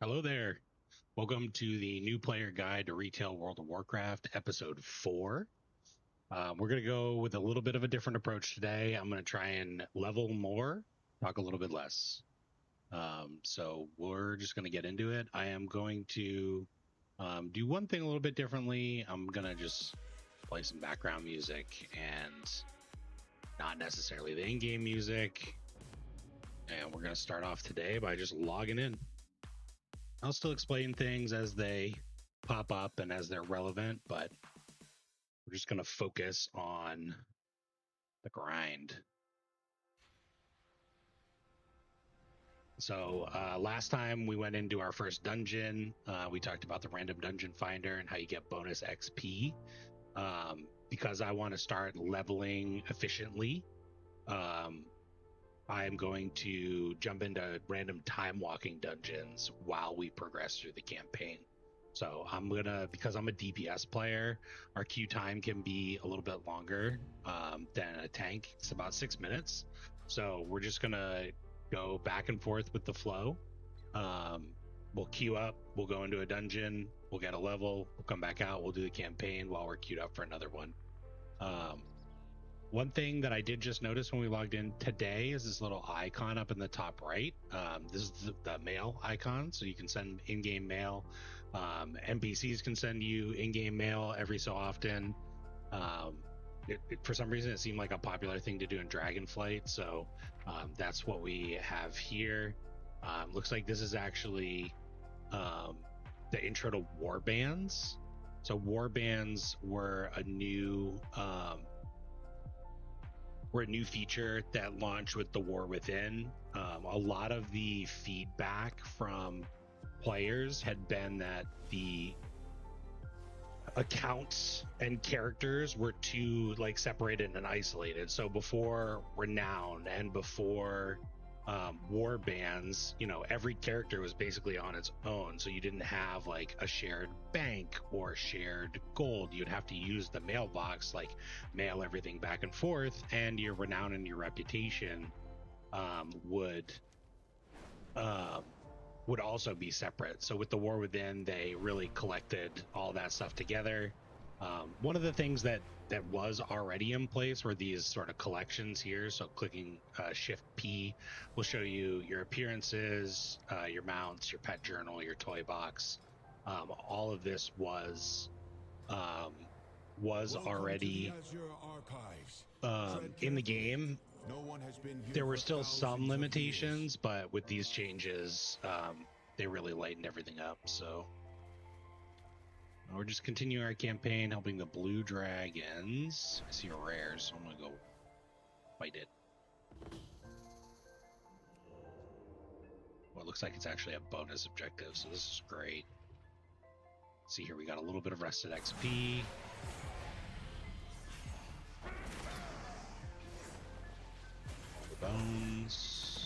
Hello there. Welcome to the New Player Guide to Retail World of Warcraft, Episode 4. We're going to go with a little bit of a different approach today. I'm going to try and level more, talk a little bit less. So we're just going to get into it. I am going to do one thing a little bit differently. I'm going to just play some background music and not necessarily the in-game music. And we're going to start off today by just logging in. I'll still explain things as they pop up and as they're relevant, but we're just going to focus on the grind. So last time we went into our first dungeon, we talked about the Random Dungeon Finder and how you get bonus XP. Because I want to start leveling efficiently, I'm going to jump into Random Timewalking Dungeons while we progress through the campaign. So because I'm a DPS player, our queue time can be a little bit longer than a tank. It's about 6 minutes. So we're just gonna go back and forth with the flow. We'll queue up, we'll go into a dungeon, we'll get a level, we'll come back out, we'll do the campaign while we're queued up for another one. One thing that I did just notice when we logged in today is this little icon up in the top right. This is the mail icon, so you can send in-game mail. NPCs can send you in-game mail every so often. For some reason, it seemed like a popular thing to do in Dragonflight, so that's what we have here. Looks like this is actually the intro to Warbands. So Warbands were a new feature that launched with the War Within. A lot of the feedback from players had been that the accounts and characters were too separated and isolated. So before Renown and before Warbands, every character was basically on its own, so you didn't have a shared bank or shared gold. You'd have to use the mailbox, mail everything back and forth, and your renown and your reputation would also be separate. So with the War Within, they really collected all that stuff together. One of the things that was already in place were these sort of collections here. So clicking Shift P will show you your appearances, your mounts, your pet journal, your toy box. All of this was already in the game. There were still some limitations, but with these changes, they really lightened everything up. So we're just continuing our campaign, helping the blue dragons. I see a rare, so I'm gonna go fight it. Well, it looks like it's actually a bonus objective, so this is great. See here, we got a little bit of rested XP. Bones.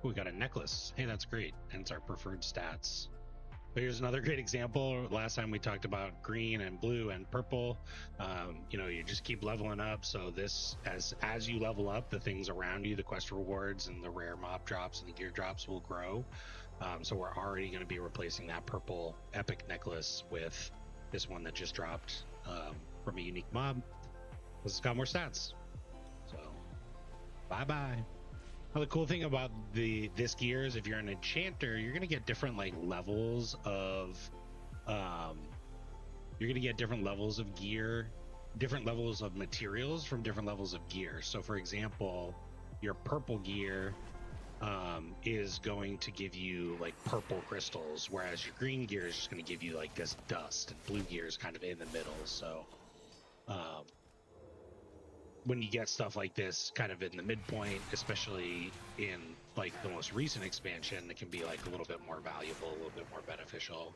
We got a necklace. Hey, that's great. And it's our preferred stats. But here's another great example. Last time we talked about green and blue and purple. You just keep leveling up. So this, as you level up, the things around you, the quest rewards and the rare mob drops and the gear drops will grow. So we're already going to be replacing that purple epic necklace with this one that just dropped from a unique mob. This has got more stats. So bye-bye. Well, the cool thing about this gear is if you're an enchanter, you're gonna get different levels of gear, different levels of materials from different levels of gear. So for example, your purple gear is going to give you purple crystals, whereas your green gear is just going to give you this dust, and blue gear is kind of in the middle. So when you get stuff like this kind of in the midpoint, especially in the most recent expansion, it can be a little bit more valuable, a little bit more beneficial.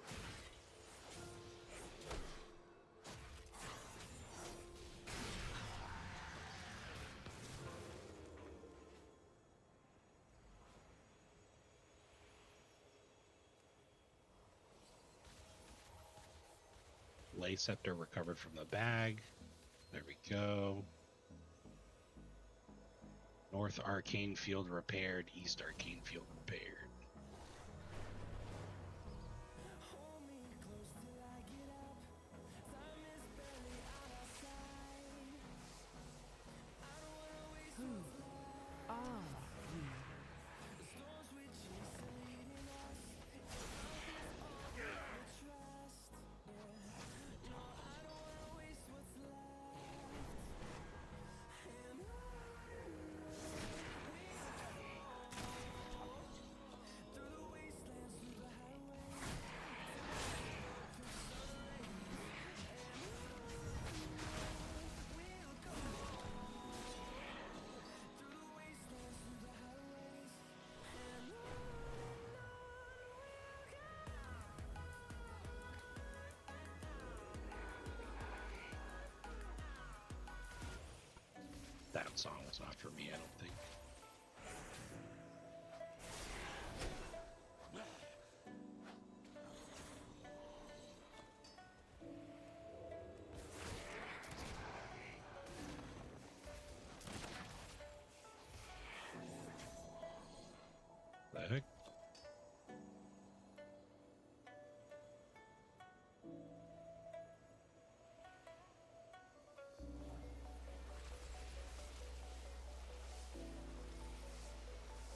Lay scepter recovered from the bag. There we go. North arcane field repaired. East arcane field repaired. That song was not for me, I don't think. The heck?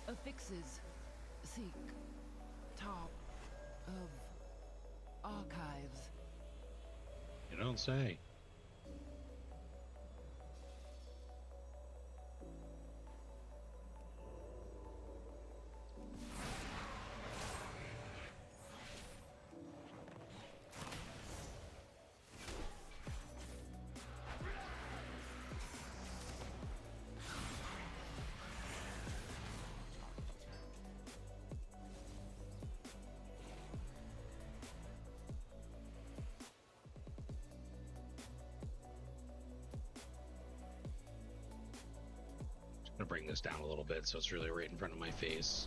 Affixes. Seek. Top of archives. You don't say. I'm gonna bring this down a little bit so it's really right in front of my face.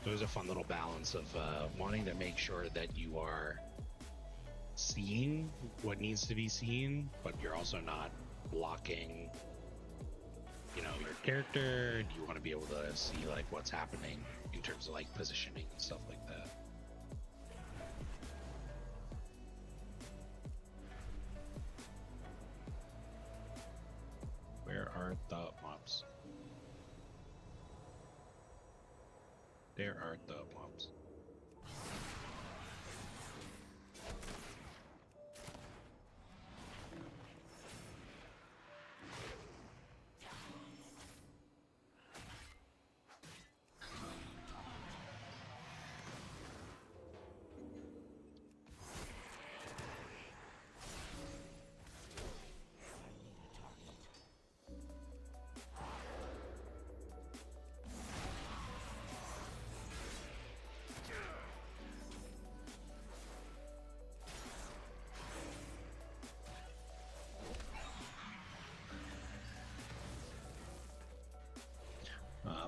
There's a fun little balance of wanting to make sure that you are seeing what needs to be seen, but you're also not blocking, you know, your character. You want to be able to see like what's happening in terms of like positioning and stuff like that. Where are the mobs? There are the mobs.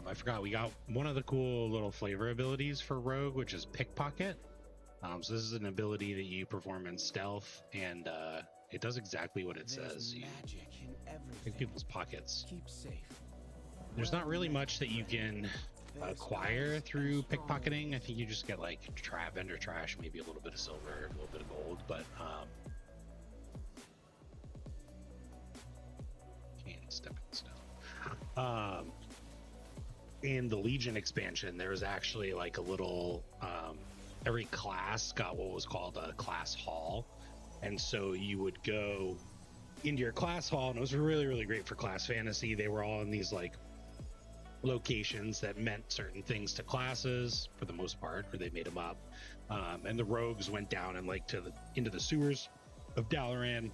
I forgot we got one of the cool little flavor abilities for Rogue, which is Pickpocket. So this is an ability that you perform in stealth, and it does exactly what it says. You pick people's pockets. Keep safe. There's not really much that you can acquire through pickpocketing. I think you just get like vendor trash, maybe a little bit of silver, a little bit of gold, but can't step in snow. In the Legion expansion, there was actually like a little every class got what was called a class hall, and so you would go into your class hall, and it was really, really great for class fantasy. They were all in these like locations that meant certain things to classes for the most part, or they made them up. And the rogues went down and like into the sewers of Dalaran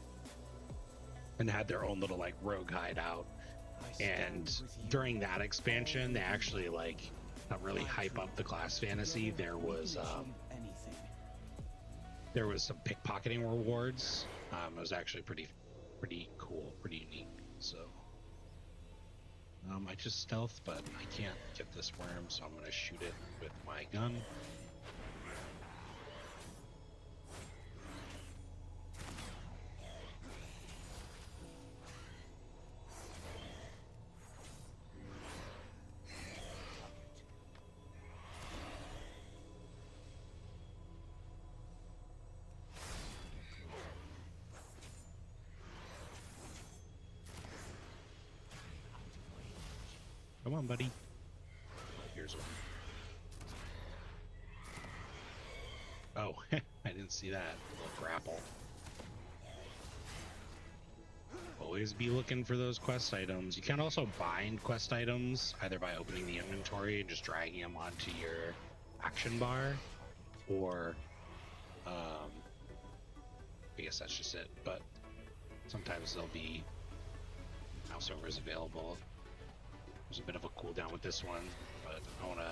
and had their own little like rogue hideout. And during that expansion, they actually like really hype up the class fantasy. There was some pickpocketing rewards. It was actually pretty cool, pretty unique. So I just stealth, but I can't get this worm, so I'm gonna shoot it with my gun. Come on, buddy. Here's one. Oh, I didn't see that. A little grapple. Always be looking for those quest items. You can also bind quest items either by opening the inventory and just dragging them onto your action bar, or I guess that's just it. But sometimes there'll be mouse overs available. There's a bit of a cooldown with this one, but I want to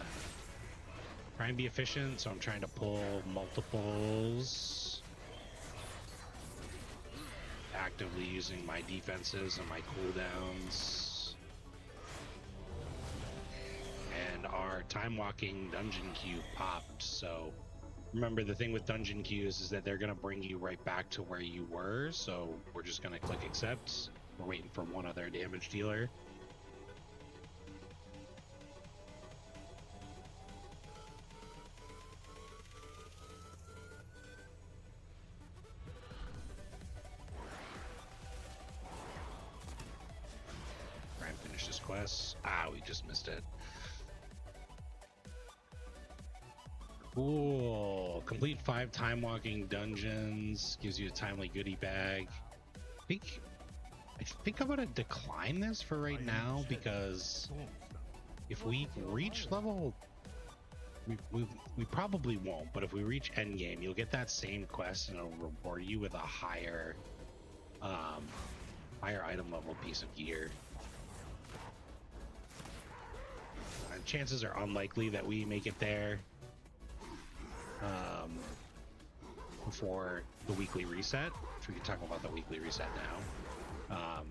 try and be efficient, so I'm trying to pull multiples, actively using my defenses and my cooldowns. And our Timewalking Dungeon queue popped, so remember the thing with dungeon queues is that they're going to bring you right back to where you were, so we're just going to click accept. We're waiting for one other damage dealer. Quest. Ah, we just missed it. Cool. Complete 5 Timewalking Dungeons. Gives you a timely goodie bag. I think I'm gonna decline this for right now, because if we reach level, we probably won't, but if we reach endgame, you'll get that same quest and it'll reward you with a higher item level piece of gear. Chances are unlikely that we make it there before the weekly reset, if we can talk about the weekly reset now.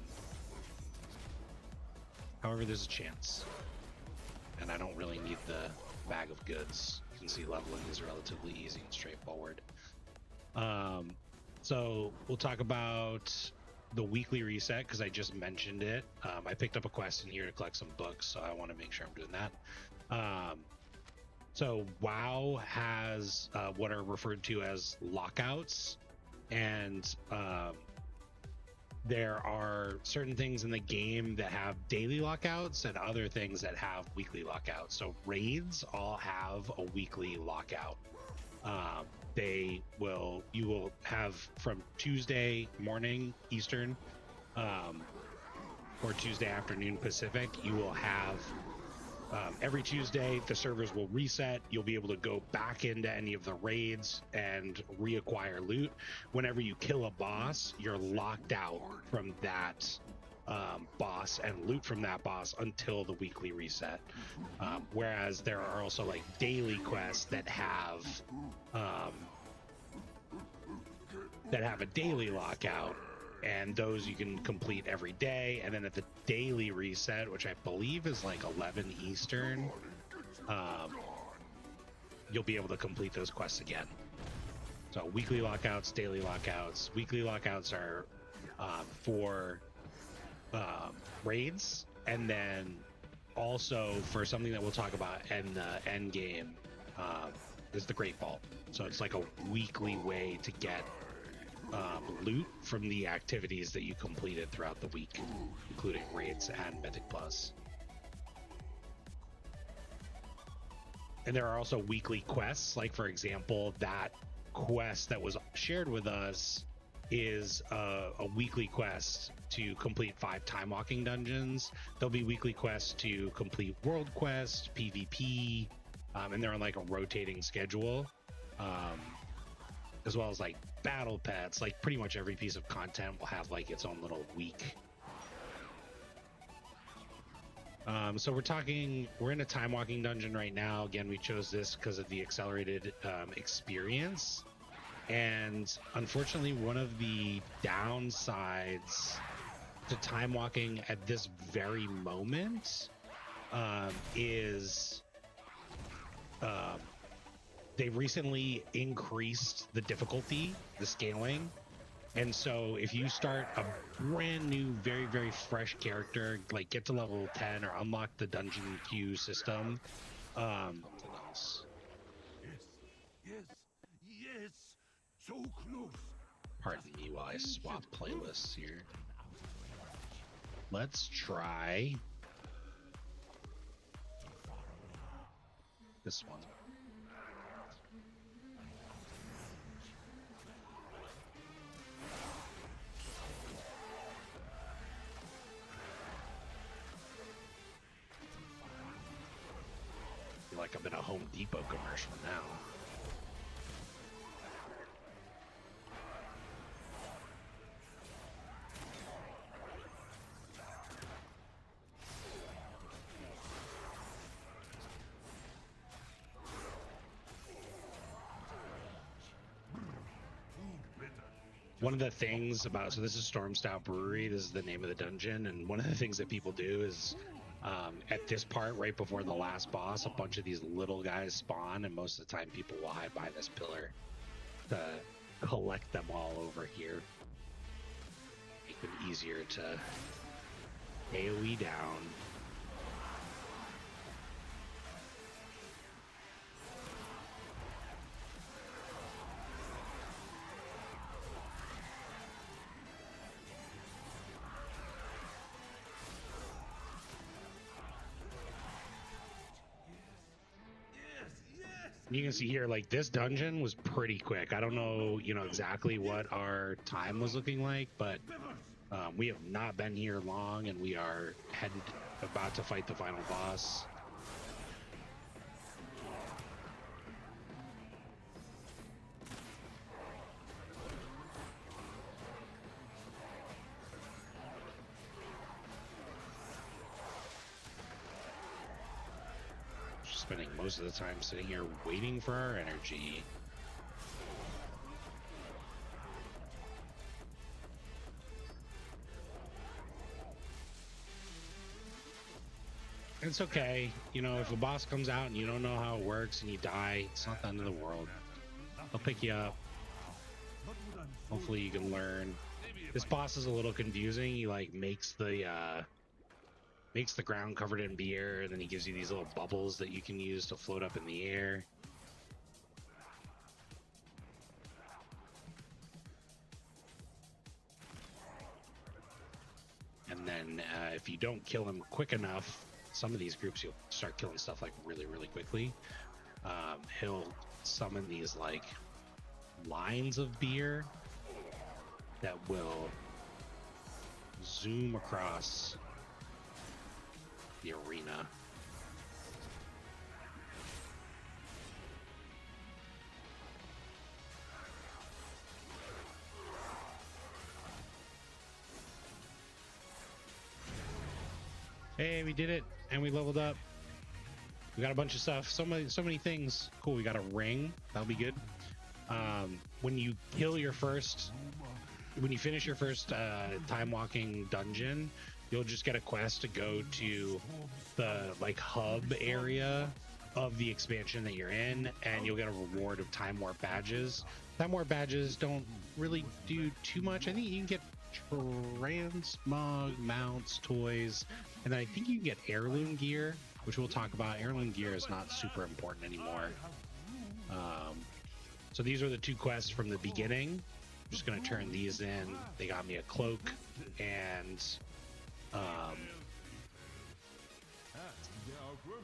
However, there's a chance, and I don't really need the bag of goods. You can see leveling is relatively easy and straightforward. So we'll talk about the weekly reset because I just mentioned it. I picked up a quest in here to collect some books, so I want to make sure I'm doing that. So WoW has what are referred to as lockouts, and there are certain things in the game that have daily lockouts and other things that have weekly lockouts. So raids all have a weekly lockout. You will have from Tuesday morning Eastern or Tuesday afternoon Pacific, you will have every Tuesday the servers will reset. You'll be able to go back into any of the raids and reacquire loot. Whenever you kill a boss, you're locked out from that boss and loot from that boss until the weekly reset. Whereas there are also like daily quests that have a daily lockout, and those you can complete every day. And then at the daily reset, which I believe is like 11 Eastern, you'll be able to complete those quests again. So weekly lockouts, daily lockouts. Weekly lockouts are for raids, and then also for something that we'll talk about in the end game is the Great Vault. So it's like a weekly way to get loot from the activities that you completed throughout the week, including raids and Mythic Plus. And there are also weekly quests, like for example, that quest that was shared with us is a weekly quest to complete 5 Timewalking Dungeons. There'll be weekly quests to complete World Quest, PvP, and they're on like a rotating schedule, as well as like battle pets. Like pretty much every piece of content will have like its own little week. So we're in a Timewalking dungeon right now. Again, we chose this because of the accelerated experience. And unfortunately, one of the downsides to time walking at this very moment is they recently increased the difficulty, the scaling. And so if you start a brand new, very, very fresh character, like get to level 10 or unlock the dungeon queue system, something else. Yes, so close. Pardon me while I swap playlists here. Let's try this one. I feel like I'm in a Home Depot commercial now. One of the things about, so this is Storm Stout Brewery, this is the name of the dungeon, and one of the things that people do is at this part, right before the last boss, a bunch of these little guys spawn, and most of the time people will hide behind this pillar to collect them all over here. Make them easier to AoE down. You can see here, like, this dungeon was pretty quick. I don't know, exactly what our time was looking like, but we have not been here long, and we are about to fight the final boss. Spending most of the time sitting here waiting for our energy. It's okay, if a boss comes out and you don't know how it works and you die, it's not the end of the world. I'll pick you up. Hopefully you can learn. This boss is a little confusing. He makes the ground covered in beer, and then he gives you these little bubbles that you can use to float up in the air. And then if you don't kill him quick enough, some of these groups you'll start killing stuff really, really quickly. He'll summon these lines of beer that will zoom across the arena. Hey, we did it, and we leveled up. We got a bunch of stuff. So many things. Cool. We got a ring. That'll be good. When you finish your first time walking dungeon, you'll just get a quest to go to the hub area of the expansion that you're in, and you'll get a reward of time warp badges. Time warp badges don't really do too much. I think you can get transmog mounts, toys, and then I think you can get heirloom gear, which we'll talk about. Heirloom gear is not super important anymore. So these are the two quests from the beginning. I'm just gonna turn these in. They got me a cloak and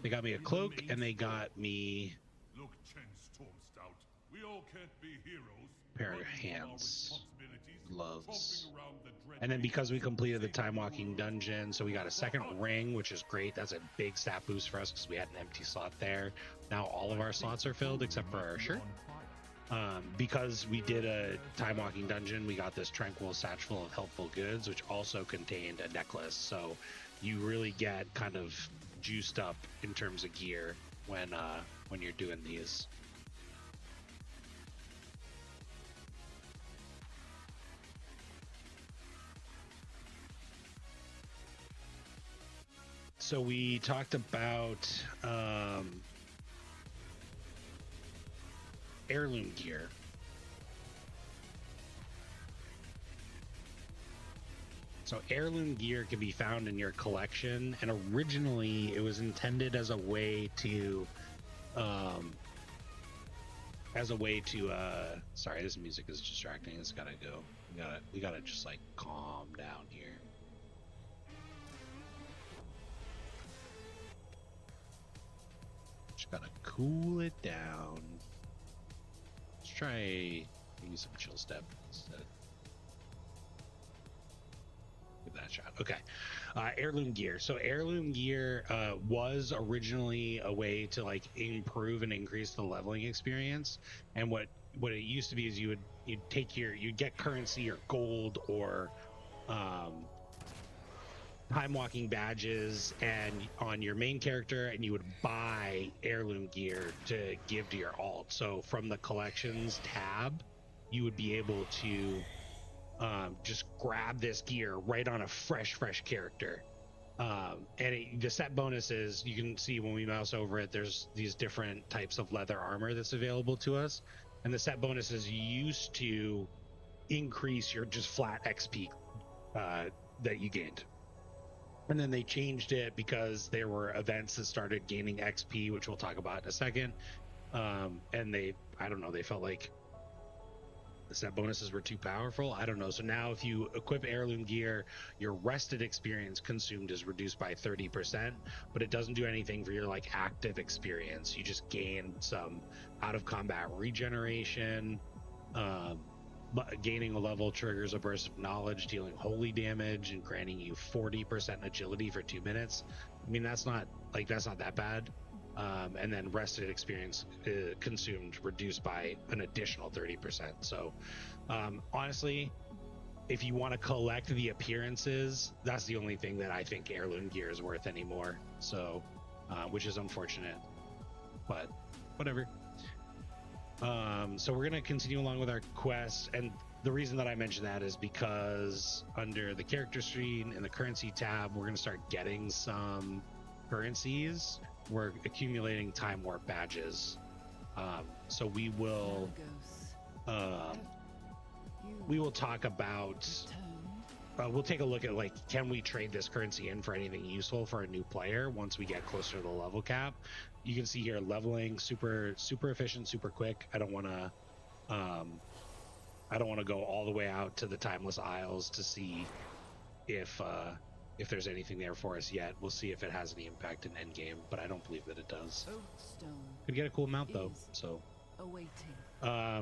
they got me a cloak, and they got me a pair of hands, gloves. And then because we completed the time walking dungeon, so we got a second ring, which is great. That's a big stat boost for us because we had an empty slot there. Now all of our slots are filled except for our shirt. Because we did a time walking dungeon, we got this tranquil satchel of helpful goods, which also contained a necklace. So you really get kind of juiced up in terms of gear when you're doing these. So we talked about Heirloom Gear. So Heirloom Gear can be found in your collection, and originally it was intended as a way to sorry, this music is distracting. It's gotta go. We gotta just like calm down here. Just gotta cool it down. Let's try maybe some chill step instead. Give that a shot. Okay. Heirloom Gear. So Heirloom Gear was originally a way to like improve and increase the leveling experience. And what it used to be is you'd get currency or gold or Timewalking badges and on your main character, and you would buy Heirloom Gear to give to your alt. So from the collections tab, you would be able to just grab this gear right on a fresh character. The set bonuses, you can see when we mouse over it, there's these different types of leather armor that's available to us, and the set bonuses used to increase your just flat XP that you gained. And then they changed it because there were events that started gaining XP, which we'll talk about in a second. And they felt like the set bonuses were too powerful. I don't know. So now if you equip Heirloom Gear, your rested experience consumed is reduced by 30%, but it doesn't do anything for your like active experience. You just gain some out of combat regeneration. Gaining a level triggers a burst of knowledge, dealing holy damage and granting you 40% agility for 2 minutes. I mean, that's not that bad. And then rested experience consumed reduced by an additional 30%. So honestly, if you want to collect the appearances, that's the only thing that I think Heirloom Gear is worth anymore. So which is unfortunate, but whatever. So we're going to continue along with our quest, and the reason that I mention that is because under the character screen in the currency tab, we're going to start getting some currencies. We're accumulating time warp badges. So we will talk about we'll take a look at like, can we trade this currency in for anything useful for a new player once we get closer to the level cap. You can see here leveling super efficient, super quick. I don't want to go all the way out to the Timeless Isles to see if there's anything there for us yet. We'll see if it has any impact in endgame, but I don't believe that it does. Could get a cool mount though. So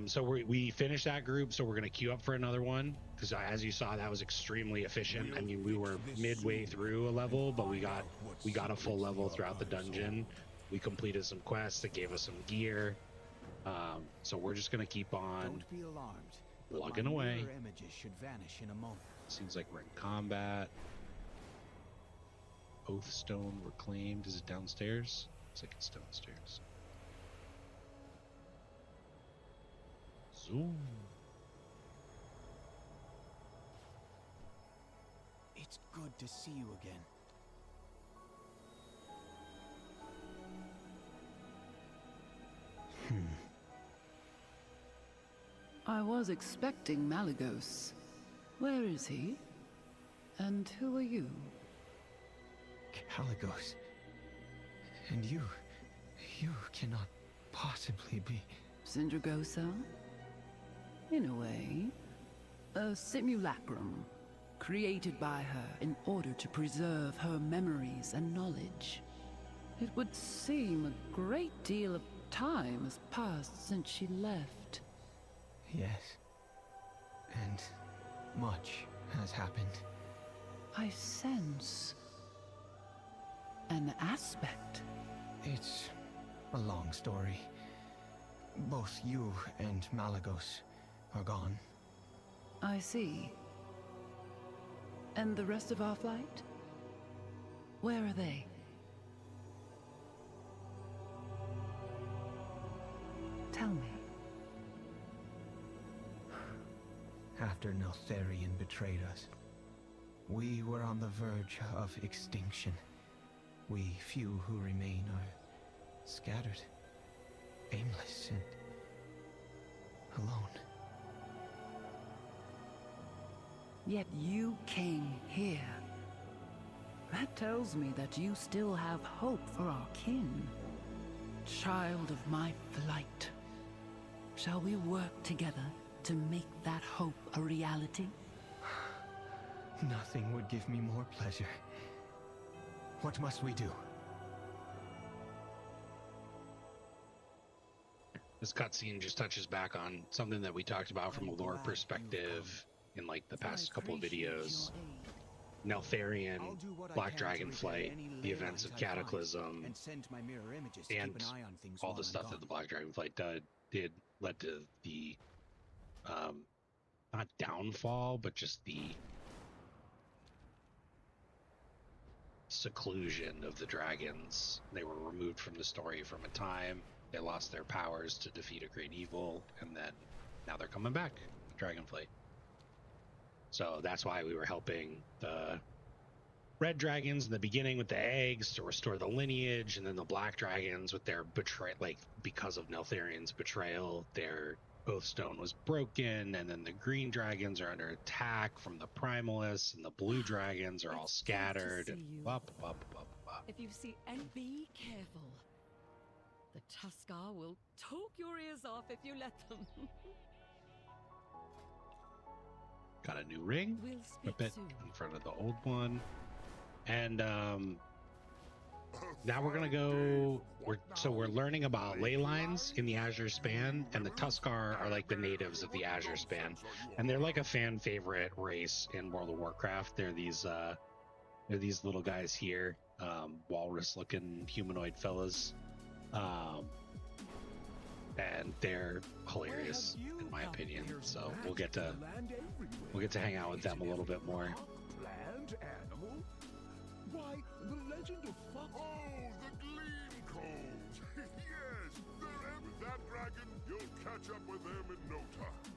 so we finished that group, so we're going to queue up for another one, because as you saw, that was extremely efficient. I mean, we were midway through a level, but we got a full level throughout the dungeon. We completed some quests that gave us some gear. So we're just going to keep on Don't be alarmed, plugging away. Images should vanish in a moment. Seems like we're in combat. Oathstone reclaimed. Is it downstairs? Looks like it's downstairs. Zoom. It's good to see you again. I was expecting Malagos. Where is he? And who are you? Caligos. And you cannot possibly be... Sindragosa? In a way, a simulacrum, created by her in order to preserve her memories and knowledge. It would seem a great deal of time has passed since she left. Yes. And much has happened. I sense an aspect. It's a long story. Both you and Malagos are gone. I see. And the rest of our flight? Where are they? Tell me. After Neltharion betrayed us, we were on the verge of extinction. We few who remain are scattered, aimless, and alone. Yet you came here. That tells me that you still have hope for our kin. Child of my flight. Shall we work together to make that hope a reality? Nothing would give me more pleasure. What must we do? This cutscene just touches back on something that we talked about from a lore perspective in like the past couple of videos. Neltharion, Black Dragonflight, the events of Cataclysm, and all the stuff that the Black Dragonflight did led to the not downfall, but just the seclusion of the dragons. They were removed from the story from a time. They lost their powers to defeat a great evil, and then now they're coming back, Dragonflight. So that's why we were helping the red dragons in the beginning with the eggs to restore the lineage, and then the black dragons with their because of Neltharion's betrayal, their Oathstone was broken, and then the green dragons are under attack from the primalists, and the blue dragons are all scattered. And If you see any, be careful. The Tuskar will talk your ears off if you let them. Got a new ring, We'll a speak bit soon. in front of the old one, and now we're gonna go. We're learning about ley lines in the Azure Span, and the Tuskar are like the natives of the Azure Span, and they're like a fan favorite race in World of Warcraft. They're these little guys here, walrus-looking humanoid fellas, and they're hilarious in my opinion. So we'll get to hang out with them a little bit more. Plant animal? Why, the legend of Fox. Oh, the Gleam Cones! Yes, they're with that dragon. You'll catch up with them in no time.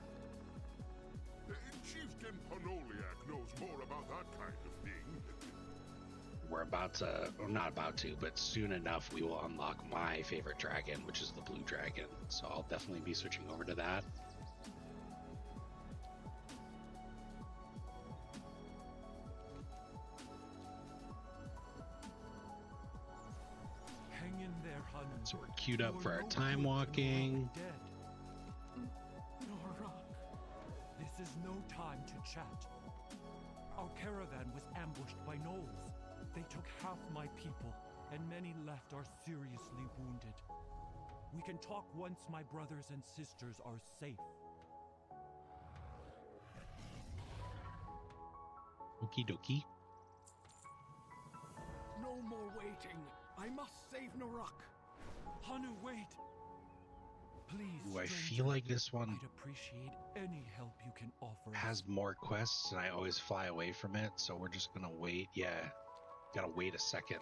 Chieftain Panoliak knows more about that kind of thing. We're about to, or not about to, but soon enough we will unlock my favorite dragon, which is the blue dragon. So I'll definitely be switching over to that. Hang in there, hun. So we're queued up for our time walking. Nora, this is no time to chat. Our caravan was ambushed by gnolls. They took half my people, and many left are seriously wounded. We can talk once my brothers and sisters are safe. Okie dokie. No more waiting. I must save Narak. Hanu, wait. Please. Ooh, I stranger, feel like this one I'd appreciate any help you can offer. has more quests, and I always fly away from it. So we're just gonna wait. Yeah, gotta wait a second.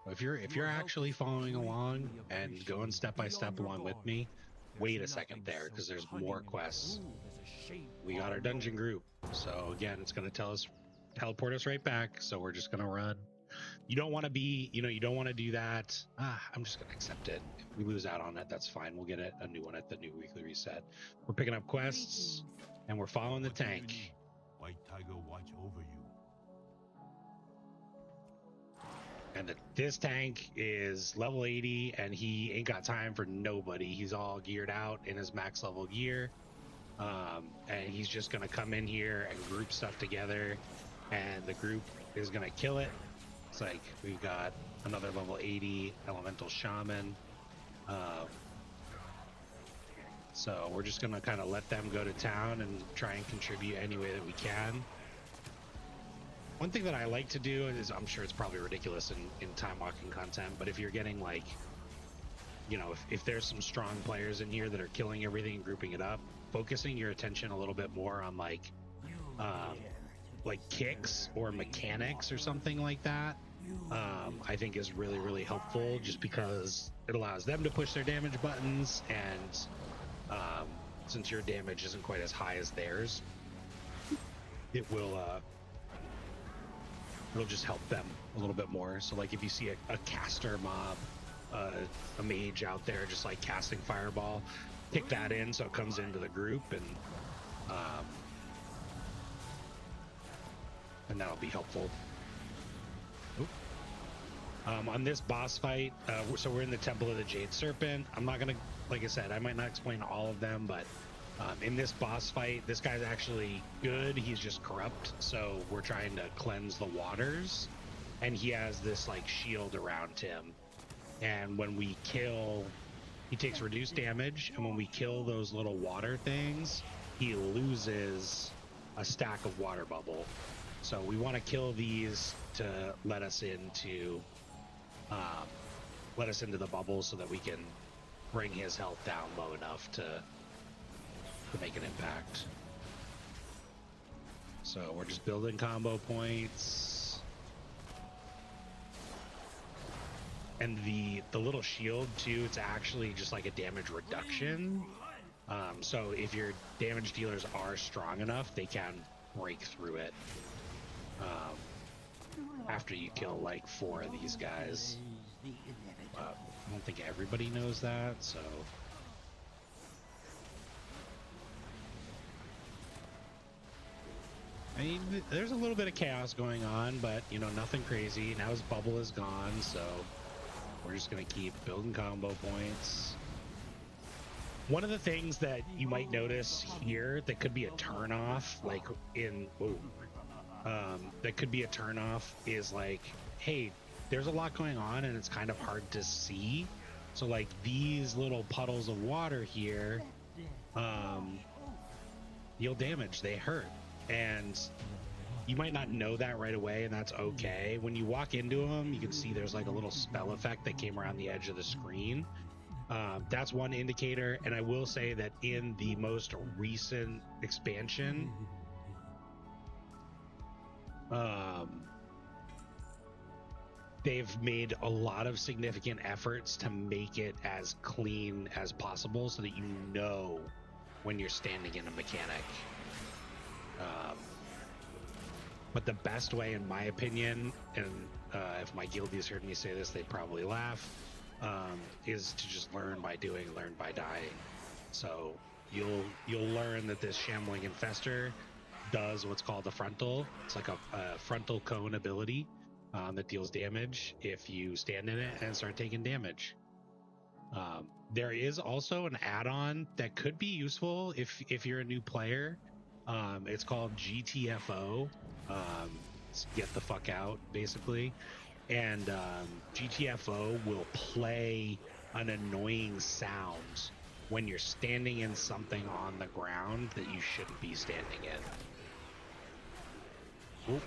If you're actually following along and going step by step along with me, wait a second there, because there's more quests. We got our dungeon group, so again, it's gonna teleport us right back. So we're just gonna run. You don't want to be, you don't want to do that. I'm just gonna accept it. If we lose out on it, that's fine. We'll get a new one at the new weekly reset. We're picking up quests, and we're following the tank. White Tiger watch over you. And this tank is level 80, and he ain't got time for nobody. He's all geared out in his max level gear, and he's just gonna come in here and group stuff together, and the group is gonna kill it. It's like we've got another level 80 elemental shaman, so we're just gonna kind of let them go to town and try and contribute any way that we can. One thing that I like to do is, I'm sure it's probably ridiculous in time walking content, but if you're getting like, if there's some strong players in here that are killing everything and grouping it up, focusing your attention a little bit more on like kicks or mechanics or something like that, I think is really, really helpful, just because it allows them to push their damage buttons, and since your damage isn't quite as high as theirs, it will it'll just help them a little bit more. So like if you see a caster mob, a mage out there just like casting fireball, pick that in so it comes into the group, and that'll be helpful. Oop. On this boss fight, so we're in the Temple of the Jade Serpent. I'm not gonna, like I said, I might not explain all of them, but in this boss fight, this guy's actually good. He's just corrupt, so we're trying to cleanse the waters, and he has this like shield around him, and when we kill, he takes reduced damage, and when we kill those little water things, he loses a stack of water bubble. So we want to kill these to let us into the bubble so that we can bring his health down low enough to make an impact. So we're just building combo points. And the little shield too, it's actually just like a damage reduction. So if your damage dealers are strong enough, they can break through it after you kill like 4 of these guys. I don't think everybody knows that, so I mean, there's a little bit of chaos going on, but you know, nothing crazy. Now his bubble is gone, so we're just gonna keep building combo points. One of the things that you might notice here that could be a turnoff, like in that could be a turnoff, is like, hey, there's a lot going on and it's kind of hard to see. So like these little puddles of water here deal damage, they hurt, and you might not know that right away, and that's okay. When you walk into them, you can see there's like a little spell effect that came around the edge of the screen. That's one indicator, and I will say that in the most recent expansion, they've made a lot of significant efforts to make it as clean as possible so that you know when you're standing in a mechanic. But the best way, in my opinion, and if my guildies heard me say this, they'd probably laugh, is to just learn by doing, learn by dying. So you'll learn that this Shambling Infestor does what's called the frontal. It's like a frontal cone ability that deals damage if you stand in it and start taking damage. There is also an add-on that could be useful if you're a new player. It's called GTFO. Get the fuck out, basically. And GTFO will play an annoying sound when you're standing in something on the ground that you shouldn't be standing in. Oop.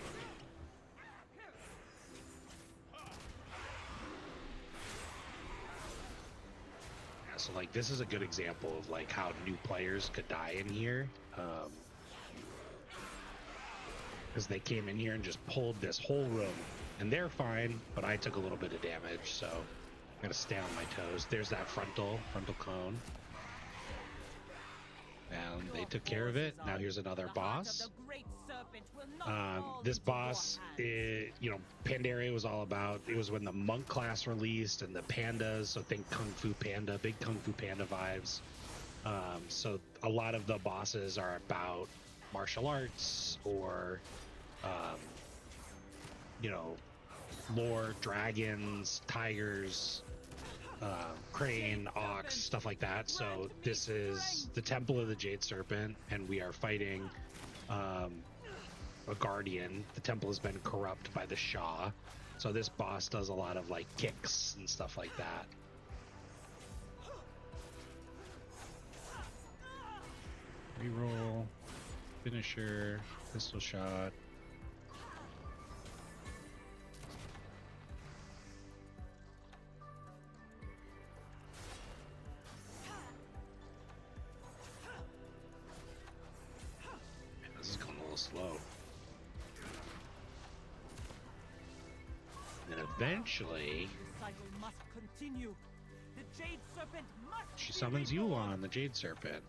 Yeah, so like this is a good example of like how new players could die in here. Because they came in here and just pulled this whole room, and they're fine, but I took a little bit of damage, so I'm gonna stay on my toes. There's that frontal cone, and they took care of it. Now here's another boss. This boss, you know, Pandaria was all about, it was when the monk class released and the pandas, so think Kung Fu Panda, big Kung Fu Panda vibes. So a lot of the bosses are about martial arts or you know, lore, dragons, tigers, crane, ox, stuff like that. So this is the Temple of the Jade Serpent, and we are fighting a guardian. The temple has been corrupt by the Shah, so this boss does a lot of like kicks and stuff like that. Reroll, finisher, pistol shot. Man, this is going a little slow. And eventually, she summons Yuan, the Jade Serpent.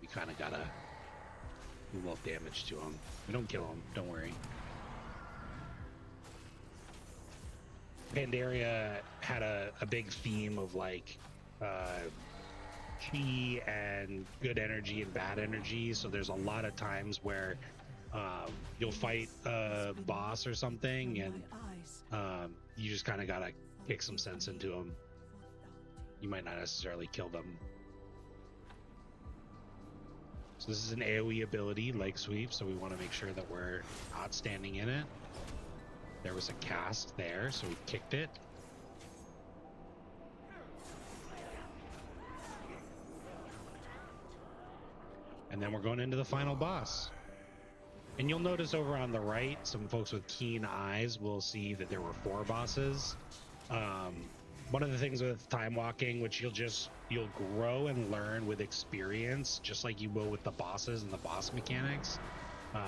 We kind of gotta do a little damage to him. We don't kill him, don't worry. Pandaria had a big theme of like chi and good energy and bad energy. So there's a lot of times where you'll fight a boss or something, and you just kind of gotta kick some sense into them. You might not necessarily kill them. So this is an AoE ability, leg sweep, so we want to make sure that we're not standing in it. There was a cast there, so we kicked it. And then we're going into the final boss. And you'll notice over on the right, some folks with keen eyes will see that there were 4 bosses. One of the things with time walking, which you'll grow and learn with experience, just like you will with the bosses and the boss mechanics,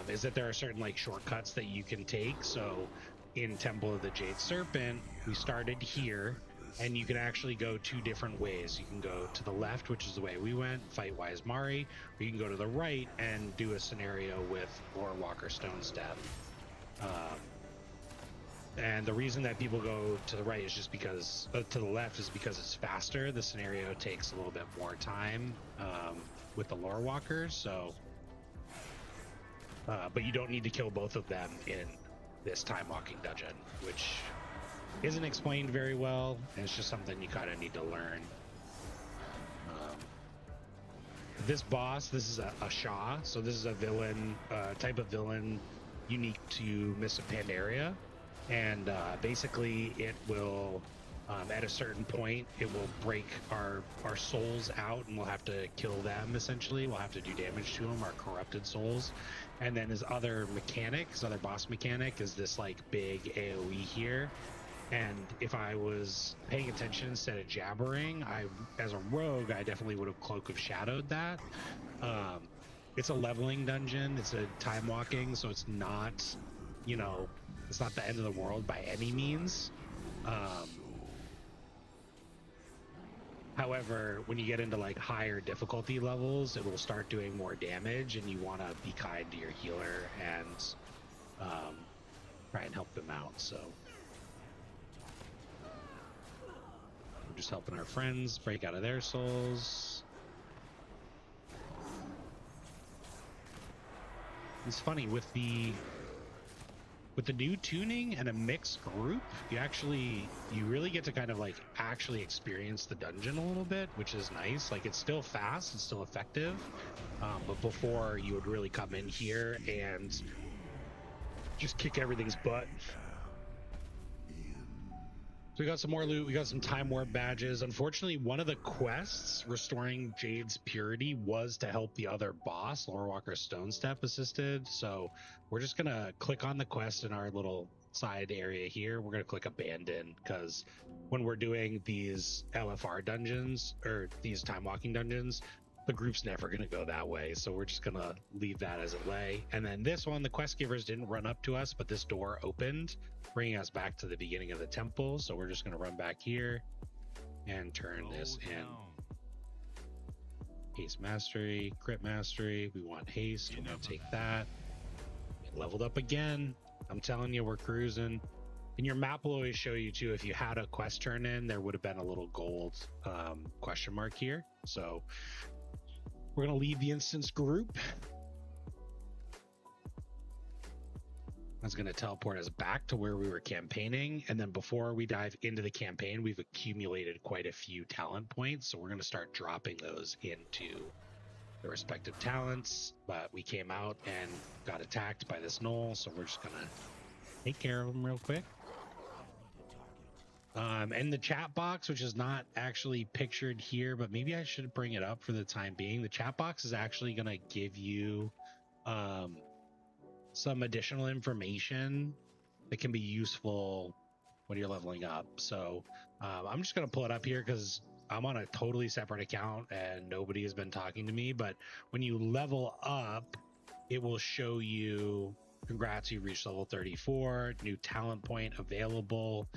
is that there are certain like shortcuts that you can take. So in Temple of the Jade Serpent, we started here, and you can actually go 2 different ways. You can go to the left, which is the way we went, fight Wise Mari, or you can go to the right and do a scenario with Lore Walker Stone Step. And the reason that people go to the right is just because, to the left is because it's faster. The scenario takes a little bit more time with the Lore Walkers, so, but you don't need to kill both of them in this Time Walking Dungeon, which isn't explained very well, and it's just something you kind of need to learn. This boss, this is a Shah, so this is a villain, type of villain unique to Mists of Pandaria. And basically it will, at a certain point, it will break our souls out, and we'll have to kill them, essentially. We'll have to do damage to them, our corrupted souls. And then his other mechanic, his other boss mechanic, is this like big AoE here. And if I was paying attention instead of jabbering, as a rogue, I definitely would have Cloak of Shadowed that. It's a leveling dungeon, it's a time walking, so it's not, you know, it's not the end of the world by any means. However, when you get into like higher difficulty levels, it will start doing more damage, and you want to be kind to your healer and try and help them out. So we're just helping our friends break out of their souls. It's funny with the new tuning and a mixed group, you really get to kind of like actually experience the dungeon a little bit, which is nice. Like, it's still fast, it's still effective, but before you would really come in here and just kick everything's butt. So we got some more loot, we got some time warp badges. Unfortunately, one of the quests, restoring Jade's purity, was to help the other boss, Lore Walker Stone Step assisted. So we're just gonna click on the quest in our little side area here. We're gonna click abandon, because when we're doing these LFR dungeons, or these time walking dungeons, the group's never going to go that way, so we're just going to leave that as it lay. And then this one, the quest givers didn't run up to us, but this door opened, bringing us back to the beginning of the temple. So we're just going to run back here and turn this in. Haste mastery, crit mastery. We want haste. We're going to take that. Get leveled up again. I'm telling you, we're cruising. And your map will always show you too, if you had a quest turn in, there would have been a little gold question mark here. So we're going to leave the instance group. That's going to teleport us back to where we were campaigning. And then before we dive into the campaign, we've accumulated quite a few talent points. So we're going to start dropping those into the respective talents. But we came out and got attacked by this gnoll, so we're just going to take care of them real quick. And the chat box, which is not actually pictured here, but maybe I should bring it up for the time being. The chat box is actually going to give you some additional information that can be useful when you're leveling up. So I'm just going to pull it up here because I'm on a totally separate account and nobody has been talking to me. But when you level up, it will show you, congrats, you reached level 34, new talent point available.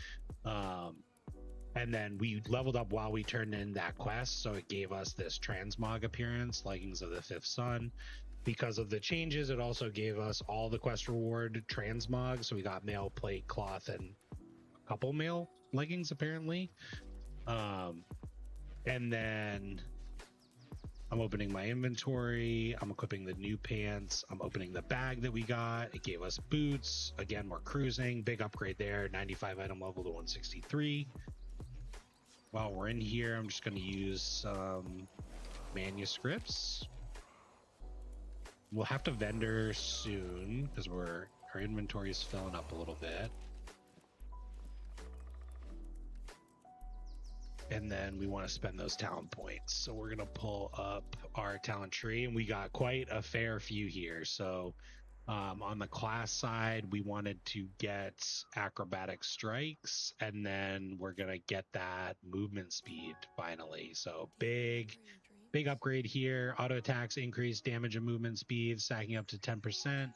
And then we leveled up while we turned in that quest, so it gave us this transmog appearance, Leggings of the Fifth Sun. Because of the changes, it also gave us all the quest reward transmog, so we got mail, plate, cloth, and a couple mail leggings apparently. And then I'm opening my inventory. I'm equipping the new pants. I'm opening the bag that we got. It gave us boots. Again, we're cruising. Big upgrade there. 95 item level to 163. While we're in here, I'm just going to use some manuscripts. We'll have to vendor soon because our inventory is filling up a little bit. And then we want to spend those talent points. So we're going to pull up our talent tree, and we got quite a fair few here. So on the class side, we wanted to get acrobatic strikes, and then we're going to get that movement speed finally. So big upgrade here. Auto attacks increase damage and movement speed, stacking up to 10%.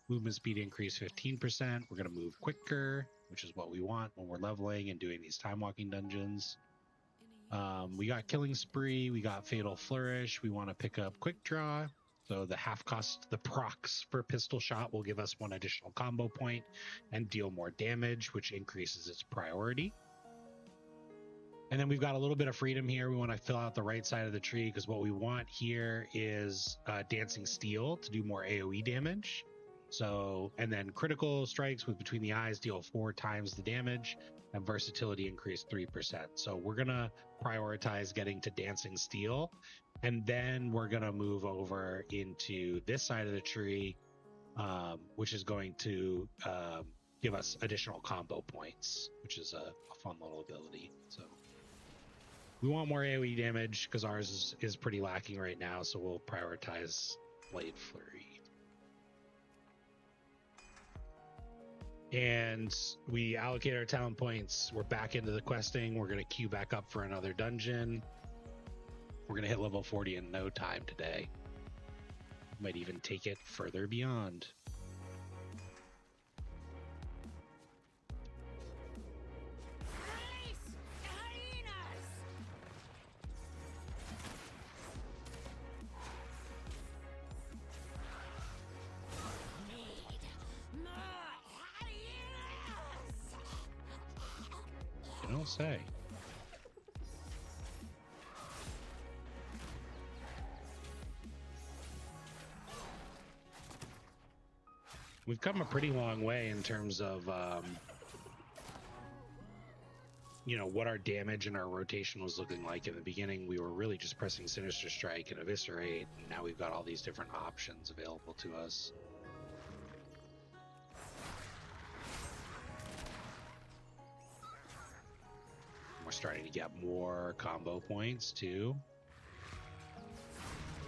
Movement speed increase 15%. We're going to move quicker, which is what we want when we're leveling and doing these time walking dungeons. We got Killing Spree, we got Fatal Flourish, we want to pick up Quick Draw, so the half cost, the procs for pistol shot will give us one additional combo point and deal more damage, which increases its priority. And then we've got a little bit of freedom here. We want to fill out the right side of the tree because what we want here is Dancing Steel to do more AoE damage. So, and then critical strikes with Between the Eyes deal 4 times the damage, and versatility increase 3%. So we're going to prioritize getting to Dancing Steel, and then we're going to move over into this side of the tree, which is going to give us additional combo points, which is a fun little ability. So we want more AoE damage because ours is pretty lacking right now, so we'll prioritize Blade Flurry. And we allocate our talent points. We're back into the questing. We're going to queue back up for another dungeon. We're going to hit level 40 in no time today. Might even take it further beyond. You don't say. We've come a pretty long way in terms of, you know, what our damage and our rotation was looking like. In the beginning, we were really just pressing Sinister Strike and Eviscerate, and now we've got all these different options available to us. We're starting to get more combo points too,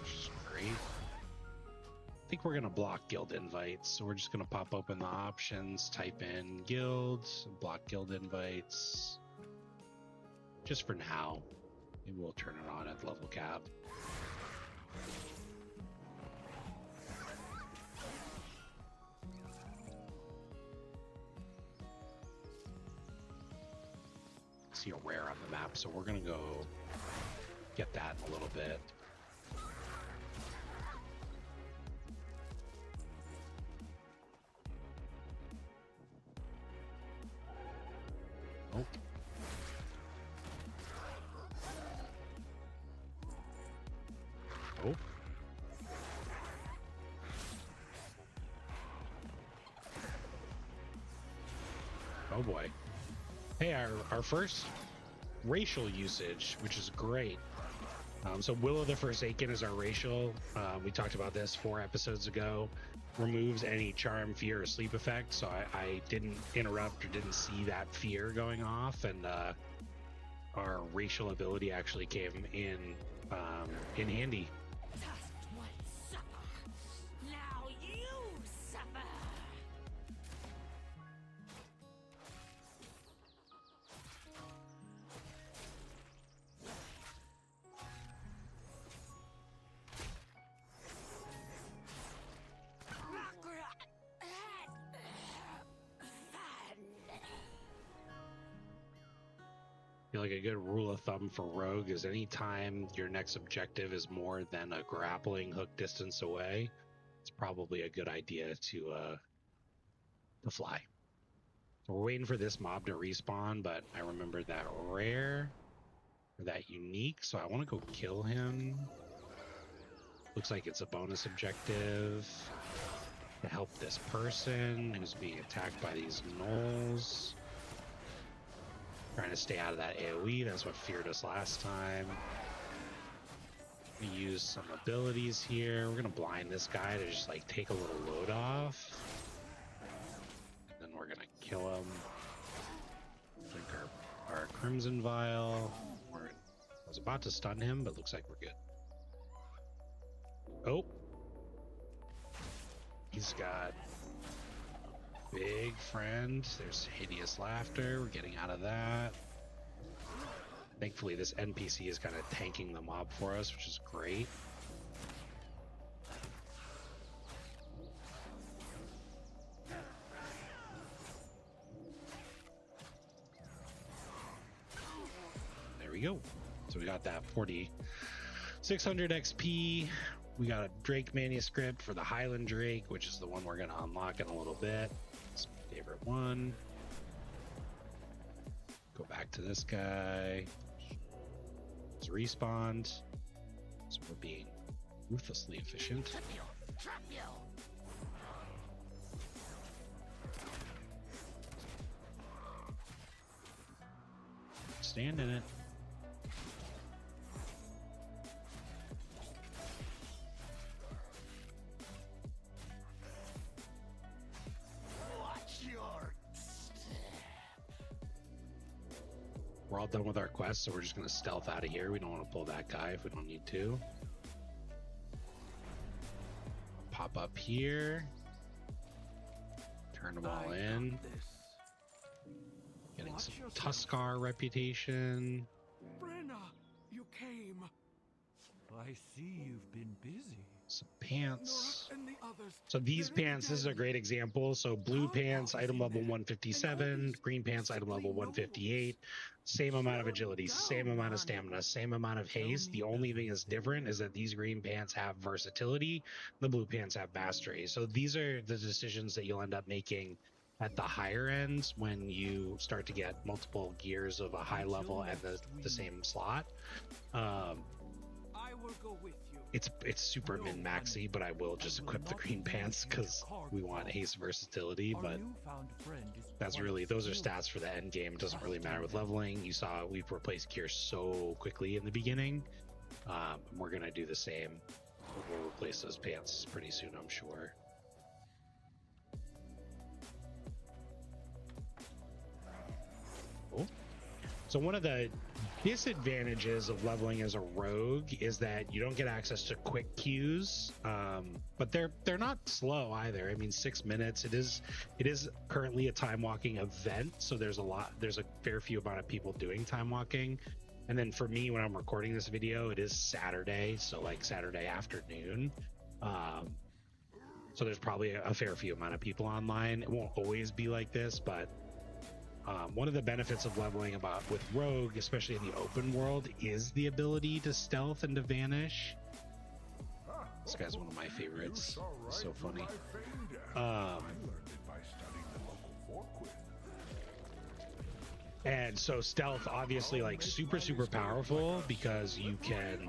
which is great. I think we're going to block guild invites, so we're just going to pop open the options, type in guilds, block guild invites, just for now. Maybe we'll turn it on at level cap. See a rare on the map, so we're gonna go get that in a little bit. Oh. Oh. Oh boy. Hey, our first racial usage, which is great. So Will of the Forsaken is our racial. We talked about this 4 episodes ago. Removes any charm, fear, or sleep effect. So I didn't interrupt or didn't see that fear going off, and our racial ability actually came in handy. Tasked one suffer. Now you suffer. I feel like a good rule of thumb for rogue is anytime your next objective is more than a grappling hook distance away, it's probably a good idea to fly. We're waiting for this mob to respawn, but I remember that rare, or that unique, so I want to go kill him. Looks like it's a bonus objective to help this person who's being attacked by these gnolls. Trying to stay out of that AoE, that's what feared us last time. We use some abilities here. We're gonna blind this guy to just like take a little load off. Then we're gonna kill him. Drink our Crimson Vial. I was about to stun him, but looks like we're good. Oh. He's got big friend. There's hideous laughter. We're getting out of that. Thankfully, this NPC is kind of tanking the mob for us, which is great. There we go. So we got that 4,600 XP. We got a Drake manuscript for the Highland Drake, which is the one we're going to unlock in a little bit. It's my favorite one. Go back to this guy. Let's respawn. So we're being ruthlessly efficient. Stand in it. We're all done with our quest, so we're just going to stealth out of here. We don't want to pull that guy if we don't need to. Pop up here. Turn them all in. Getting some Tuskar reputation. Brenna, you came. I see you've been busy. Some pants. And the others, So these pants, this is a great example. So blue pants, item level 157. Green pants, item level 158. Same amount of agility, same amount of stamina, same amount of haste. The only thing that's different is that these green pants have versatility. The blue pants have mastery. So these are the decisions that you'll end up making at the higher ends when you start to get multiple gears of a high level at the same slot. I will go with you. It's super min-maxy, but I will just equip the green pants because we want haste versatility. But that's really, those are stats for the end game. It doesn't really matter with leveling. You saw we've replaced gear so quickly in the beginning. We're gonna do the same. We'll replace those pants pretty soon, I'm sure. Cool. So one of the disadvantages of leveling as a rogue is that you don't get access to quick queues, but they're not slow either. I mean, 6 minutes. It is currently a time walking event, so there's a fair few amount of people doing time walking. And then for me, when I'm recording this video, it is Saturday, so like Saturday afternoon. So there's probably a fair few amount of people online. It won't always be like this, but one of the benefits of leveling with Rogue, especially in the open world, is the ability to stealth and to vanish. This guy's one of my favorites. It's so funny. And so stealth, obviously, like super powerful because you can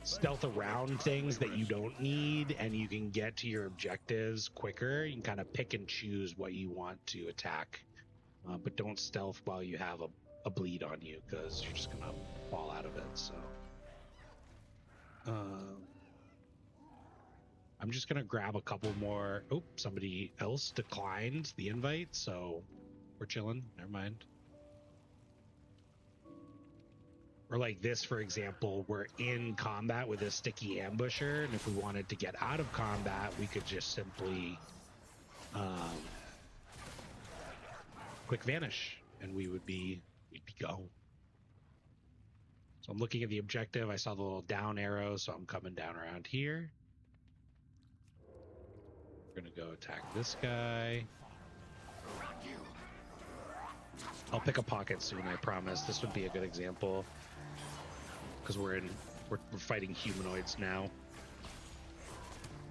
stealth around things that you don't need, and you can get to your objectives quicker. You can kind of pick and choose what you want to attack, but don't stealth while you have a bleed on you because you're just gonna fall out of it. So I'm just gonna grab a couple more. Oh, somebody else declined the invite, so we're chilling. Never mind. Or like this, for example, we're in combat with a sticky ambusher, and if we wanted to get out of combat, we could just simply quick vanish, and we'd be go. So I'm looking at the objective. I saw the little down arrow, so I'm coming down around here. We're gonna go attack this guy. I'll pick a pocket soon, I promise. This would be a good example. Because we're fighting humanoids now.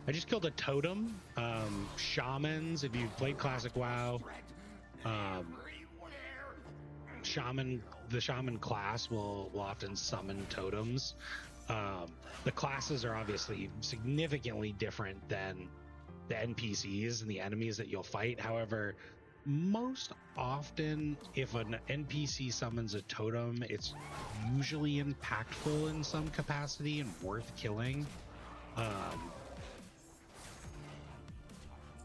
I just killed a totem. Shamans, if you've played Classic WoW, the shaman class will often summon totems. The classes are obviously significantly different than the NPCs and the enemies that you'll fight. However, most often if an NPC summons a totem, it's usually impactful in some capacity and worth killing.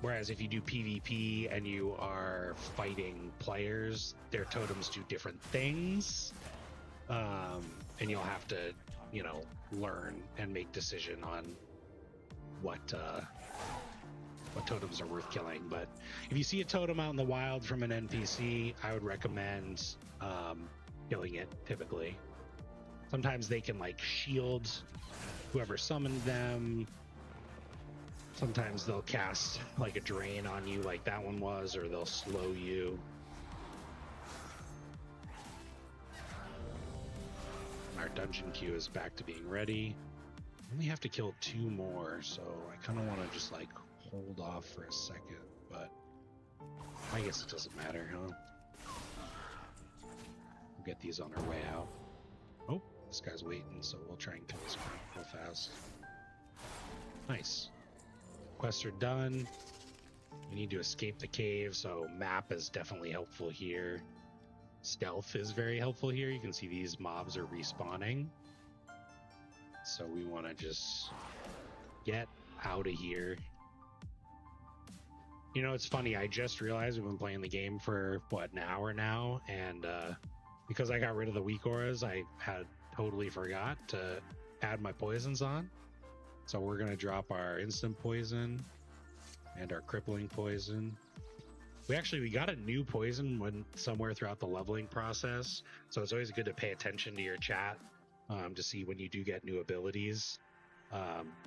Whereas if you do PvP and you are fighting players, their totems do different things, and you'll have to, you know, learn and make decision on what totems are worth killing. But if you see a totem out in the wild from an NPC, I would recommend killing it. Typically, sometimes they can like shield whoever summoned them. Sometimes they'll cast like a drain on you like that one was, or they'll slow you. Our dungeon queue is back to being ready. Only have to kill 2 more, so I kind of want to just like hold off for a second, but I guess it doesn't matter, huh? We'll get these on our way out. Oh, this guy's waiting, so we'll try and kill this crap real fast. Nice. Quests are done. We need to escape the cave, so map is definitely helpful here. Stealth is very helpful here. You can see these mobs are respawning. So we want to just get out of here. You know, it's funny. I just realized we've been playing the game for, what, an hour now? And because I got rid of the weak auras, I had totally forgot to add my poisons on. So we're going to drop our instant poison and our crippling poison. We got a new poison somewhere throughout the leveling process. So it's always good to pay attention to your chat to see when you do get new abilities.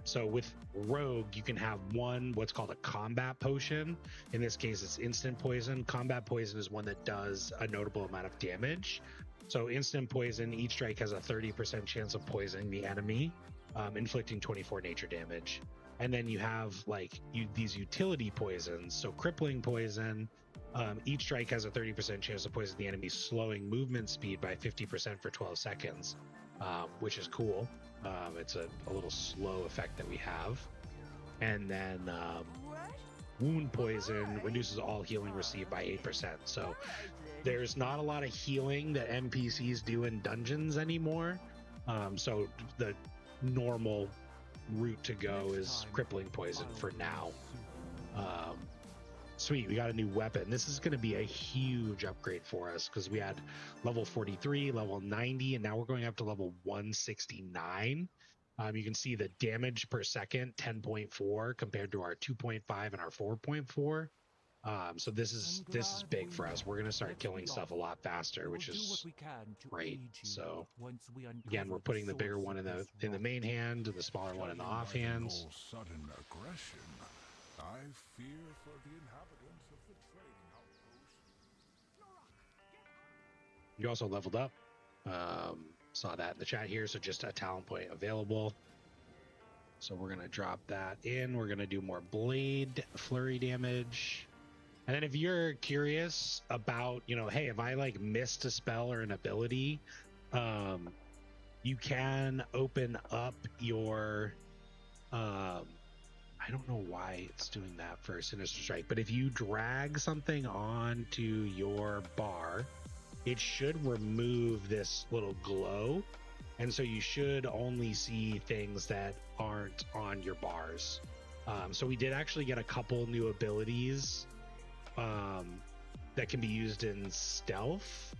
So with Rogue, you can have what's called a combat potion. In this case, it's instant poison. Combat poison is one that does a notable amount of damage. So instant poison, each strike has a 30% chance of poisoning the enemy, inflicting 24 nature damage. And then you have these utility poisons. So crippling poison, each strike has a 30% chance to poison the enemy, slowing movement speed by 50% for 12 seconds, which is cool. It's a little slow effect that we have. And then wound poison reduces all healing received by 8%. So there's not a lot of healing that NPCs do in dungeons anymore. So the normal route to go is crippling poison for now. Sweet, we got a new weapon. This is going to be a huge upgrade for us because we had level 43, level 90, and now we're going up to level 169. You can see the damage per second, 10.4 compared to our 2.5 and our 4.4. So this is big for us. We're going to start killing stuff a lot faster, which is great. So again, we're putting the bigger one in the main hand and the smaller one in the offhands. Sudden aggression. I fear for the inhabitants of the trading outpost. You also leveled up. Saw that in the chat here. So just a talent point available. So we're going to drop that in. We're going to do more blade flurry damage. And then if you're curious about, hey, if I missed a spell or an ability, you can open up your, I don't know why it's doing that for Sinister Strike, but if you drag something onto your bar, it should remove this little glow. And so you should only see things that aren't on your bars. So we did actually get a couple new abilities that can be used in stealth.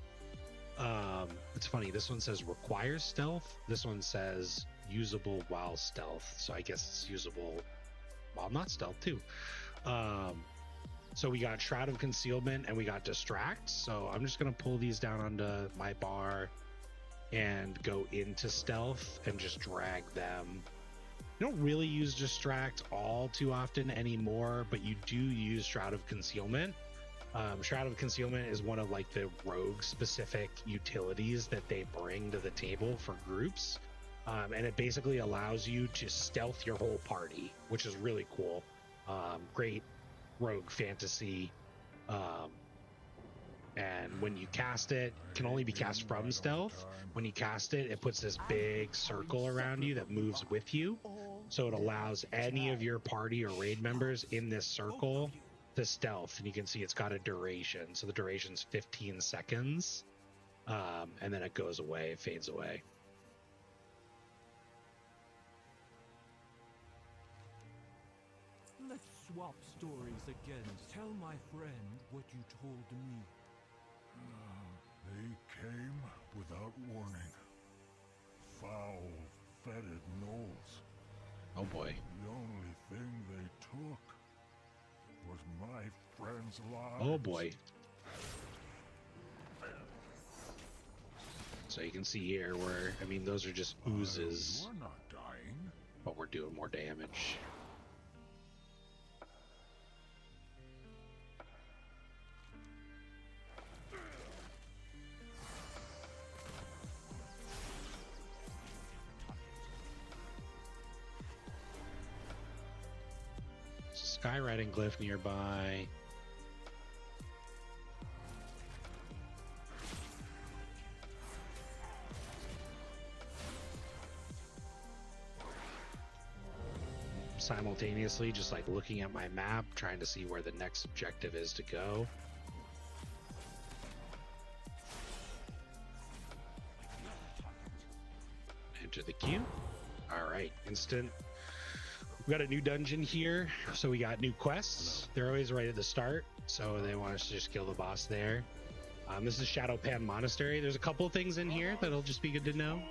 It's funny, this one says requires stealth. This one says usable while stealth. So I guess it's usable while not stealth too. So we got Shroud of Concealment and we got Distract. So I'm just going to pull these down onto my bar and go into stealth and just drag them. You don't really use Distract all too often anymore, but you do use Shroud of Concealment. Shroud of Concealment is one of the rogue specific utilities that they bring to the table for groups. and it basically allows you to stealth your whole party, which is really cool. Great rogue fantasy. And when you cast it, it can only be cast from stealth. When you cast it, it puts this big circle around you that moves with you. So it allows any of your party or raid members in this circle to stealth. And you can see it's got a duration. So the duration's 15 seconds. And then it goes away, it fades away. Let's swap stories again. Tell my friend what you told me. They came without warning. Foul-fetid gnolls. Oh boy. The only thing they took was my friend's lives. Oh boy. So you can see here where, I mean, those are just oozes, You're not dying. but we're doing more damage. Skywriting glyph nearby. Simultaneously, just like looking at my map, trying to see where the next objective is to go. Enter the queue. All right, instant. We got a new dungeon here, so we got new quests. They're always right at the start, so they want us to just kill the boss there. This is Shadowpan Monastery. There's a couple things in here that'll just be good to know.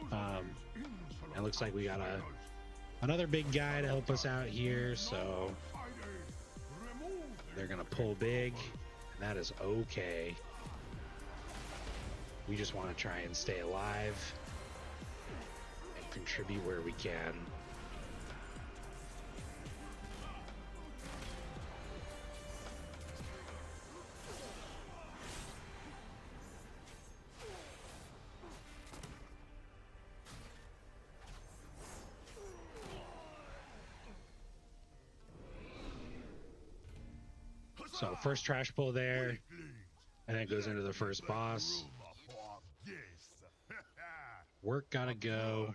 It looks like we got another big guy to help us out here, so they're gonna pull big, and that is okay. We just want to try and stay alive and contribute where we can. So first trash pull there, and then it goes into the first boss. Work gotta go.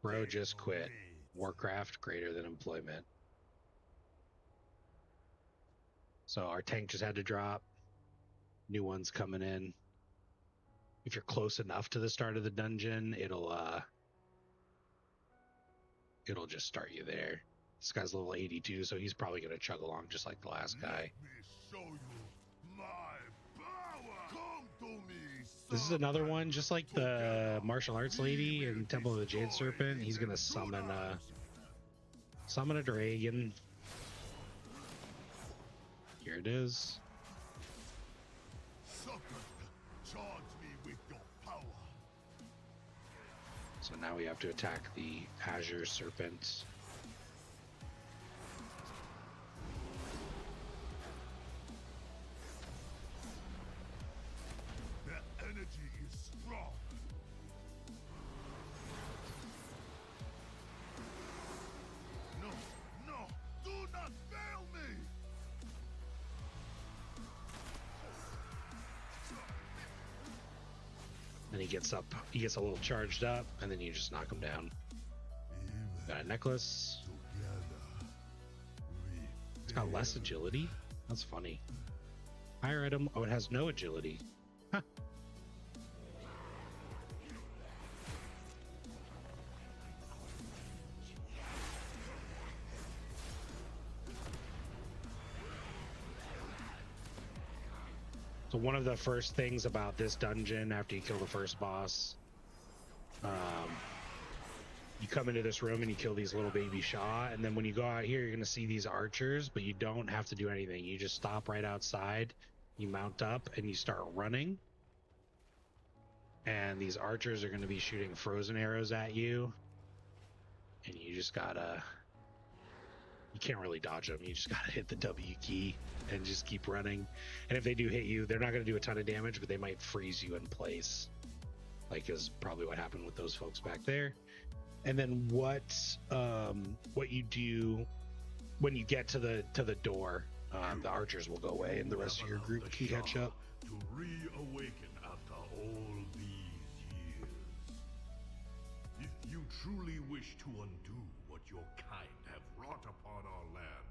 Bro just quit. Warcraft greater than employment. So our tank just had to drop. New one's coming in. If you're close enough to the start of the dungeon, it'll just start you there. This guy's level 82, so he's probably gonna chug along just like the last guy. This is another one, just like the martial arts lady in Temple of the Jade Serpent. He's gonna summon a dragon. Here it is. So now we have to attack the Azure Serpent. Then he gets up, he gets a little charged up, and then you just knock him down. Got a necklace. It's got less agility. That's funny. Higher item. Oh, it has no agility. Huh. So one of the first things about this dungeon after you kill the first boss, you come into this room and you kill these little baby Shaw, and then when you go out here, you're going to see these archers, but you don't have to do anything. You just stop right outside, you mount up, and you start running. And these archers are going to be shooting frozen arrows at you, and you just gotta... You can't really dodge them. You just gotta hit the W key and just keep running. And if they do hit you, they're not gonna do a ton of damage, but they might freeze you in place. like is probably what happened with those folks back there. And then what you do when you get to the door, the archers will go away, and the rest of your group can catch up. To reawaken after all these years. If you truly wish to undo what your kind have wrought upon our land,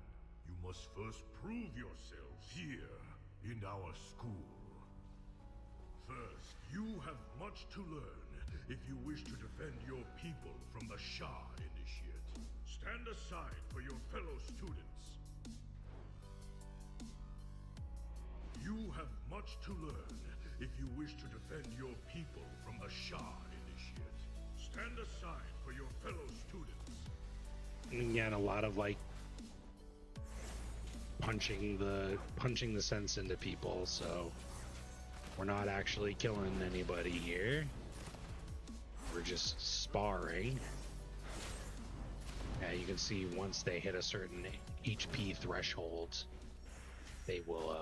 you must first prove yourselves here in our school. First, you have much to learn if you wish to defend your people from the Shah Initiate. Stand aside for your fellow students. You have much to learn if you wish to defend your people from the Shah Initiate. Stand aside for your fellow students. And again, a lot of like punching the sense into people, so we're not actually killing anybody here. We're just sparring. Yeah, you can see once they hit a certain HP threshold, they will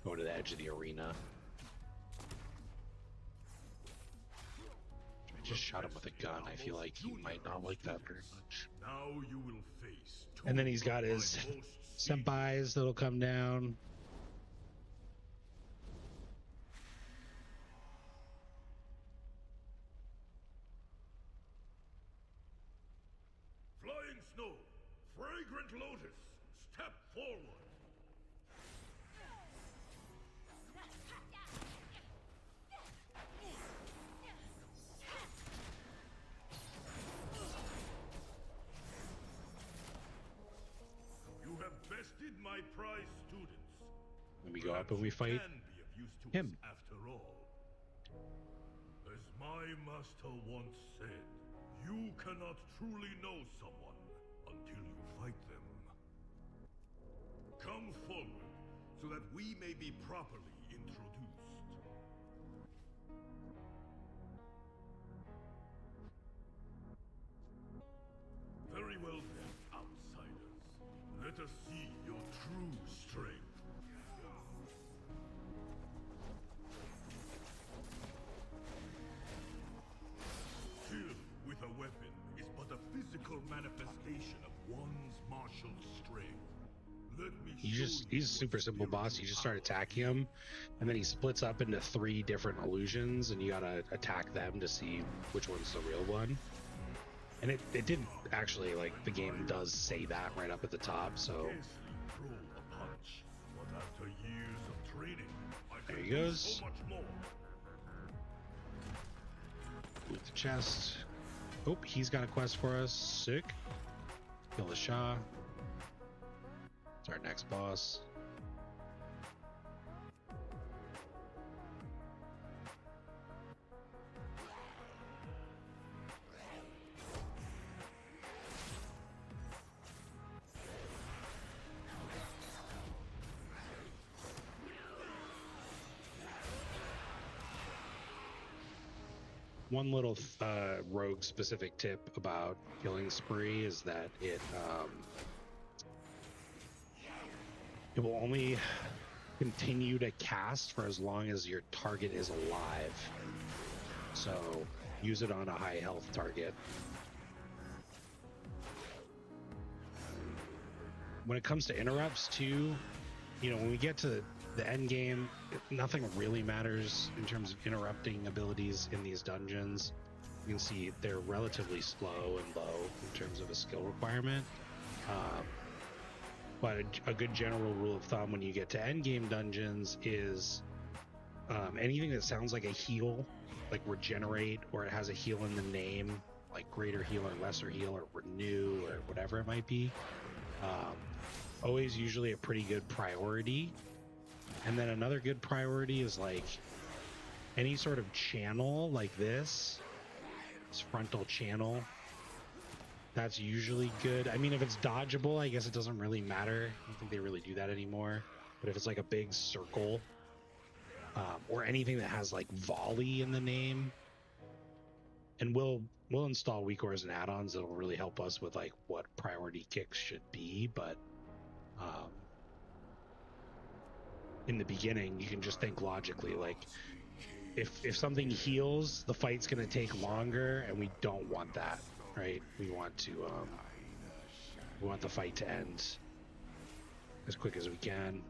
go to the edge of the arena. I just shot him with a gun. I feel like he might not like that very much. Now you will face And then he's got his senpais that'll come down. Flying Snow, Fragrant Lotus, step forward. You have bested my prize students. Then we go up and we fight Can be of use to him. us after all. As my master once said, you cannot truly know someone until you fight them. Come forward so that we may be properly introduced. Very well then, outsiders. Let us see your true strength. Kill with a weapon is but a physical manifestation of one's martial strength. Let me He's a super simple boss. You just start attacking him, and then he splits up into 3 different illusions, and you gotta attack them to see which one's the real one. And it did actually, like, the game does say that right up at the top, so throw a punch, but after years of training, I there can he do goes. so much more. With the chest. Oh, he's got a quest for us. Sick. Kill the Shah. It's our next boss. One little rogue specific tip about killing spree is that it will only continue to cast for as long as your target is alive. So use it on a high health target. When it comes to interrupts too, you know, when we get to the end game, nothing really matters in terms of interrupting abilities in these dungeons. You can see they're relatively slow and low in terms of a skill requirement. But a good general rule of thumb when you get to end game dungeons is anything that sounds like a heal, like regenerate, or it has a heal in the name, like greater heal or lesser heal or renew or whatever it might be, always usually a pretty good priority. And then another good priority is like any sort of channel like this frontal channel. That's usually good. I mean, if it's dodgeable, I guess it doesn't really matter. I don't think they really do that anymore. But if it's like a big circle, or anything that has like volley in the name, and we'll install weakors and add-ons that'll really help us with like what priority kicks should be. But in the beginning, you can just think logically, like if something heals, the fight's gonna take longer, and we don't want that, right? We want the fight to end as quick as we can.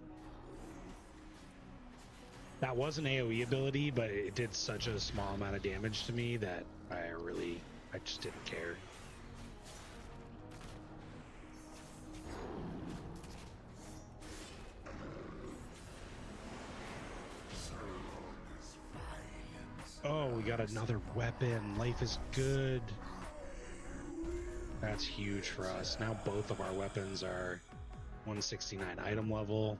That was an AoE ability, but it did such a small amount of damage to me that I just didn't care. Oh, we got another weapon. Life is good. That's huge for us. Now both of our weapons are 169 item level.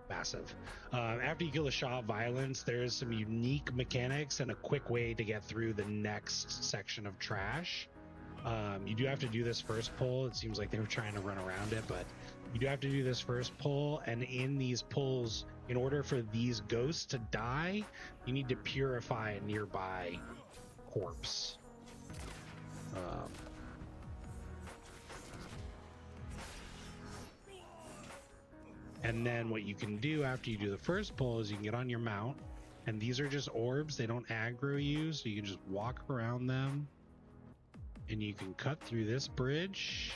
Massive. After you kill a Shaw of Violence, there's some unique mechanics and a quick way to get through the next section of trash. You do have to do this first pull. It seems like they were trying to run around it, but you do have to do this first pull, and in these pulls, in order for these ghosts to die, you need to purify a nearby corpse. And then what you can do after you do the first pull is you can get on your mount, and these are just orbs. They don't aggro you, so you can just walk around them, and you can cut through this bridge,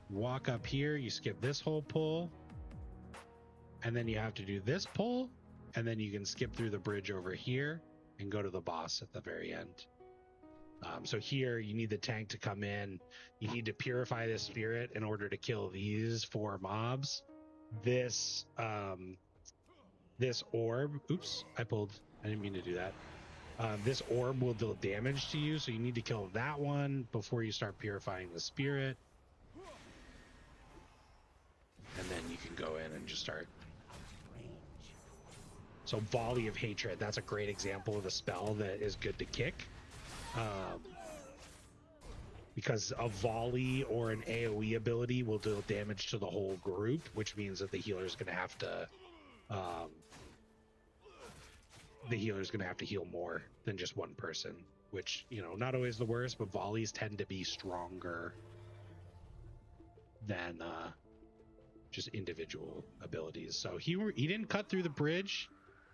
walk up here, you skip this whole pull, and then you have to do this pull, and then you can skip through the bridge over here and go to the boss at the very end. So here you need the tank to come in. You need to purify the spirit in order to kill these 4 mobs. This orb, oops, I didn't mean to do that. This orb will deal damage to you, so you need to kill that one before you start purifying the spirit. And then you can go in and just start. So Volley of Hatred, that's a great example of a spell that is good to kick. Because a volley or an AoE ability will deal damage to the whole group, which means that the healer's going to have to heal more than just one person, which, you know, not always the worst, but volleys tend to be stronger than just individual abilities. So he didn't cut through the bridge,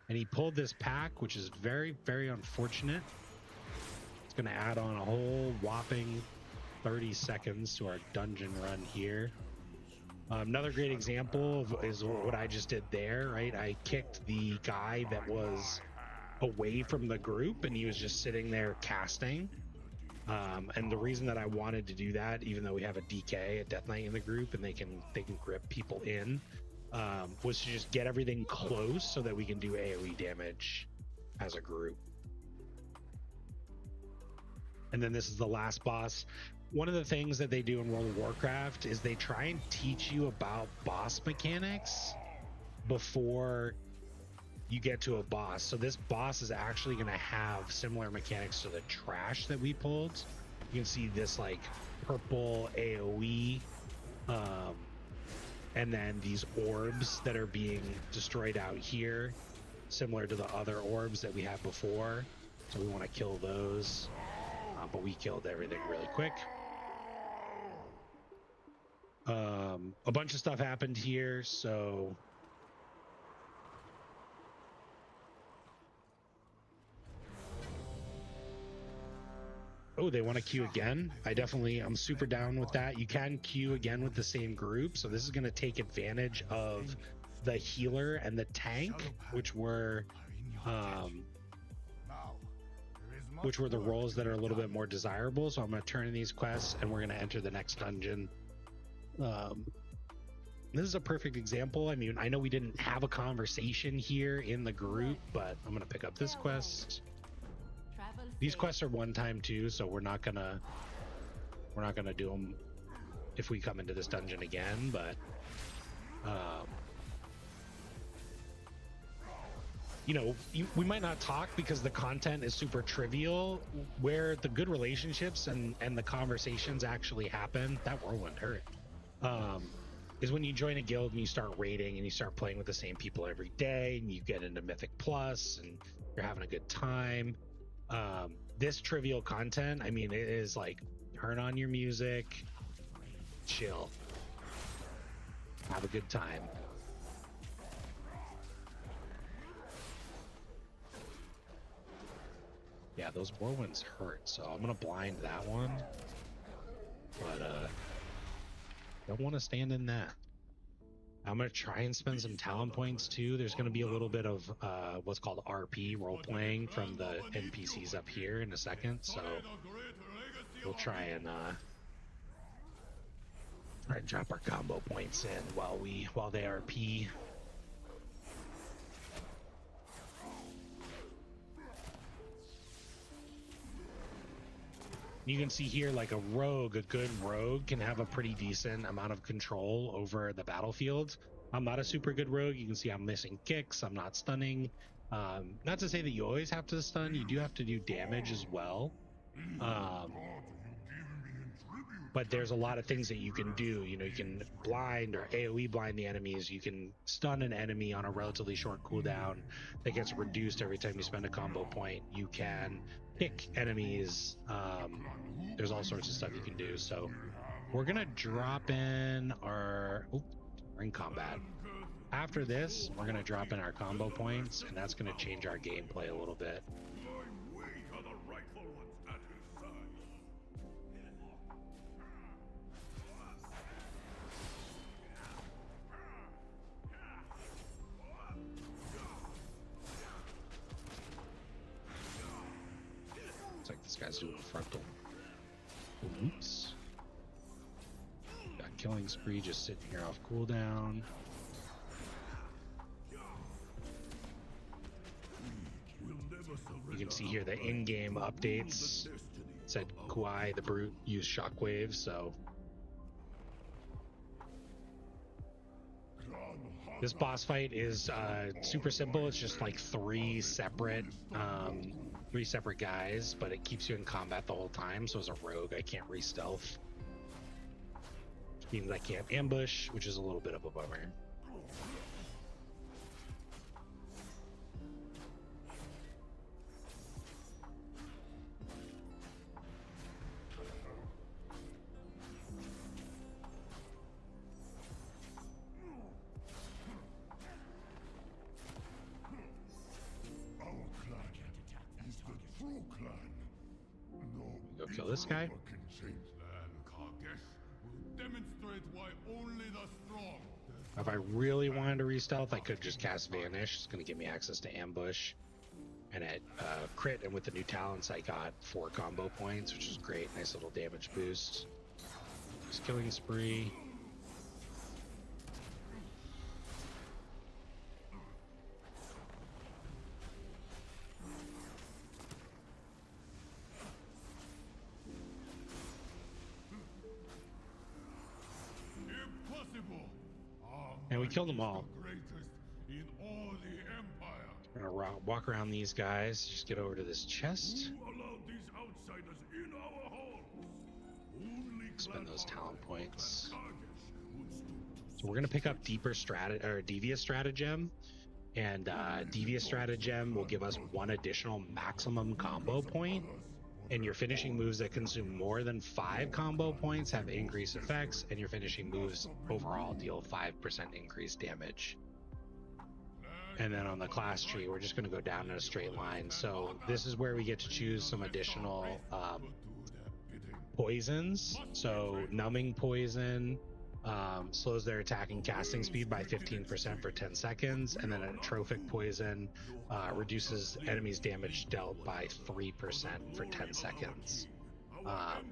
and he pulled this pack, which is very, very unfortunate. It's going to add on a whole whopping 30 seconds to our dungeon run here. Another great example is what I just did there, right? I kicked the guy that was away from the group, and he was just sitting there casting. And the reason that I wanted to do that, even though we have a DK, a Death Knight in the group, and they can grip people in, was to just get everything close so that we can do AoE damage as a group. And then this is the last boss. One of the things that they do in World of Warcraft is they try and teach you about boss mechanics before you get to a boss. So this boss is actually going to have similar mechanics to the trash that we pulled. You can see this like purple AoE, and then these orbs that are being destroyed out here, similar to the other orbs that we had before. So we want to kill those. But we killed everything really quick. A bunch of stuff happened here, so oh, they want to queue again. I'm super down with that. You can queue again with the same group, so this is going to take advantage of the healer and the tank, which were the roles that are a little bit more desirable. So I'm going to turn in these quests, and we're going to enter the next dungeon. This is a perfect example. I mean, I know we didn't have a conversation here in the group, but I'm going to pick up this quest. These quests are one time too, so we're not gonna do them if we come into this dungeon again, but you know, we might not talk because the content is super trivial. Where the good relationships and the conversations actually happen, that whirlwind hurt, is when you join a guild and you start raiding and you start playing with the same people every day, and you get into Mythic Plus and you're having a good time. This trivial content, I mean, it is like turn on your music, chill, have a good time. Yeah, those whirlwinds hurt, so I'm gonna blind that one. But don't want to stand in that. I'm gonna try and spend some talent points too. There's gonna be a little bit of what's called RP role playing from the NPCs up here in a second, so we'll try and drop our combo points in while they RP. You can see here, like a good rogue can have a pretty decent amount of control over the battlefield. I'm not a super good rogue. You can see I'm missing kicks. I'm not stunning. Not to say that you always have to stun. You do have to do damage as well. But there's a lot of things that you can do. You know, you can blind or AoE blind the enemies. You can stun an enemy on a relatively short cooldown that gets reduced every time you spend a combo point. You can pick enemies. There's all sorts of stuff you can do. So we're gonna drop in our we're in combat. After this, we're gonna drop in our combo points, and that's gonna change our gameplay a little bit. Looks like this guy's doing a frontal. Oops. Got killing spree just sitting here off cooldown. You can see here the in-game updates said Kuai the Brute used shockwaves, so this boss fight is super simple. It's just like three separate guys, but it keeps you in combat the whole time. So as a rogue, I can't re-stealth, which means I can't ambush, which is a little bit of a bummer. Go kill this guy. If I really wanted to re-stealth, I could just cast Vanish. It's going to give me access to ambush. And at crit, and with the new talents, I got 4 combo points, which is great. Nice little damage boost. Just killing spree. And we killed them all. We're gonna walk around these guys. Just get over to this chest. Spend those talent points. So we're gonna pick up Devious Stratagem, and Devious Stratagem will give us 1 additional maximum combo point. And your finishing moves that consume more than 5 combo points have increased effects, and your finishing moves overall deal 5% increased damage. And then on the class tree, we're just going to go down in a straight line. So this is where we get to choose some additional poisons. So numbing poison slows their attack and casting speed by 15% for 10 seconds, and then a trophic poison reduces enemies damage dealt by 3% for 10 seconds. I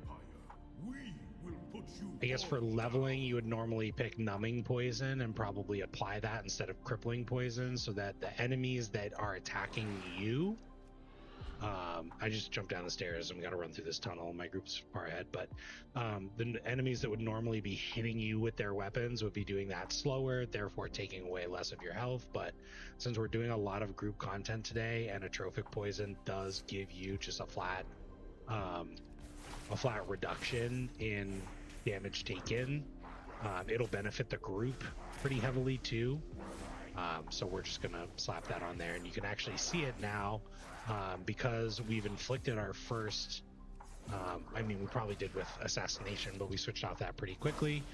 guess for leveling, you would normally pick numbing poison and probably apply that instead of crippling poison, so that the enemies that are attacking you, I just jumped down the stairs and we got to run through this tunnel. My group's far ahead, but the enemies that would normally be hitting you with their weapons would be doing that slower, therefore taking away less of your health. But since we're doing a lot of group content today, and a trophic poison does give you just a flat reduction in damage taken, it'll benefit the group pretty heavily too. So we're just gonna slap that on there, and you can actually see it now. Because we've inflicted our first, I mean, we probably did with assassination, but we switched off that pretty quickly.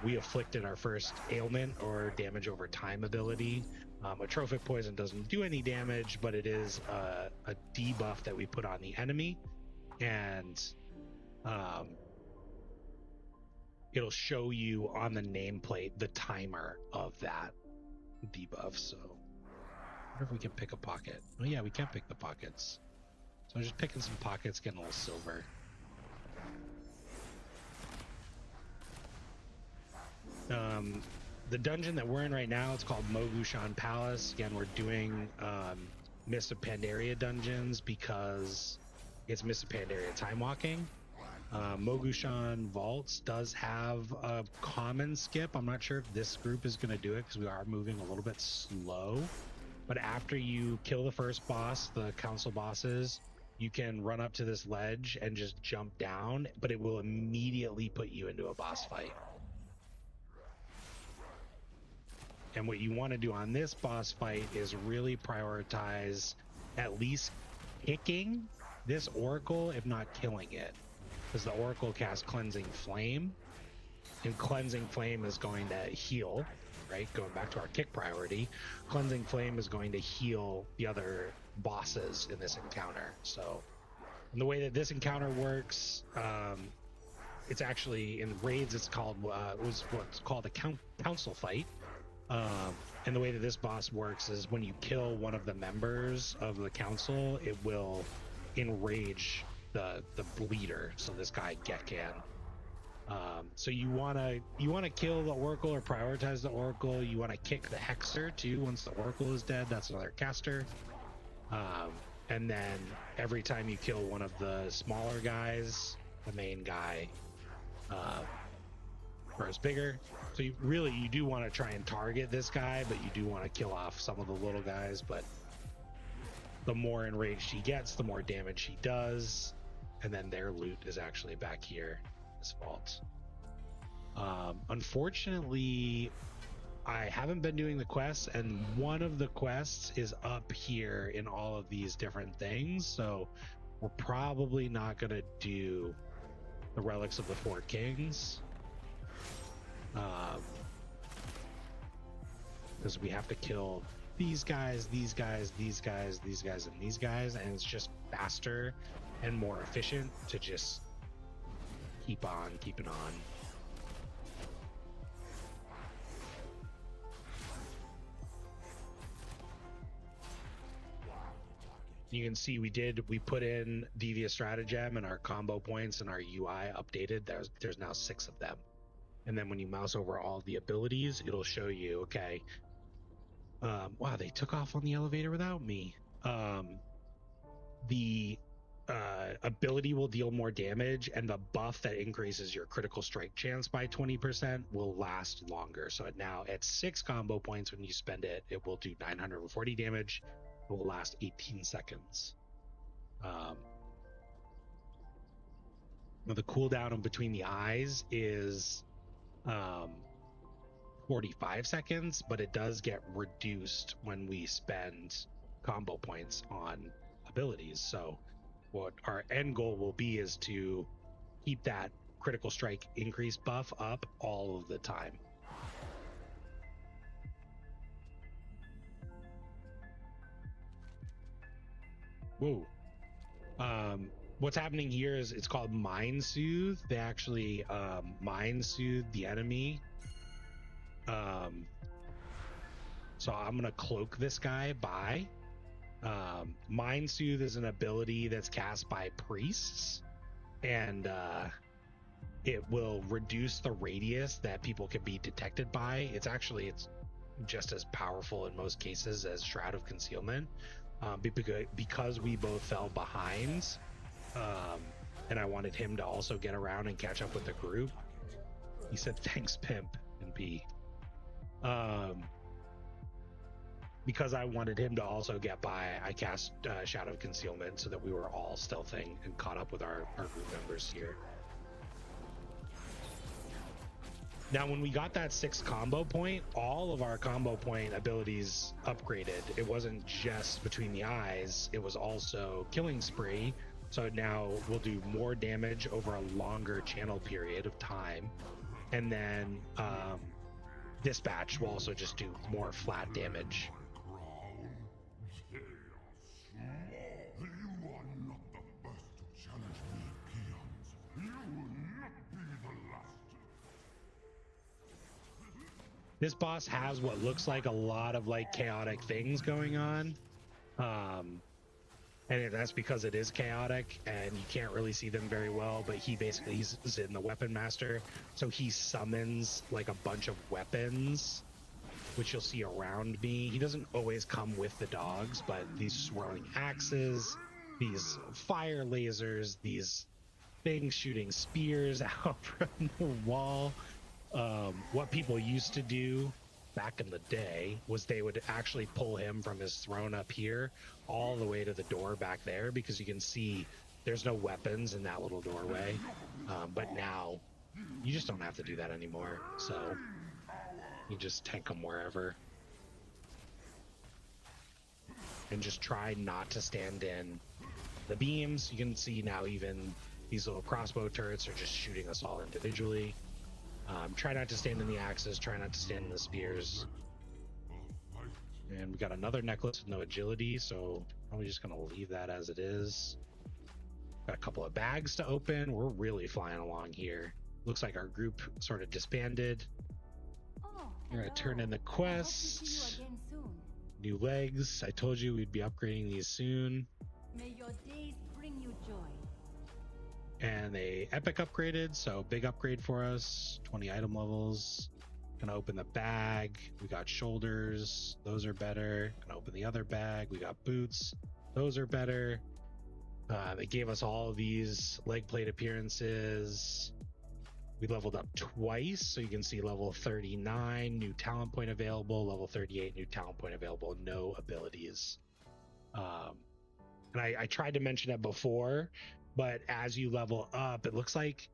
We afflicted our first ailment or damage over time ability A trophic poison doesn't do any damage, but it is a debuff that we put on the enemy, and it'll show you on the nameplate the timer of that debuff. So I wonder if we can pick a pocket. Oh yeah, we can pick the pockets. So I'm just picking some pockets, getting a little silver. The dungeon that we're in right now, it's called Mogushan Palace. Again, we're doing Mists of Pandaria dungeons because it's Mists of Pandaria Timewalking. Mogushan Vaults does have a common skip. I'm not sure if this group is going to do it because we are moving a little bit slow. But after you kill the first boss, the council bosses, you can run up to this ledge and just jump down, but it will immediately put you into a boss fight. And what you want to do on this boss fight is really prioritize at least kicking this oracle, if not killing it. Because the oracle casts Cleansing Flame, and Cleansing Flame is going to heal, right? Going back to our kick priority, Cleansing Flame is going to heal the other bosses in this encounter. So, and the way that this encounter works, it's actually in raids. It's called it was what's called a council fight. And the way that this boss works is when you kill one of the members of the council, it will enrage the leader. So this guy Gekkan. So you wanna kill the oracle or prioritize the oracle. You want to kick the hexer too. Once the oracle is dead, that's another caster. And then every time you kill one of the smaller guys, the main guy grows bigger. So you do want to try and target this guy, but you do want to kill off some of the little guys. But the more enraged he gets, the more damage he does. And then their loot is actually back here, this vault. Unfortunately, I haven't been doing the quests, and one of the quests is up here in all of these different things. So we're probably not going to do the Relics of the Four Kings. Because we have to kill these guys, these guys, these guys, these guys, and these guys, and it's just faster and more efficient to just keep on keeping on. You can see we put in Devious Stratagem, and our combo points and our UI updated. There's now 6 of them. And then when you mouse over all the abilities, it'll show you, okay, wow, they took off on the elevator without me. The ability will deal more damage, and the buff that increases your critical strike chance by 20% will last longer. So now at 6 combo points, when you spend it, it will do 940 damage. It will last 18 seconds. Now the cooldown in between the eyes is 45 seconds, but it does get reduced when we spend combo points on abilities. So what our end goal will be is to keep that critical strike increase buff up all of the time. Whoa. What's happening here is it's called Mind Soothe. They actually mind soothe the enemy. So I'm gonna cloak this guy by Mind Soothe is an ability that's cast by priests, and it will reduce the radius that people can be detected by. It's just as powerful in most cases as Shroud of Concealment, because we both fell behind, and I wanted him to also get around and catch up with the group. He said thanks, pimp, and P. Because I wanted him to also get by, I cast Shadow of Concealment so that we were all stealthing and caught up with our group members here. Now, when we got that 6 combo point, all of our combo point abilities upgraded. It wasn't just between the eyes, it was also Killing Spree. So now we'll do more damage over a longer channel period of time. And then Dispatch will also just do more flat damage This boss has what looks like a lot of like chaotic things going on. And that's because it is chaotic and you can't really see them very well, but he's in the weapon master, so he summons like a bunch of weapons, which you'll see around me. He doesn't always come with the dogs, but these swirling axes, these fire lasers, these things shooting spears out from the wall. What people used to do back in the day was they would actually pull him from his throne up here all the way to the door back there, because you can see there's no weapons in that little doorway. But now you just don't have to do that anymore, so you just tank them wherever and just try not to stand in the beams. You can see now even these little crossbow turrets are just shooting us all individually. Try not to stand in the axes, try not to stand in the spears. And we got another necklace with no agility, so probably just gonna leave that as it is. Got a couple of bags to open. We're really flying along here. Looks like our group sort of disbanded. We're gonna turn in the quest. New legs. I told you we'd be upgrading these soon. May your days bring you joy. And they epic upgraded, so big upgrade for us. 20 item levels. Gonna open the bag. We got shoulders, those are better. Gonna open the other bag. We got boots, those are better. They gave us all of these leg plate appearances. We leveled up twice, so you can see level 39 new talent point available, level 38 new talent point available, no abilities. And I tried to mention it before, but as you level up, it looks like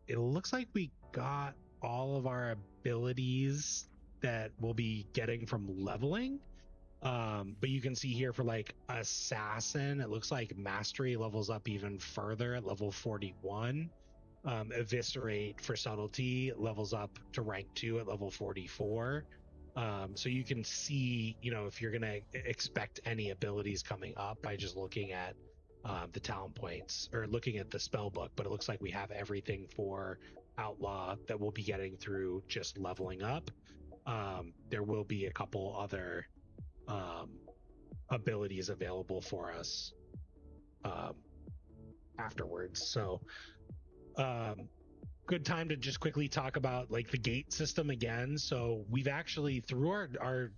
we got all of our abilities that we'll be getting from leveling. But you can see here for like assassin, it looks like mastery levels up even further at level 41. Eviscerate for subtlety levels up to rank 2 at level 44. So you can see, if you're gonna expect any abilities coming up by just looking at the talent points or looking at the spell book, but it looks like we have everything for outlaw that we'll be getting through just leveling up. There will be a couple other abilities available for us afterwards. So good time to just quickly talk about like the gate system again. So we've actually, through our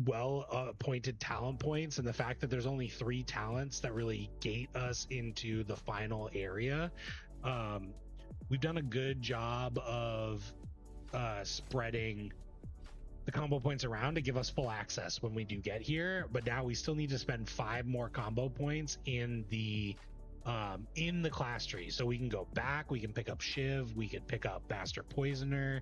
well appointed talent points and the fact that there's only 3 talents that really gate us into the final area, we've done a good job of spreading the combo points around to give us full access when we do get here. But now we still need to spend 5 more combo points in the class tree, so we can go back, we can pick up Shiv, we can pick up Master Poisoner,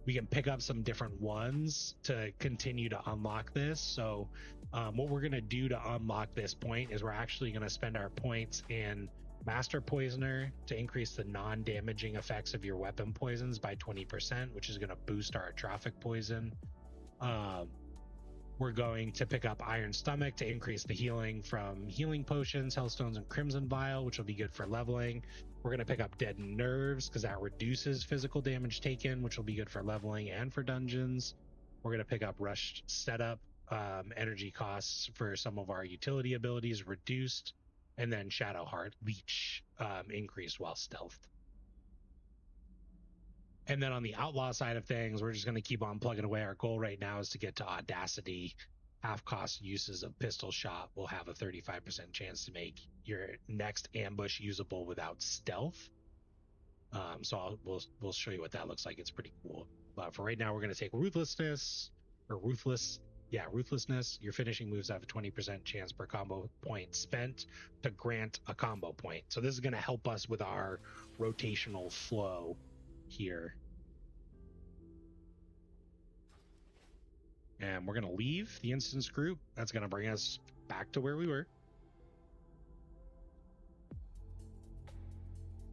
we can pick up some different ones to continue to unlock this. So what we're going to do to unlock this point is we're actually going to spend our points in Master Poisoner to increase the non-damaging effects of your weapon poisons by 20%, which is going to boost our atrophic poison. We're going to pick up Iron Stomach to increase the healing from healing potions, Hellstones, and Crimson Vial, which will be good for leveling. We're going to pick up Deadened Nerves because that reduces physical damage taken, which will be good for leveling and for dungeons. We're going to pick up Rushed Setup, energy costs for some of our utility abilities reduced, and then Shadow Heart Leech increased while stealthed. And then on the outlaw side of things, we're just going to keep on plugging away. Our goal right now is to get to Audacity. Half-cost uses of Pistol Shot will have a 35% chance to make your next ambush usable without stealth. We'll show you what that looks like. It's pretty cool. But for right now, we're going to take Ruthlessness. Your finishing moves have a 20% chance per combo point spent to grant a combo point. So this is going to help us with our rotational flow here. And we're going to leave the instance group. That's going to bring us back to where we were.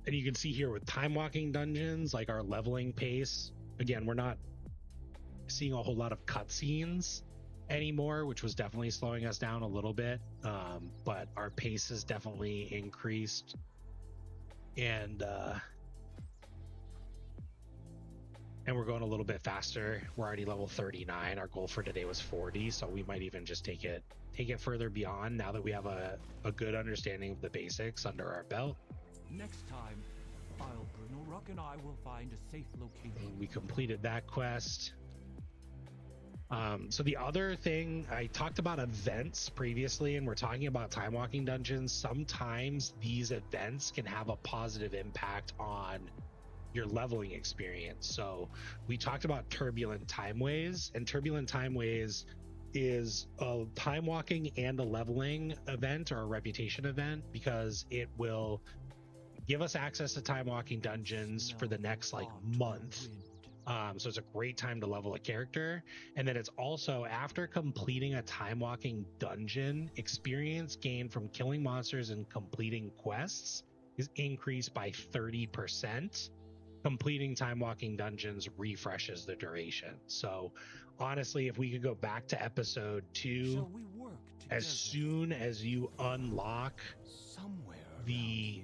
And you can see here with Timewalking Dungeons, like our leveling pace. Again, we're not seeing a whole lot of cutscenes anymore, which was definitely slowing us down a little bit. But our pace has definitely increased. And and we're going a little bit faster. We're already level 39. Our goal for today was 40, so we might even just take it further beyond now that we have a good understanding of the basics under our belt. Next time, Bruno Ruck and I will find a safe location. We completed that quest. So the other thing, I talked about events previously, and we're talking about Timewalking Dungeons. Sometimes these events can have a positive impact on your leveling experience. So we talked about turbulent timeways, and turbulent timeways is a time walking and a leveling event or a reputation event, because it will give us access to time walking dungeons for the next like month. So it's a great time to level a character. And then it's also, after completing a time walking dungeon, experience gained from killing monsters and completing quests is increased by 30%. Completing time walking dungeons refreshes the duration. So honestly, if we could go back to episode 2, as soon as you unlock the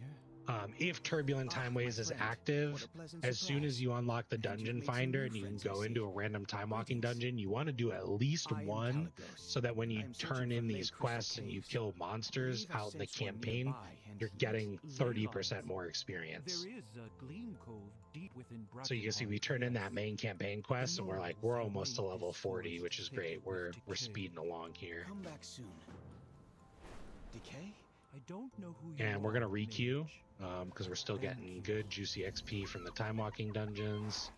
if turbulent timeways is active, as soon as you unlock the dungeon finder and you can go into a random time walking dungeon, you want to do at least one, so that when you turn in these quests and you kill monsters out in the campaign, you're getting 30% more experience. So you can see we turn in that main campaign quest and we're almost to level 40, which is great. We're speeding along here. Come back soon. Decay? I don't know who and we're gonna requeue because we're still getting good juicy XP from the time walking dungeons,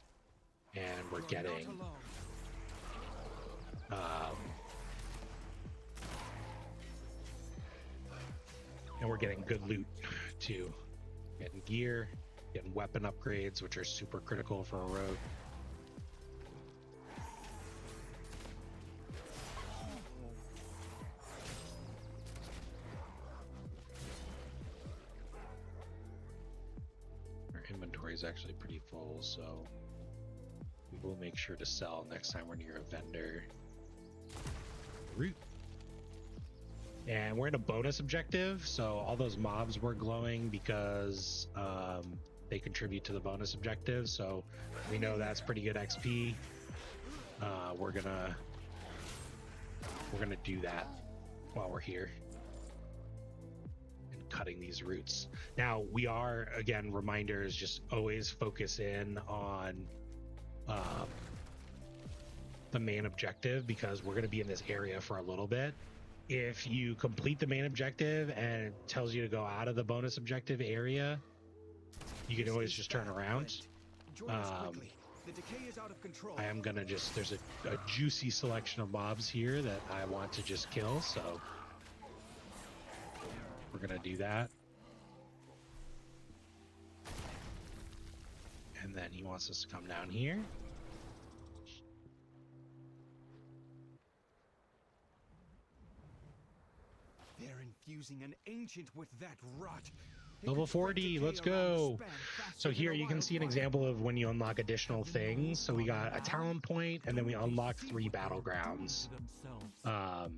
and we're getting good loot too. Getting gear, getting weapon upgrades, which are super critical for a rogue. Inventory is actually pretty full, so we will make sure to sell next time we're near a vendor. Root. And we're in a bonus objective, so all those mobs were glowing because they contribute to the bonus objective, so we know that's pretty good XP. We're gonna do that while we're here. Cutting these routes. Now we are, again, reminders, just always focus in on the main objective, because we're going to be in this area for a little bit. If you complete the main objective and it tells you to go out of the bonus objective area, you can always just turn around. I am gonna just, there's a juicy selection of mobs here that I want to just kill, so we're gonna do that. And then he wants us to come down here. They're infusing an ancient with that rot. Level 40, let's go. So here you can see an example of when you unlock additional things. So we got a talent point, and then we unlock 3 battlegrounds. And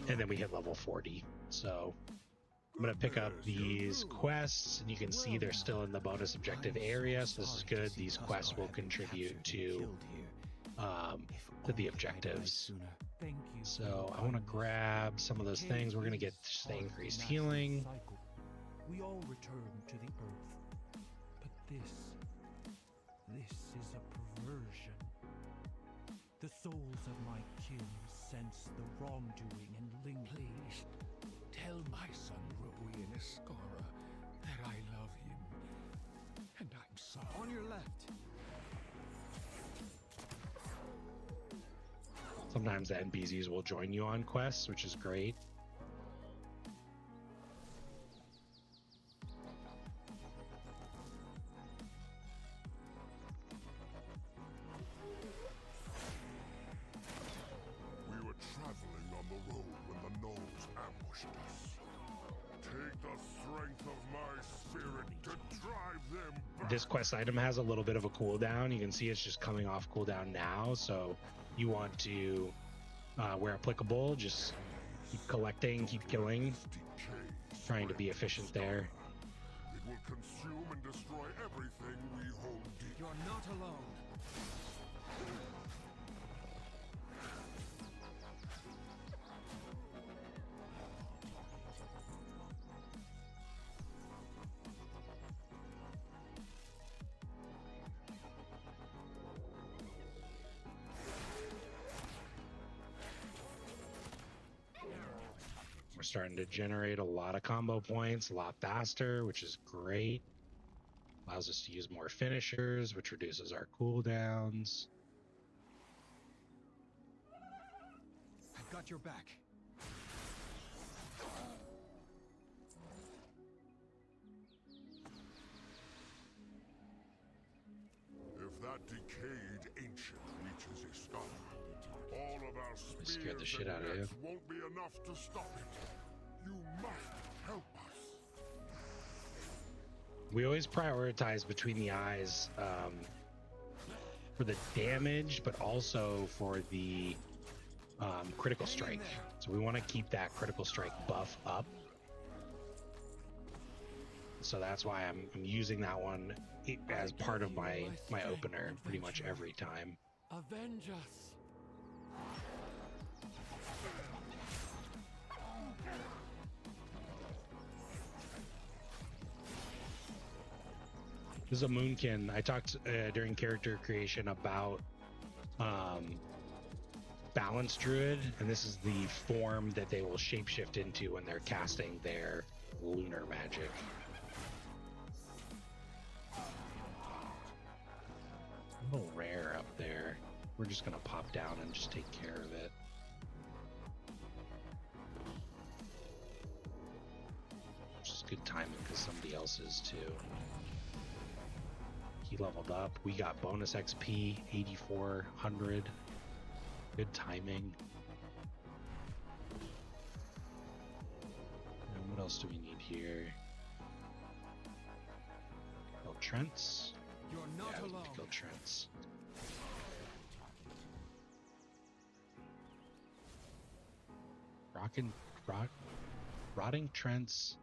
then we hit level 40. So I'm going to pick up these quests, and you can see they're still in the bonus objective area, so this is good. These quests will contribute to the objectives. So I want to grab some of those things. We're going to get just the increased healing. We all return to the earth, but this is a perversion. The souls of my kin sense the wrongdoing and linger. Please, tell my son Rui and Escara that I love him, and I'm sorry. On your left. Sometimes the NPCs will join you on quests, which is great. This quest item has a little bit of a cooldown. You can see it's just coming off cooldown now, so you want to, where applicable, just keep collecting, keep killing, trying to be efficient there. It will consume and destroy everything we hold dear. You're not alone. We're starting to generate a lot of combo points a lot faster, which is great. Allows us to use more finishers, which reduces our cooldowns. I've got your back. If that decayed ancient reaches a stop, all of our It scared the spears shit and out of you. nets won't be enough to stop it. You must help us. We always prioritize between the eyes for the damage, but also for the critical strike. So we want to keep that critical strike buff up. So that's why I'm using that one as part of my opener pretty much every time. Avenge us. This is a Moonkin. I talked during character creation about Balance Druid, and this is the form that they will shapeshift into when they're casting their lunar magic. A little rare up there. We're just gonna pop down and just take care of it. Which is good timing because somebody else is too. He leveled up. We got bonus XP, 8,400. Good timing. And what else do we need here? Kill Trents. You're not Yeah, we alone. need to kill Trents. Rotting Trents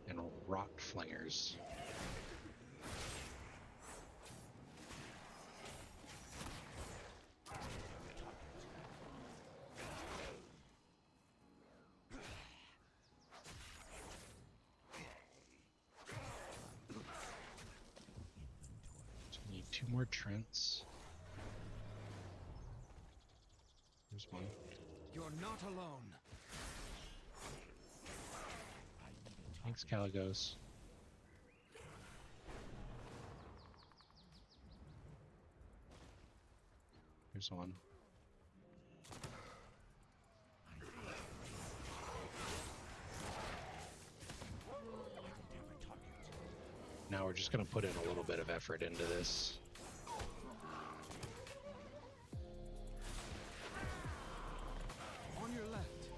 and Rot Flingers. Need 2 more Trents. There's one. You're not alone. Thanks, Caligos. Here's one. Now we're just going to put in a little bit of effort into this. On your left.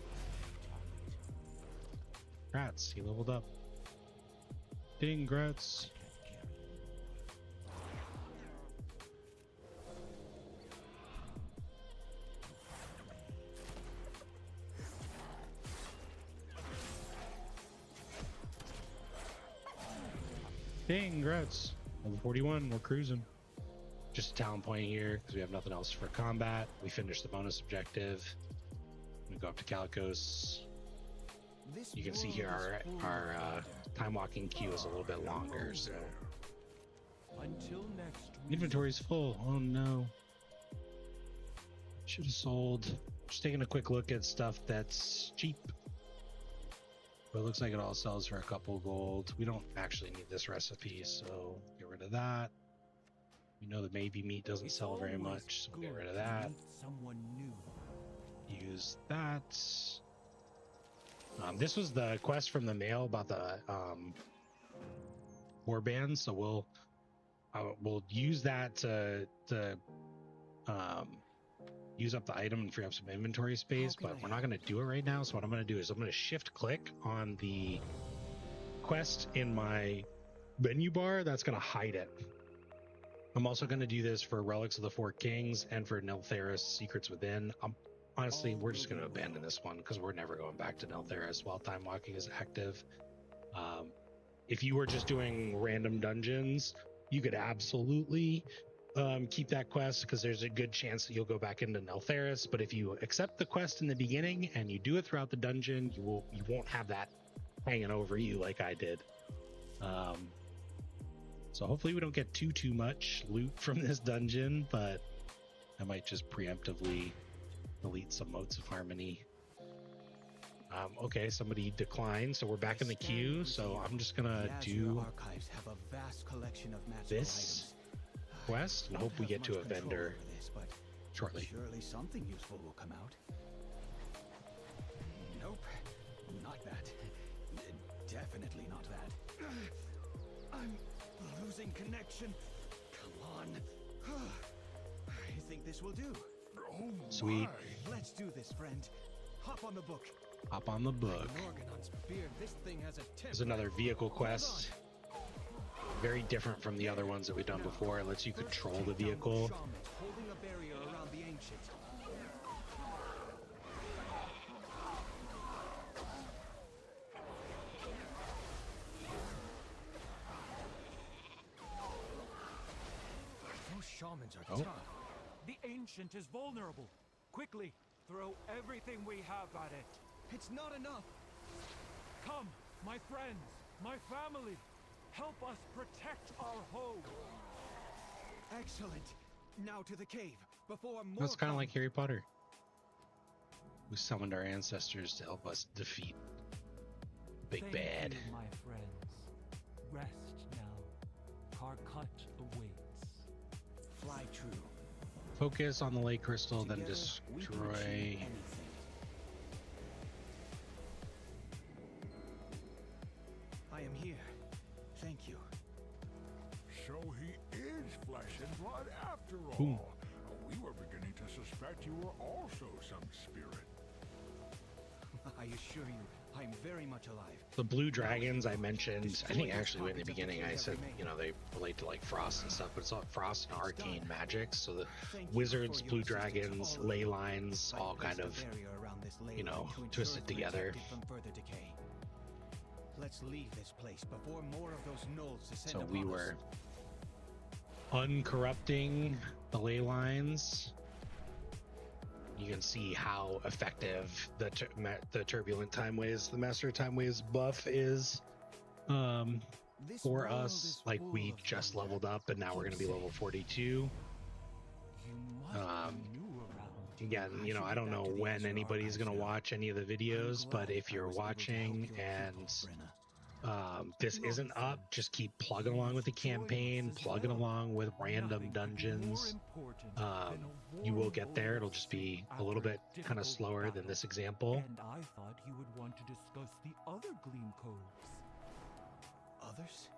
Grats, he leveled up. Ding, Grats. Ding, Grats. Level 41, we're cruising. Just a talent point here because we have nothing else for combat. We finished the bonus objective. We go up to Calicos. This You can see here our time walking queue is a little bit longer, so Until next week. inventory's full. Oh no. Should have sold. Just taking a quick look at stuff that's cheap. But it looks like it all sells for a couple gold. We don't actually need this recipe, so get rid of that. We know the maybe meat doesn't It's sell very always much, so we'll get good rid of to that. meet someone new. Use that. This was the quest from the mail about the Warbands, so we'll use that to use up the item and free up some inventory space, How can but I we're not going to do it right now. So what I'm going to do is I'm going to shift click on the quest in my menu bar. That's going to hide it. I'm also going to do this for Relics of the Four Kings and for Nelthera's Secrets Within. Honestly, we're just going to abandon this one because we're never going back to Nelthera's while Time Walking is active. If you were just doing random dungeons, you could absolutely keep that quest because there's a good chance that you'll go back into Neltharis. But if you accept the quest in the beginning and you do it throughout the dungeon, you won't have that hanging over you like I did. So hopefully we don't get too much loot from this dungeon, but I might just preemptively delete some Motes of Harmony. Okay, somebody declined, so we're back in the queue. So I'm just gonna do this quest and hope we get to a vendor shortly. Surely something useful will come out. Nope, not that. Definitely not that. I'm losing connection. Come on. I think this will do. Oh Sweet. my. Let's do this, friend. Hop on the book. Hop on the book. There's another vehicle quest. Very different from the other ones that we've done before. It lets you control the vehicle. Holding a barrier around the ancient. Those shamans are tough. The ancient is vulnerable. Quickly, throw everything we have at it. It's not enough. Come, my friends, my family. Help us protect our home. Excellent. Now to the cave before more. That's kind of like Harry Potter. We summoned our ancestors to help us defeat Big Thank Bad. you, my friends. Rest now. Karkut awaits. Fly true. Focus on the lake crystal, then Together, we can achieve destroy. anything. I am here. Thank you. So he is flesh and blood after all. Boom. We were beginning to suspect you were also some spirit. I assure you, I'm very much alive. The blue dragons I mentioned, I think actually in the beginning I said, you know, they relate to like frost and stuff, but it's all frost and arcane magics. So the wizards, blue dragons, ley lines, all kind of, you know, twisted together. Let's leave this place before more of those gnolls descend So upon we us. were uncorrupting the ley lines. You can see how effective the turbulent timeways, the master timeways buff is This for world us. is Like full we of just them. leveled up and now we're going to be level 42. You must Um, be new around. Again, you know, I don't know when anybody's going to watch any of the videos, but if you're watching and this isn't up, just keep plugging along with the campaign, plugging along with Random Dungeons. You will get there. It'll just be a little bit kind of slower than this example. And I thought you would want to discuss the other gleam codes. Others?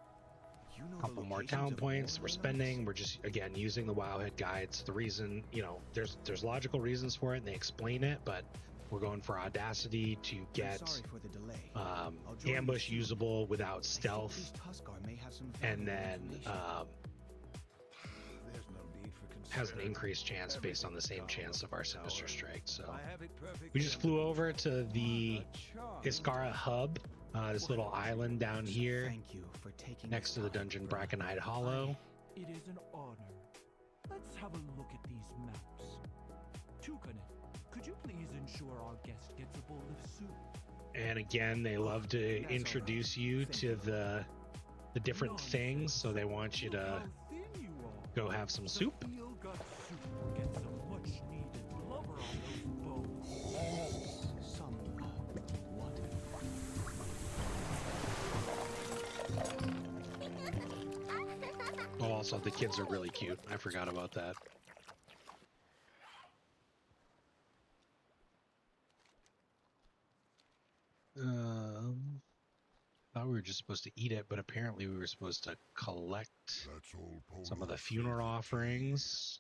You know A the couple more locations talent of points all we're the spending. We're just, again, using the Wowhead guides. The reason, you know, there's logical reasons for it and they explain it, but we're going for audacity to I'm get sorry for the delay. I'll join ambush you soon. usable without I think stealth, these Tuskar may have some and valuable then information. There's no need for has an concern. increased chance based on the same Everything's chance of our Sinister tower. Strike. So I have it perfectly we just under flew over to the charm. Iskara hub, this little island down here Thank you for taking next this to the time, dungeon brother. Brackenhide Hollow. It is an honor. Let's have a look at these maps. Tukanen, could you please ensure our guest gets a bowl of soup? And again, they love to introduce you to the different things, so they want you Look to how thin you are. go have some soup. The feel-gut soup will get some much-needed blubber on those bones. Some what? Oh, also, the kids are really cute. I forgot about that. Thought we were just supposed to eat it, but apparently we were supposed to collect That's old some of the Polish funeral faith. offerings.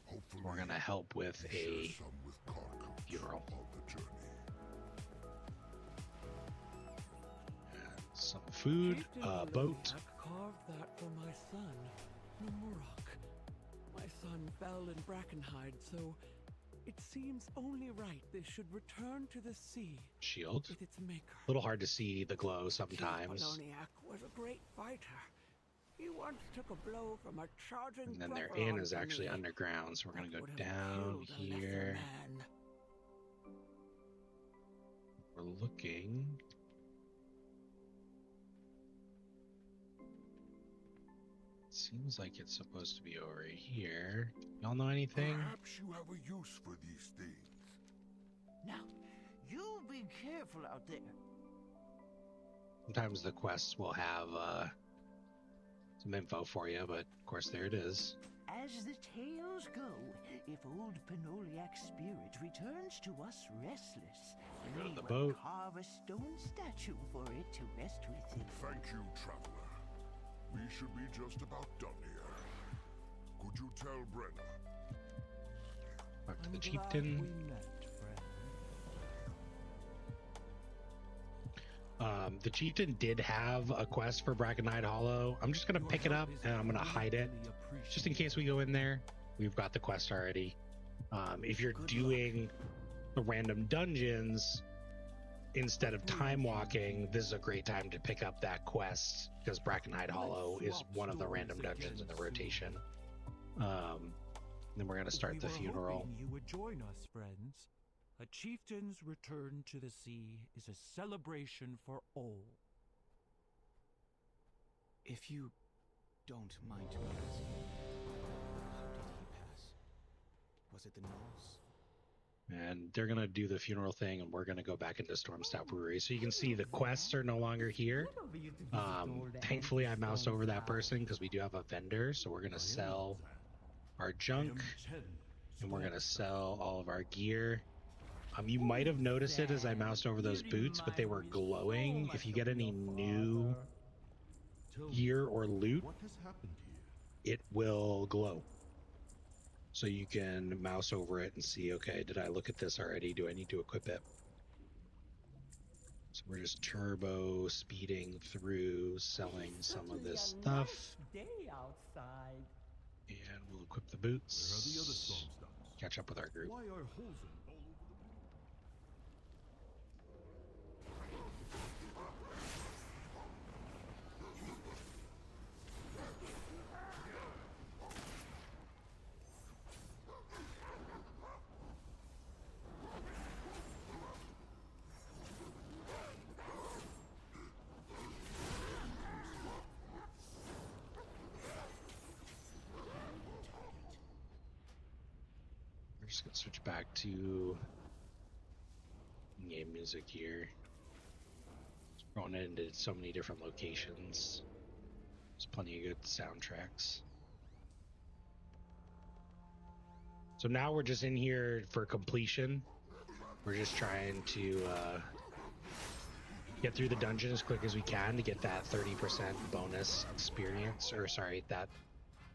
Hopefully, We're gonna help with you share a some with Karkut funeral. of the journey. Some food, Captain boat. Liliac carved that for my son, Numurok. My son fell in Brackenhide, so it seems only right this should return to the sea Shield. with its maker. A little hard to see the glow sometimes. Poloniac was a great fighter, He once took a blow from a charging And then their brother inn on is to actually me. underground, so we're gonna That go would have down killed a lesser here. man. We're looking. Seems like it's supposed to be over here. Y'all know anything? Perhaps you have a use for these things. Now, you be careful out there. Sometimes the quests will have some info for you, but of course there it is. As the tales go, if old Pinoliac's spirit returns to us restless, Go to we the will boat. carve a stone statue for it to rest with. Thank you, traveler. We should be just about done here. Could you tell Brenna? Talk to I'm the glad chieftain. we met, friend. The chieftain did have a quest for Brackenide Hollow. I'm just gonna Your pick it help up is and I'm gonna hide it, greatly just in case we go in there. We've got the quest already. If you're doing the random dungeons instead of time walking, this is a great time to pick up that quest because Brackenide Hollow is one of the random dungeons in the rotation. Then we're gonna start the funeral. Hoping you would join us, friends. A chieftain's return to the sea is a celebration for all. If you don't mind me asking, how did he pass? Was it the Knolls? And they're gonna do the funeral thing, and we're gonna go back into Stormstout Brewery. So you can see the quests are no longer here. Thankfully, I moused over that person because we do have a vendor. So we're gonna sell our junk, and we're gonna sell all of our gear. You might have noticed it as I moused over those boots, but they were glowing. If you get any new gear or loot, it will glow. So you can mouse over it and see, okay, did I look at this already? Do I need to equip it? So we're just turbo speeding through, selling some of this stuff. And we'll equip the boots. Catch up with our group. Why are holes in all over the We're just gonna switch back to game music here. Just going into so many different locations. There's plenty of good soundtracks. So now we're just in here for completion. We're just trying to get through the dungeon as quick as we can to get that 30% bonus experience, or sorry, that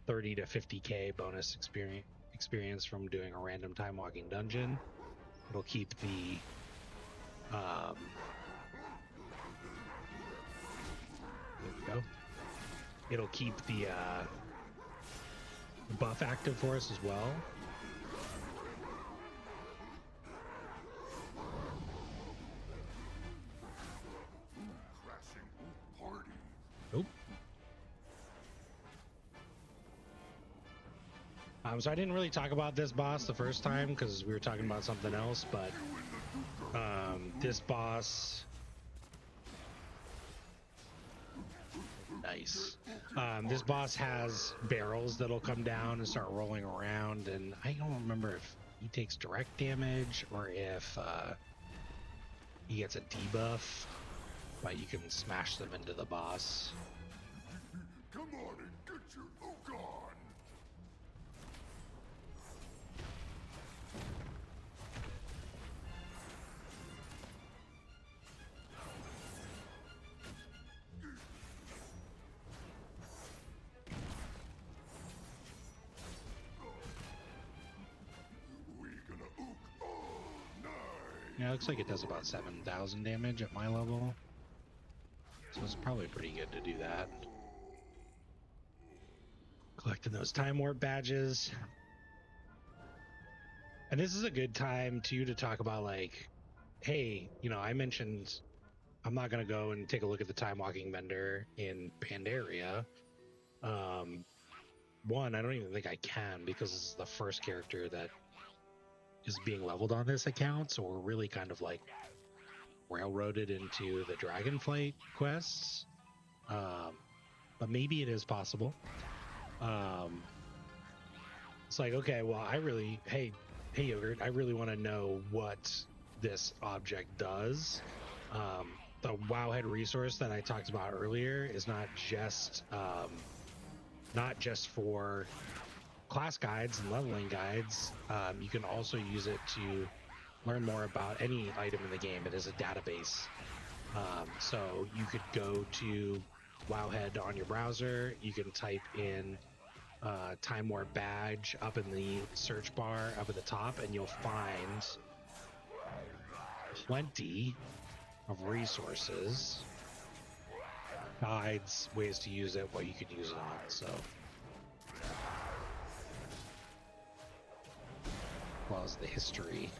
30 to 50k bonus experience from doing a random time walking dungeon. It'll keep the there we go. It'll keep the buff active for us as well. Nope. So I didn't really talk about this boss the first time because we were talking about something else, but this boss, nice. This boss has barrels that'll come down and start rolling around, and I don't remember if he takes direct damage or if he gets a debuff, but you can smash them into the boss. Come on and get your look on! Yeah, it looks like it does about 7,000 damage at my level. So it's probably pretty good to do that. Collecting those time warp badges. And this is a good time too to talk about, like, hey, you know, I mentioned I'm not going to go and take a look at the time walking vendor in Pandaria. One, I don't even think I can because this is the first character that is being leveled on this account, so we're really kind of like railroaded into the Dragonflight quests. But maybe it is possible. It's like, okay, well, hey Yogurt, I really want to know what this object does. The Wowhead resource that I talked about earlier is not just for class guides and leveling guides. You can also use it to learn more about any item in the game. It is a database. So you could go to Wowhead on your browser. You can type in Time War badge up in the search bar up at the top, and you'll find plenty of resources, guides, ways to use it, what you could use it on. So, as well as the history.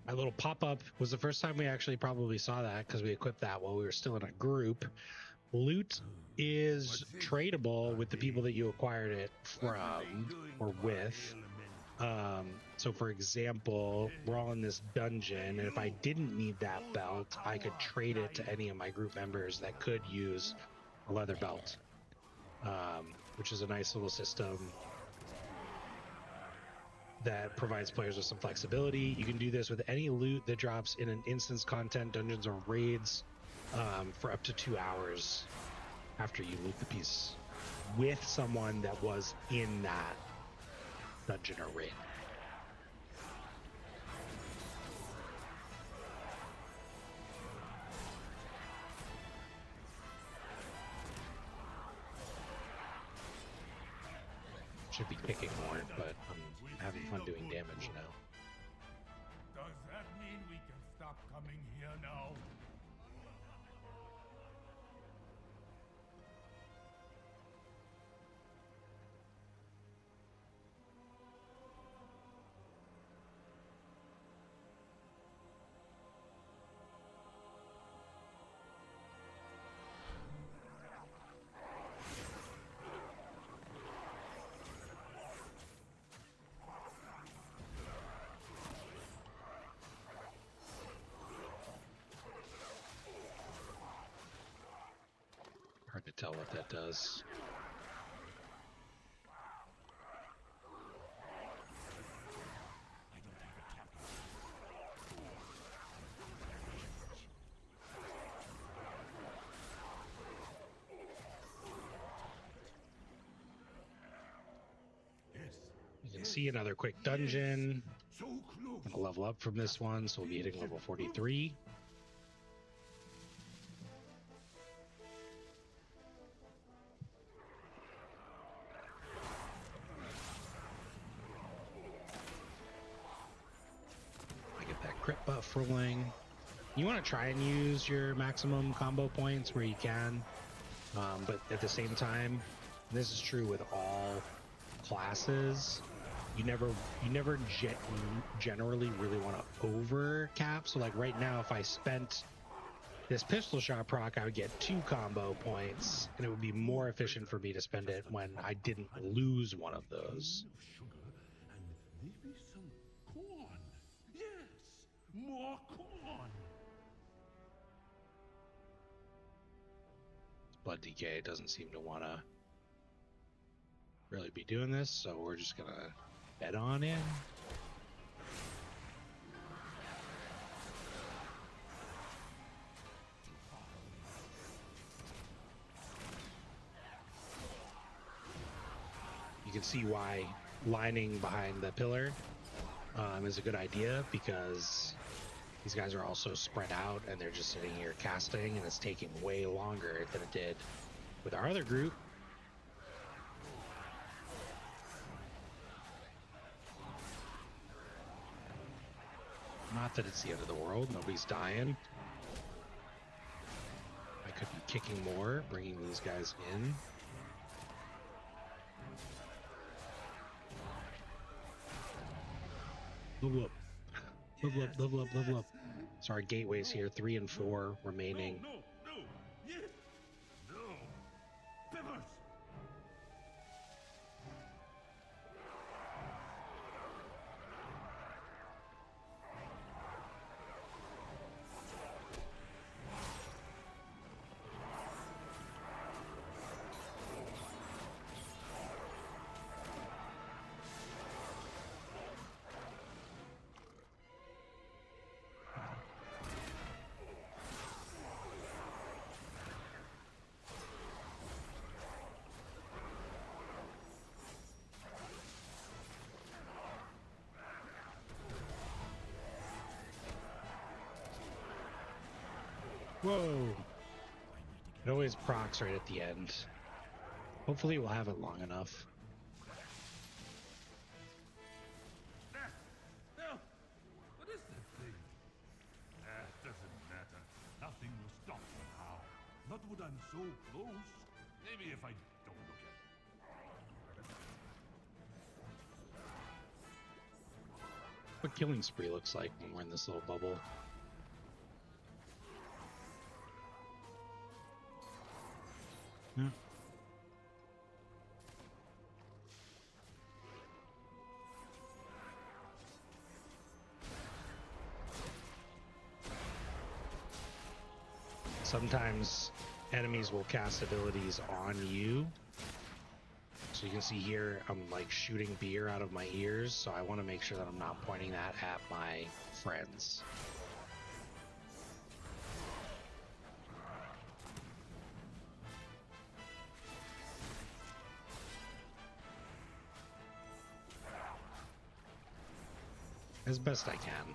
My little pop-up was the first time we actually probably saw that, because we equipped that while we were still in a group. Loot is tradable with the people that you acquired it from or with. So for example, we're all in this dungeon, and if I didn't need that belt, I could trade it to any of my group members that could use a leather belt, which is a nice little system that provides players with some flexibility. You can do this with any loot that drops in an instance content, dungeons, or raids for up to 2 hours after you loot the piece with someone that was in that dungeon or raid. Should be kicking more, but I'm having fun doing damage now. Does that mean we can stop coming here now? Hard to tell what that does. You can see another quick dungeon. So close. I'm gonna level up from this one, so we'll be hitting level 43. Crit buff rolling. You want to try and use your maximum combo points where you can, but at the same time, and this is true with all classes, you never generally really want to over cap. So like right now, if I spent this pistol shot proc, I would get 2 combo points, and it would be more efficient for me to spend it when I didn't lose one of those. And maybe some corn. Yes, more corn. Blood DK doesn't seem to want to really be doing this, so we're just gonna head on in. can see why lining behind the pillar is a good idea, because these guys are also spread out and they're just sitting here casting, and it's taking way longer than it did with our other group. Not that it's the end of the world. Nobody's dying. I could be kicking more, bringing these guys in. Level up. Level up, level up, level up. So our gateways here, 3 and 4 remaining. No, yes, no. Peppers. Whoa! It always procs right at the end. Hopefully we'll have it long enough. No! What is that thing? Doesn't matter. Nothing will stop them now. Not when I'm so close. Maybe if I don't look at it. What killing spree looks like when we're in this little bubble. Yeah. Sometimes enemies will cast abilities on you. So you can see here, I'm like shooting beer out of my ears, so I want to make sure that I'm not pointing that at my friends. As best I can.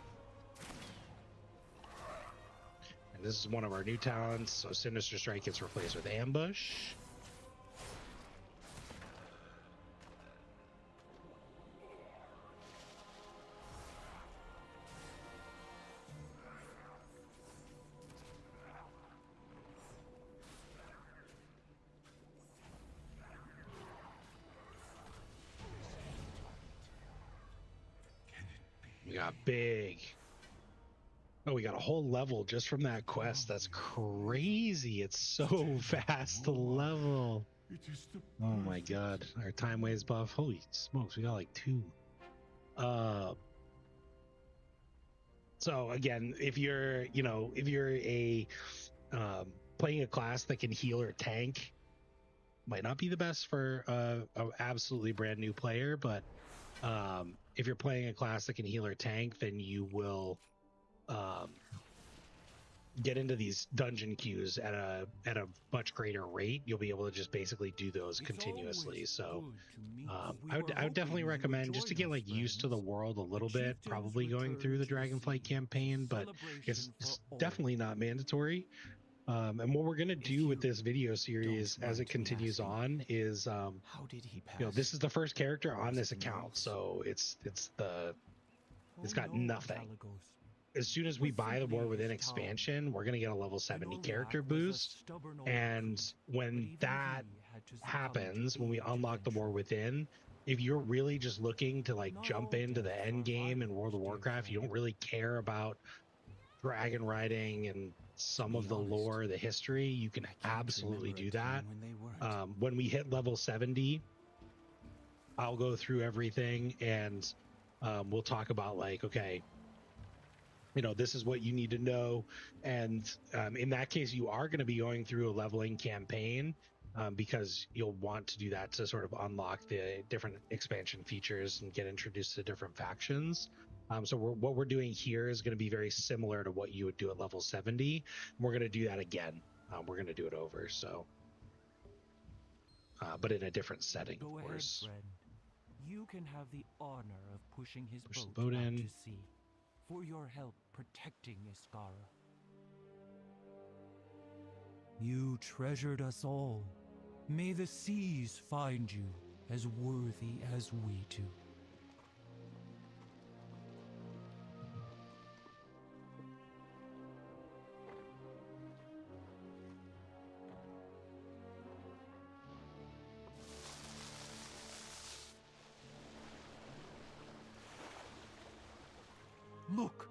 And this is one of our new talents, so Sinister Strike gets replaced with Ambush. We got big. Oh, we got a whole level just from that quest. That's crazy. It's so fast to level. Oh my god. Our timeways buff. Holy smokes, we got like 2. So again, if you're a playing a class that can heal or tank, might not be the best for an absolutely brand new player, but if you're playing a class that can heal or tank, then you will get into these dungeon queues at a much greater rate. You'll be able to just basically do those continuously. So I would definitely recommend, just to get like used to the world a little bit, probably going through the Dragonflight campaign, but it's definitely not mandatory. And what we're going to do with this video series as it continues on is, this is the first character on this account, so it's got nothing. As soon as we buy the War Within expansion, we're going to get a level 70 character boost, and when that happens, when we unlock the War Within, if you're really just looking to like jump into the end game in World of Warcraft, you don't really care about dragon riding and some of the lore, the history, you can absolutely do that. When we hit level 70, I'll go through everything, and we'll talk about like, okay, this is what you need to know. And in that case, you are going to be going through a leveling campaign, because you'll want to do that to sort of unlock the different expansion features and get introduced to different factions. So what we're doing here is going to be very similar to what you would do at level 70. We're going to do that again. We're going to do it over. So, but in a different setting, of course. you can have the honor of pushing his Push the boat boat out in. to sea for your help protecting Iskara. You treasured us all. May the seas find you as worthy as we do. Look!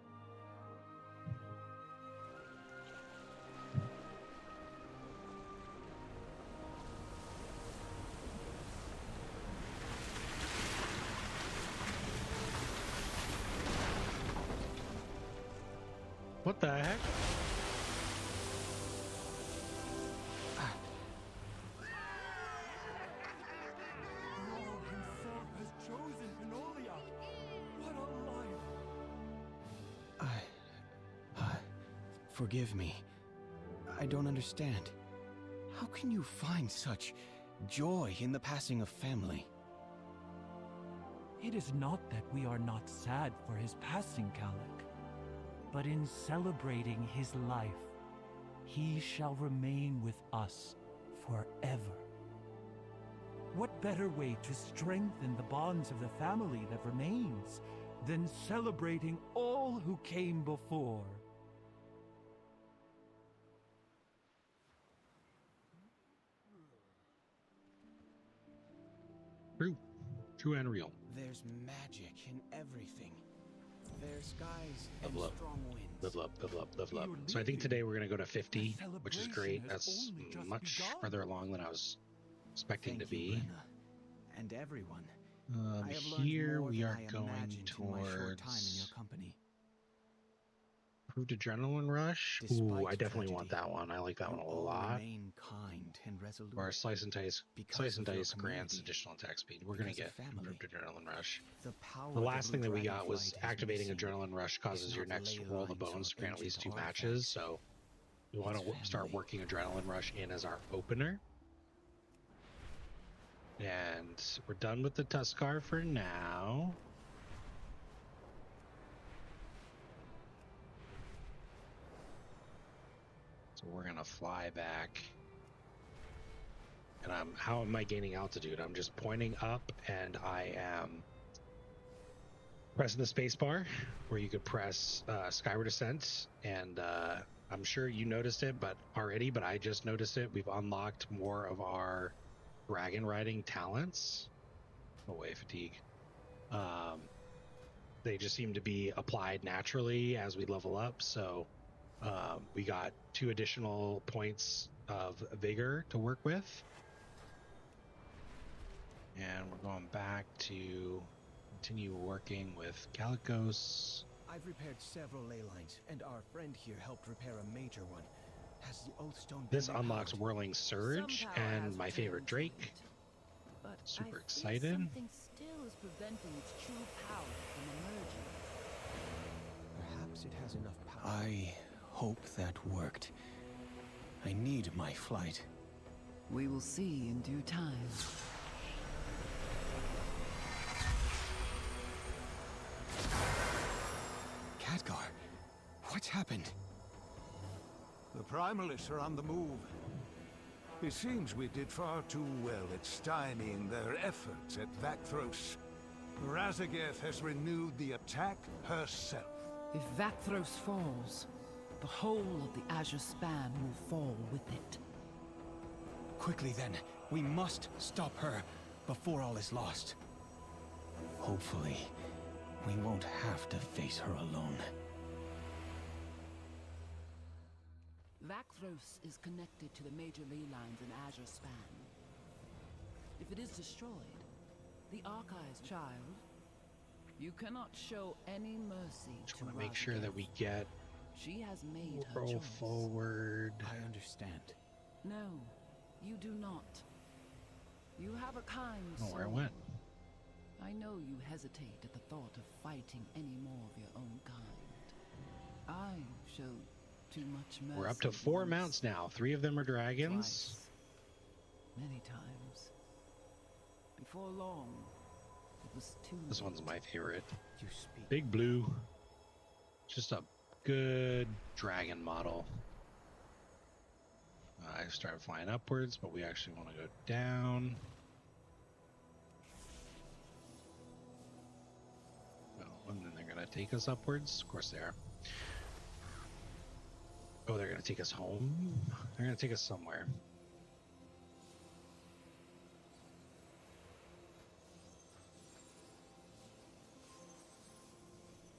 What the heck? Gnarl himself has chosen Penolia. What a life! Forgive me. I don't understand. How can you find such joy in the passing of family? It is not that we are not sad for his passing, Kalak, but in celebrating his life, he shall remain with us forever. What better way to strengthen the bonds of the family that remains than celebrating all who came before? True and real. There's magic in everything. There's skies and Level up. strong winds. Level up, level up, level up. You're So I think leaving. today we're going to go to 50, The which is celebration great. has That's only just much begun. further along than I was expecting Thank to you, be. Brenna, and everyone. I have learned Here more we than are I going imagined in my short time in your towards company. Improved Adrenaline Rush. Ooh, Despite I definitely want tragedy, that one. I like that one you a all lot. remain kind and resolute. Or Slice and Dice Because of your grants community, additional attack speed. We're going to because get of family. Improved Adrenaline Rush. The power The last thing that we Blue got was Dragonflight is activating missing. Adrenaline Rush causes your not next ley roll the lines or bones to grant at least 2 ancient matches. artifacts. So we want to It's start family. working Adrenaline Rush in as our opener. And we're done with the Tuskar for now. So we're gonna fly back. And how am I gaining altitude? I'm just pointing up and I am pressing the space bar where you could press skyward ascent. And I'm sure you noticed it but I just noticed it. We've unlocked more of our dragon riding talents. Away fatigue. They just seem to be applied naturally as we level up. So we got 2 additional points of vigor to work with. And we're going back to continue working with Calicos. I've repaired several ley lines, and our friend here helped repair a major one. Has the Oathstone been This unlocks repowered? Whirling Surge Some power and has my favorite returned to Drake. it, but Super I fear excited. Something still is preventing its true power from emerging. Perhaps it has enough power. I hope that worked. I need my flight. We will see in due time. Khadgar, what's happened? The Primalists are on the move. It seems we did far too well at stymieing their efforts at Vakthros. Razageth has renewed the attack herself. If Vakthros falls, the whole of the Azure Span will fall with it. Quickly then, we must stop her before all is lost. Hopefully, we won't have to face her alone. Vakthros is connected to the major ley lines in Azure Span. If it is destroyed, the Archive's child, you cannot show any mercy Just to want to make sure that Razageth. we get She has made her roll choice. forward. I understand. No, you do not. You have a kind Oh, soul. where it went. I know you hesitate at the thought of fighting any more of your own kind. I showed too much mercy. We're up to 4 once, mounts now. 3 of them are dragons. twice, many times. Before long, it was too This one's late. my favorite. You speak. Big Blue. Just a good dragon model. I started flying upwards, but we actually want to go down. Well, and then they're going to take us upwards. Of course they are. Oh, they're going to take us home? They're going to take us somewhere.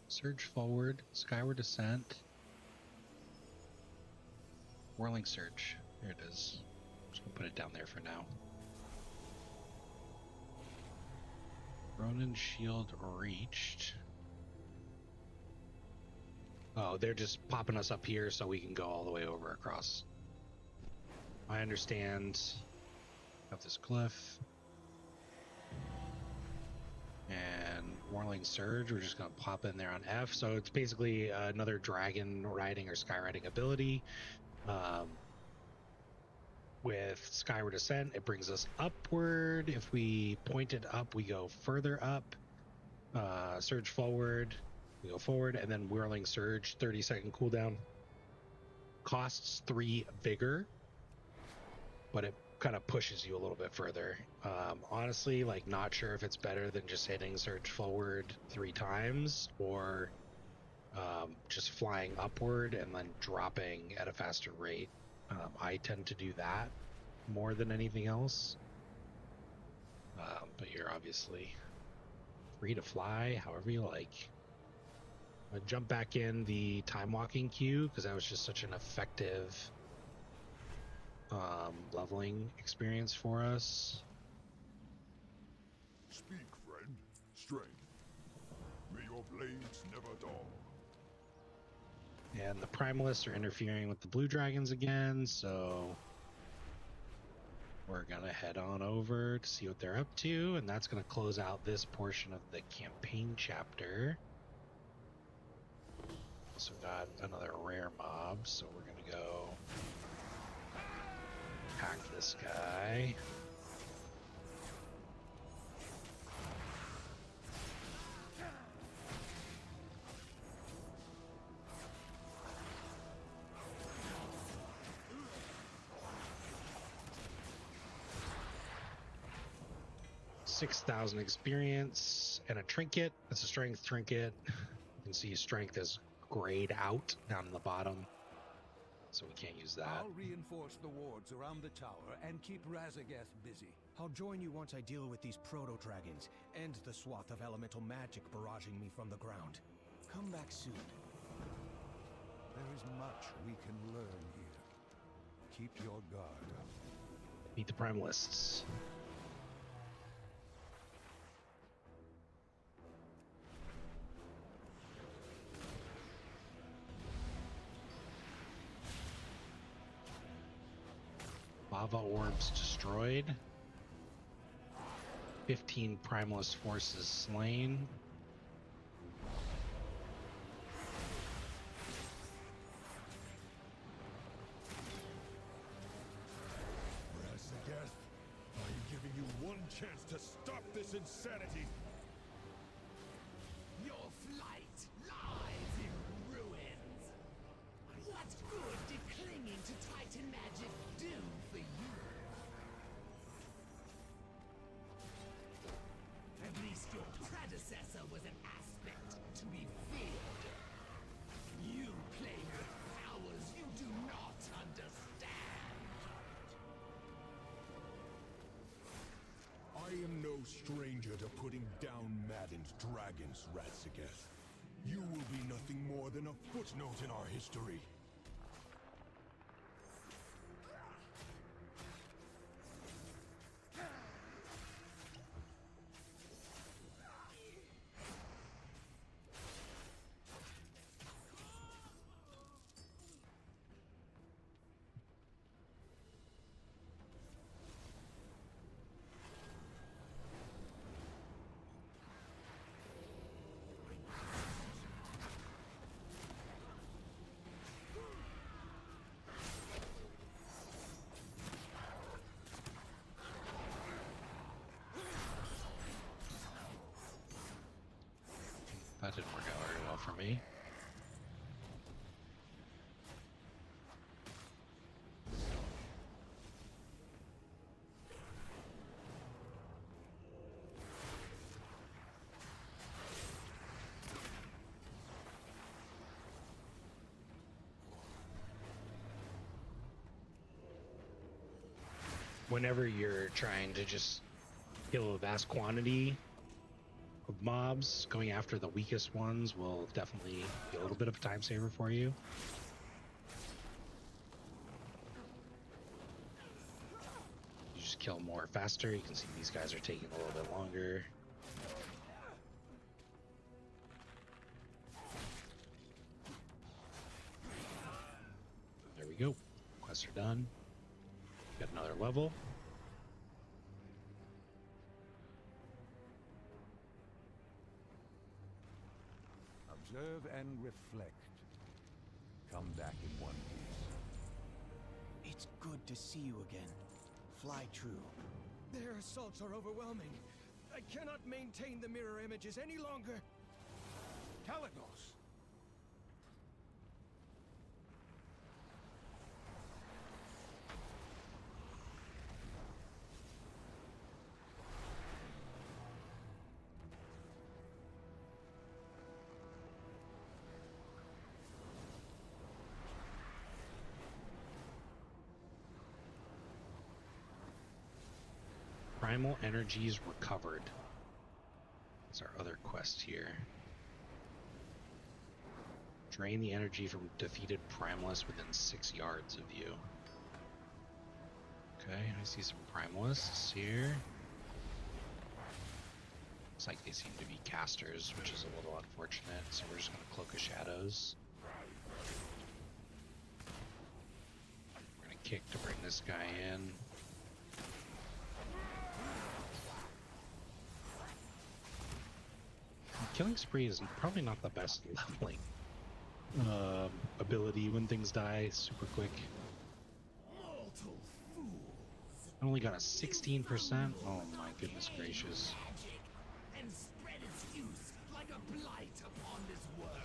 Surge forward, skyward descent. Whirling surge. There it is. Just gonna put it down there for now. Ronin shield reached. Oh, they're just popping us up here so we can go all the way over across. I understand. Up this cliff. And Whirling Surge, we're just going to pop in there on F. So it's basically another dragon riding or sky riding ability. With Skyward Descent, it brings us upward. If we point it up, we go further up. Surge forward, we go forward. And then Whirling Surge, 30-second cooldown. Costs 3 vigor, but it kind of pushes you a little bit further. Honestly, like, not sure if it's better than just hitting Surge forward 3 times or just flying upward and then dropping at a faster rate. I tend to do that more than anything else. But you're obviously free to fly however you like. I'm gonna jump back in the Timewalking queue because that was just such an effective leveling experience for us. Speak, friend. Strength. May your blades never dull. And the Primalists are interfering with the blue dragons again, so we're gonna head on over to see what they're up to, and that's gonna close out this portion of the campaign chapter. Also got another rare mob, so we're gonna go hack this guy. $6,000 experience and a trinket. It's a strength trinket. You can see strength is grayed out down in the bottom, so we can't use that. I'll reinforce the wards around the tower and keep Razageth busy. I'll join you once I deal with these proto-dragons and the swath of elemental magic barraging me from the ground. Come back soon. There is much we can learn here. Keep your guard up. Meet the Primalists. Lava orbs destroyed. 15 Primalist forces slain. Razageth, I'm giving you one chance to stop this insanity. Your flight lies in ruins. What good did clinging to Titan magic do for you? At least your predecessor was an aspect to be feared. You play with powers you do not understand. I am no stranger to putting down maddened dragons, Razageth. You will be nothing more than a footnote in our history. whenever you're trying to just kill a vast quantity of mobs, going after the weakest ones will definitely be a little bit of a time saver for you. You just kill more faster. You can see these guys are taking a little bit longer. There we go. Quests are done. Got another level. Observe and reflect. Come back in one piece. It's good to see you again. Fly true. Their assaults are overwhelming. I cannot maintain the mirror images any longer. Kalecgos! Primal energies recovered. That's our other quest here. Drain the energy from defeated primalists within 6 yards of you. Okay, I see some primalists here. Looks like they seem to be casters, which is a little unfortunate, so we're just going to Cloak of Shadows. We're going to kick to bring this guy in. Killing Spree is probably not the best leveling ability when things die super quick. I only got a 16%. Oh my goodness gracious. And spread its use like a blight upon this world.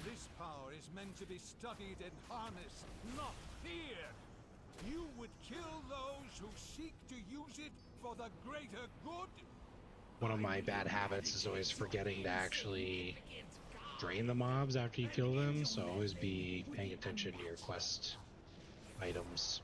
This power is meant to be studied and harnessed, not feared. You would kill those who seek to use it for the greater good? One of my bad habits is always forgetting to actually drain the mobs after you kill them, so always be paying attention to your quest items.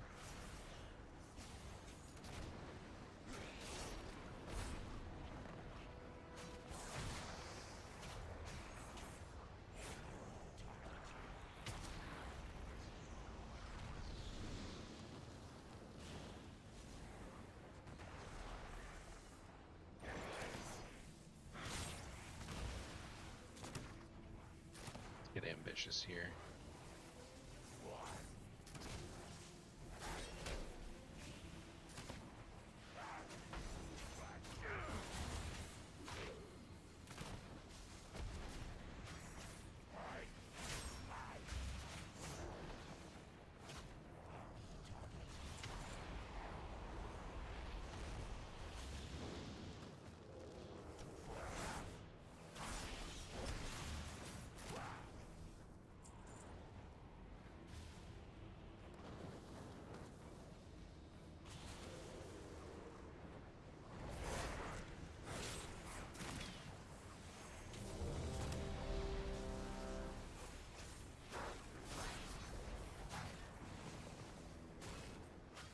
Get ambitious here.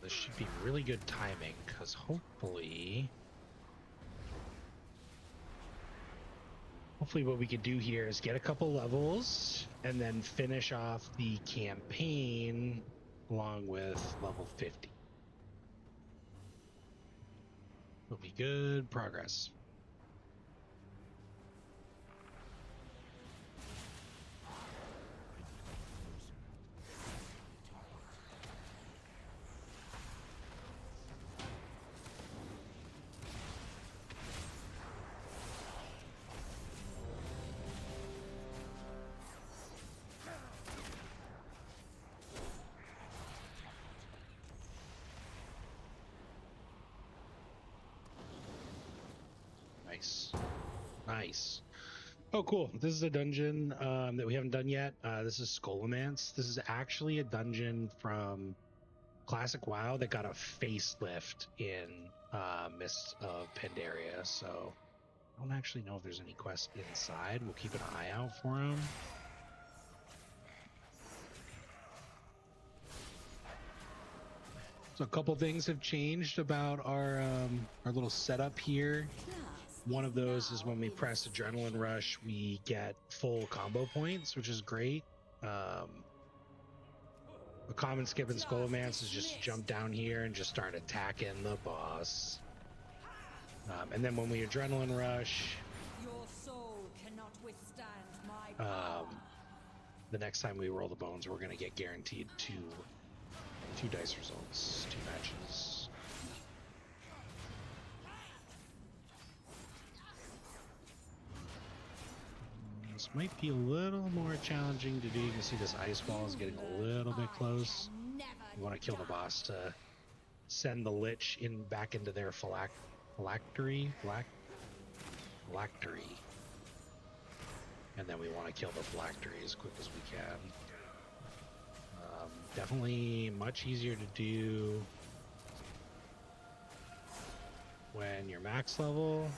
This should be really good timing, because hopefully what we could do here is get a couple levels and then finish off the campaign along with level 50. Will be good progress. Nice. Oh, cool. This is a dungeon that we haven't done yet. This is Scholomance. This is actually a dungeon from Classic WoW that got a facelift in Mists of Pandaria. So I don't actually know if there's any quests inside. We'll keep an eye out for them. So a couple things have changed about our little setup here. One of those is when we press Adrenaline Rush, we get full combo points, which is great. A common skip in Scholomance is just jump down here and just start attacking the boss. And then when we Adrenaline Rush, Your soul cannot withstand my power. the next time we roll the bones, we're going to get guaranteed two dice results, 2 matches. This might be a little more challenging to do. You can see this ice wall is getting a little bit close. You want to kill the boss to send the Lich back into their phylactery. And then we want to kill the phylactery as quick as we can. Definitely much easier to do when you're max level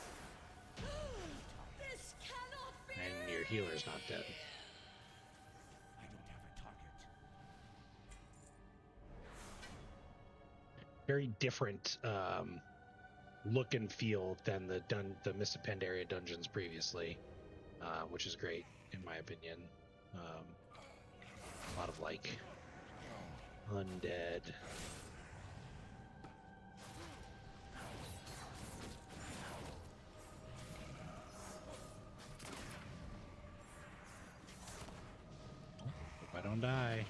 and your healer's not dead. I don't have a target. Very different look and feel than the Mist of Pandaria dungeons previously, which is great in my opinion. A lot of like undead. Hope I don't die.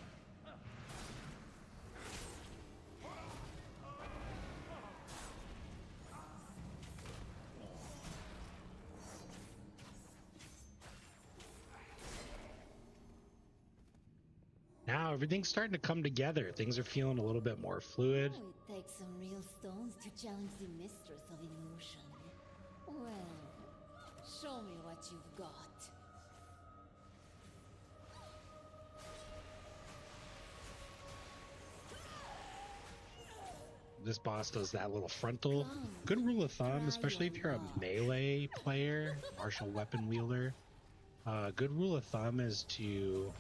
Now everything's starting to come together. Things are feeling a little bit more fluid. Oh, it takes some real stones to challenge the mistress of illusion. Well, show me what you've got. This boss does that little frontal. Good rule of thumb, especially if you're a melee player, martial weapon wielder. Good rule of thumb is to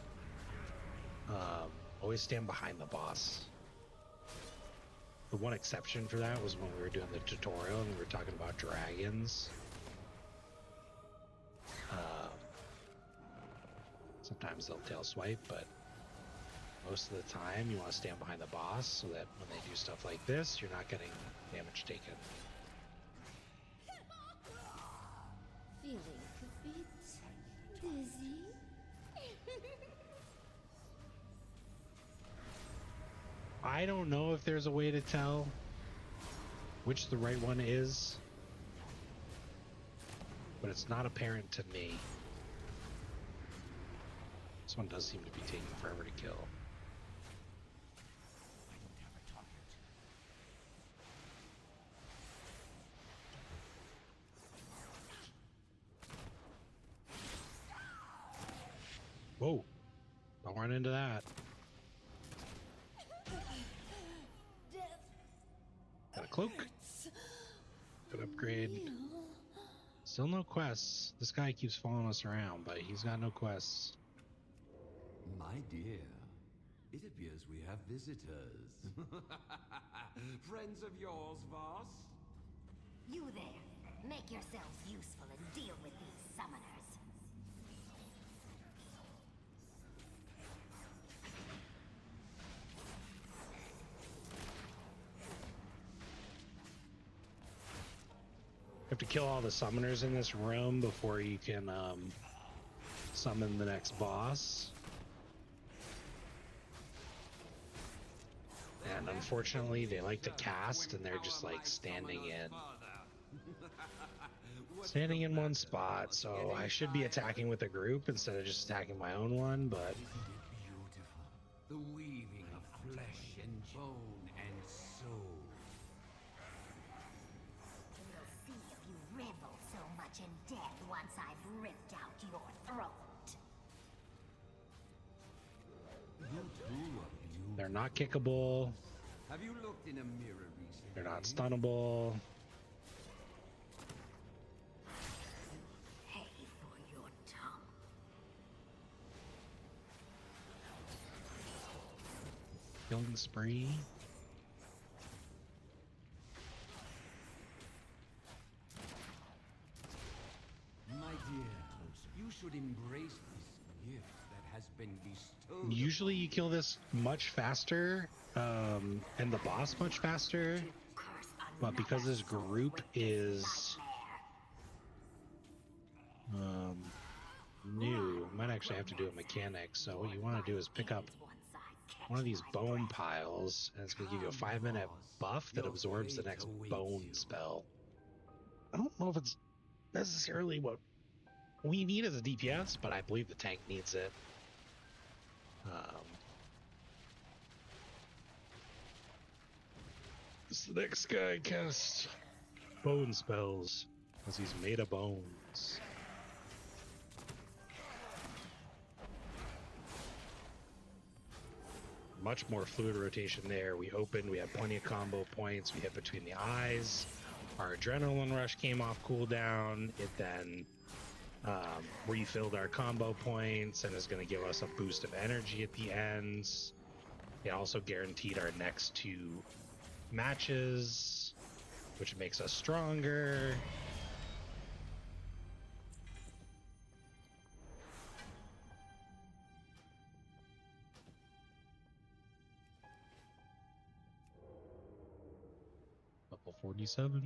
always stand behind the boss. The one exception for that was when we were doing the tutorial and we were talking about dragons. Sometimes they'll tail swipe, but most of the time you want to stand behind the boss so that when they do stuff like this, you're not getting damage taken. Feeling a bit dizzy? I don't know if there's a way to tell which the right one is, but it's not apparent to me. This one does seem to be taking forever to kill. Whoa, don't run into that. Got a cloak. Good upgrade. Still no quests. This guy keeps following us around, but he's got no quests. My dear, it appears we have visitors. Friends of yours, Voss? You there, make yourselves useful and deal with these summoners. You have to kill all the summoners in this room before you can summon the next boss. And unfortunately, they like to cast, and they're just like standing in one spot. So I should be attacking with a group instead of just attacking my own one, but The weaving of flesh and bone and soul. We'll see if you revel so much in death once I've ripped out your throat. You too are beautiful. they're not kickable. Have you looked in a mirror recently? They're not stunnable. Pay for your tongue. Killing spree. should embrace this gift that has been bestowed. Usually you kill this much faster, and the boss much faster, but because this group is new, might actually have to do a mechanic. So what you want to do is pick up one of these bone piles, and it's going to give you a 5-minute buff that absorbs the next bone spell. I don't know if it's necessarily what we need as a DPS, but I believe the tank needs it. This the next guy casts bone spells because he's made of bones. Much more fluid rotation there. We opened, we had plenty of combo points, we hit between the eyes. Our adrenaline rush came off cooldown. It then refilled our combo points and is going to give us a boost of energy at the ends. It also guaranteed our next 2 matches, which makes us stronger. Level 47.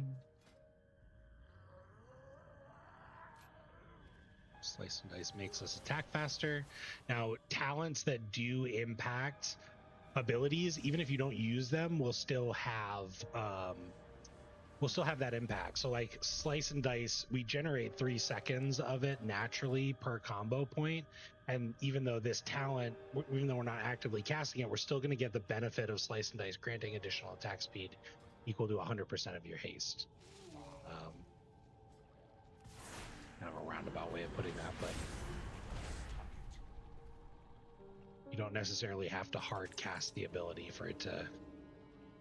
Slice and dice makes us attack faster. Now, talents that do impact abilities, even if you don't use them, will still have that impact. So like slice and dice, we generate 3 seconds of it naturally per combo point, and even though this talent, even though we're not actively casting it, we're still going to get the benefit of slice and dice granting additional attack speed equal to 100% of your haste. Kind of a roundabout way of putting that, but you don't necessarily have to hard cast the ability for it to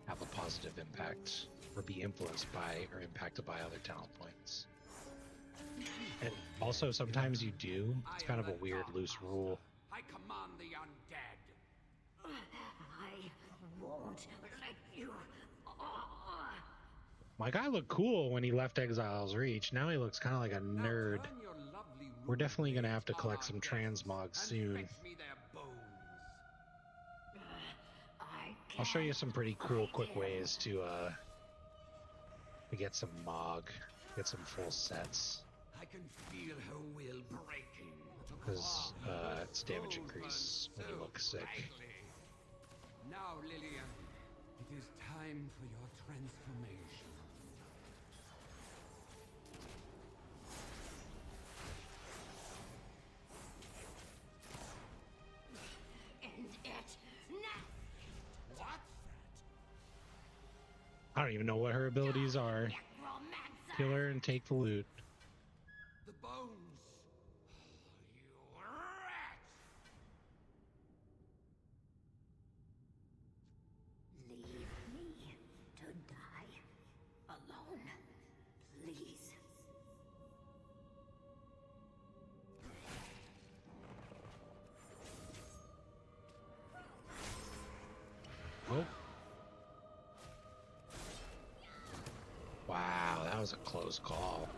have a positive impact or be influenced by or impacted by other talent points. And also sometimes you do. It's kind of a weird loose rule. I command the undead. I won't let you. My guy looked cool when he left Exile's Reach. Now he looks kind of like a nerd. We're definitely going to have to collect some transmogs soon. I'll show you some pretty cool, quick ways to get some Mog, get some full sets. I can feel her will breaking. Because it's damage increase when you look sick. Now, Lillian, it is time for your transformation. I don't even know what her abilities are. Kill her and take the loot. The bones. You rat! Leave me to die alone, please. Oh. Wow, that was a close call.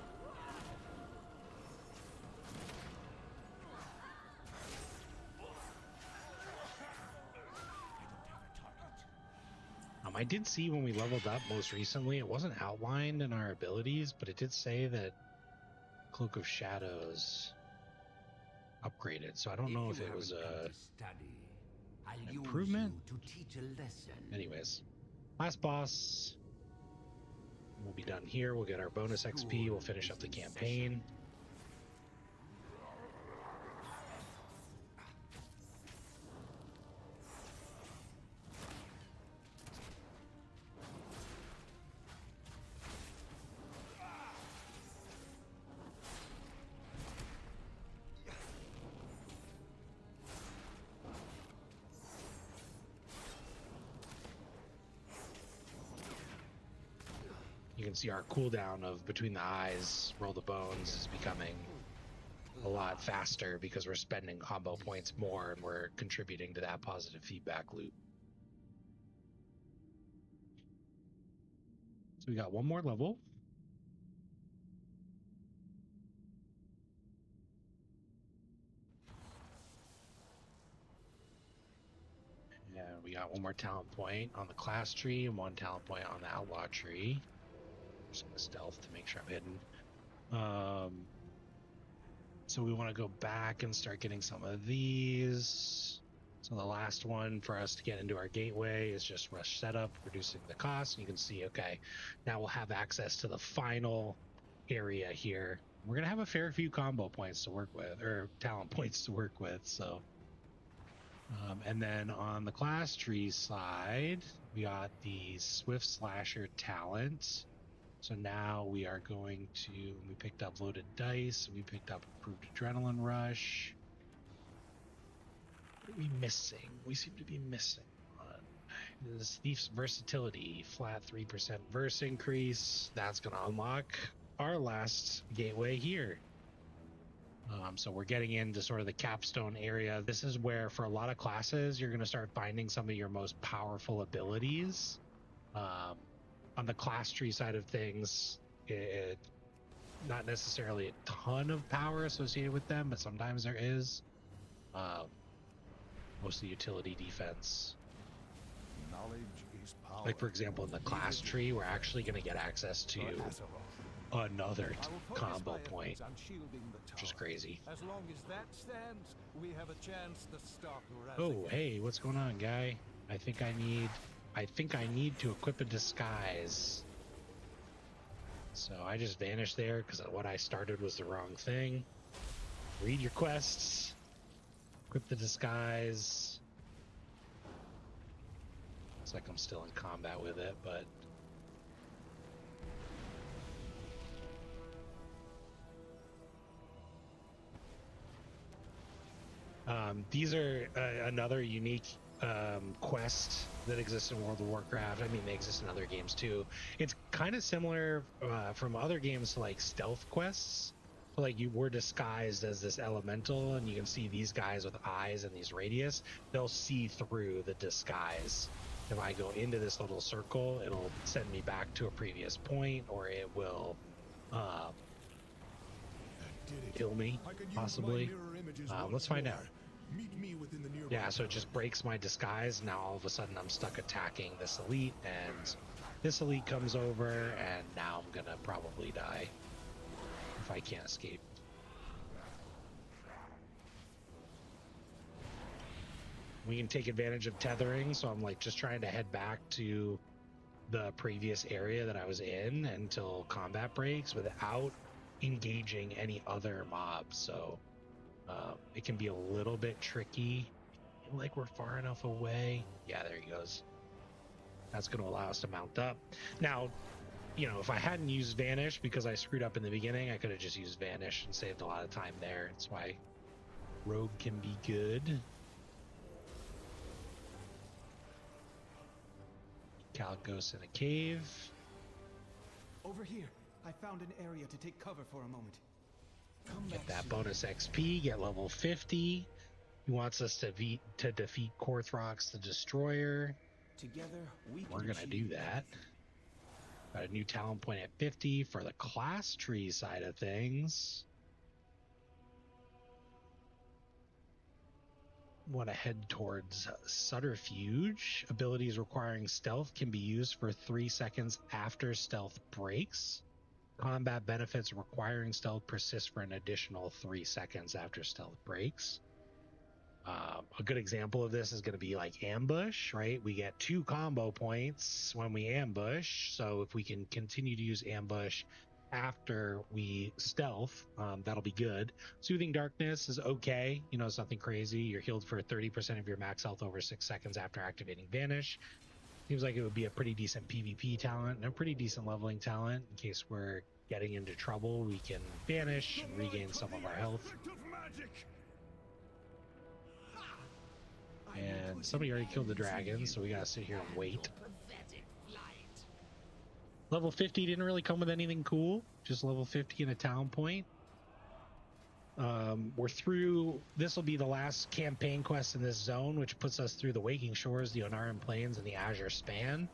I did see when we leveled up most recently, it wasn't outlined in our abilities, but it did say that Cloak of Shadows upgraded, so I don't know if it was a improvement. Anyways, last boss. We'll be done here. We'll get our bonus XP. We'll finish up the campaign. You can see our cooldown of between the eyes, roll the bones is becoming a lot faster because we're spending combo points more and we're contributing to that positive feedback loop. So we got one more level. we got one more talent point on the class tree and one talent point on the outlaw tree. Just gonna stealth to make sure I'm hidden. So we want to go back and start getting some of these. So the last one for us to get into our gateway is just rush setup, reducing the cost. You can see, okay, now we'll have access to the final area here. We're going to have a fair few combo points to work with, or talent points to work with. So, and then on the class tree side, we got the Swift Slasher talent. So now we are going to, we picked up loaded dice, we picked up improved adrenaline rush. What are we missing? We seem to be missing one. This Thief's versatility, flat 3% verse increase. That's going to unlock our last gateway here. So we're getting into sort of the capstone area. This is where, for a lot of classes, you're going to start finding some of your most powerful abilities. On the class tree side of things, not necessarily a ton of power associated with them, but sometimes there is. Mostly utility defense. Knowledge is power. Like, for example, in the class tree, we're actually going to get access to another combo point, which is crazy. As long as that stands, we have a chance to stop Oh, hey, what's going on, guy? I think I need to equip a disguise. So I just vanished there because what I started was the wrong thing. Read your quests. Equip the disguise. Looks like I'm still in combat with it, but these are another unique quest that exists in World of Warcraft. I mean, they exist in other games too. It's kind of similar from other games to like stealth quests. Like, you were disguised as this elemental, and you can see these guys with eyes and these radius. They'll see through the disguise. If I go into this little circle, it'll send me back to a previous point, or it will kill me, possibly. Let's find out. Yeah, so it just breaks my disguise. Now all of a sudden I'm stuck attacking this elite, and this elite comes over, and now I'm gonna probably die if I can't escape. We can take advantage of tethering, so I'm like just trying to head back to the previous area that I was in until combat breaks without engaging any other mobs. So it can be a little bit tricky. I feel like we're far enough away. Yeah, there he goes. That's going to allow us to mount up. Now, you know, if I hadn't used Vanish because I screwed up in the beginning, I could have just used Vanish and saved a lot of time there. That's why Rogue can be good. Calicos in a cave. Over here, I found an area to take cover for a moment. Get that bonus XP, get level 50. He wants us to defeat Korthrox the Destroyer. Together, we're gonna do that. Got a new talent point at 50 for the class tree side of things. Want to head towards Subterfuge. Abilities requiring stealth can be used for 3 seconds after stealth breaks. Combat benefits requiring stealth persist for an additional 3 seconds after stealth breaks. A good example of this is going to be like ambush, right? We get 2 combo points when we ambush. So if we can continue to use ambush after we stealth, that'll be good. Soothing Darkness is okay. You know, it's nothing crazy. You're healed for 30% of your max health over 6 seconds after activating Vanish. Seems like it would be a pretty decent PvP talent and a pretty decent leveling talent. In case we're getting into trouble, we can Vanish and regain some of our health. And somebody already killed the dragon, so we gotta sit here and wait. Level 50 didn't really come with anything cool, just level 50 and a talent point. We're through, this will be the last campaign quest in this zone, which puts us through the Waking Shores, the Onaran Plains, and the Azure Span.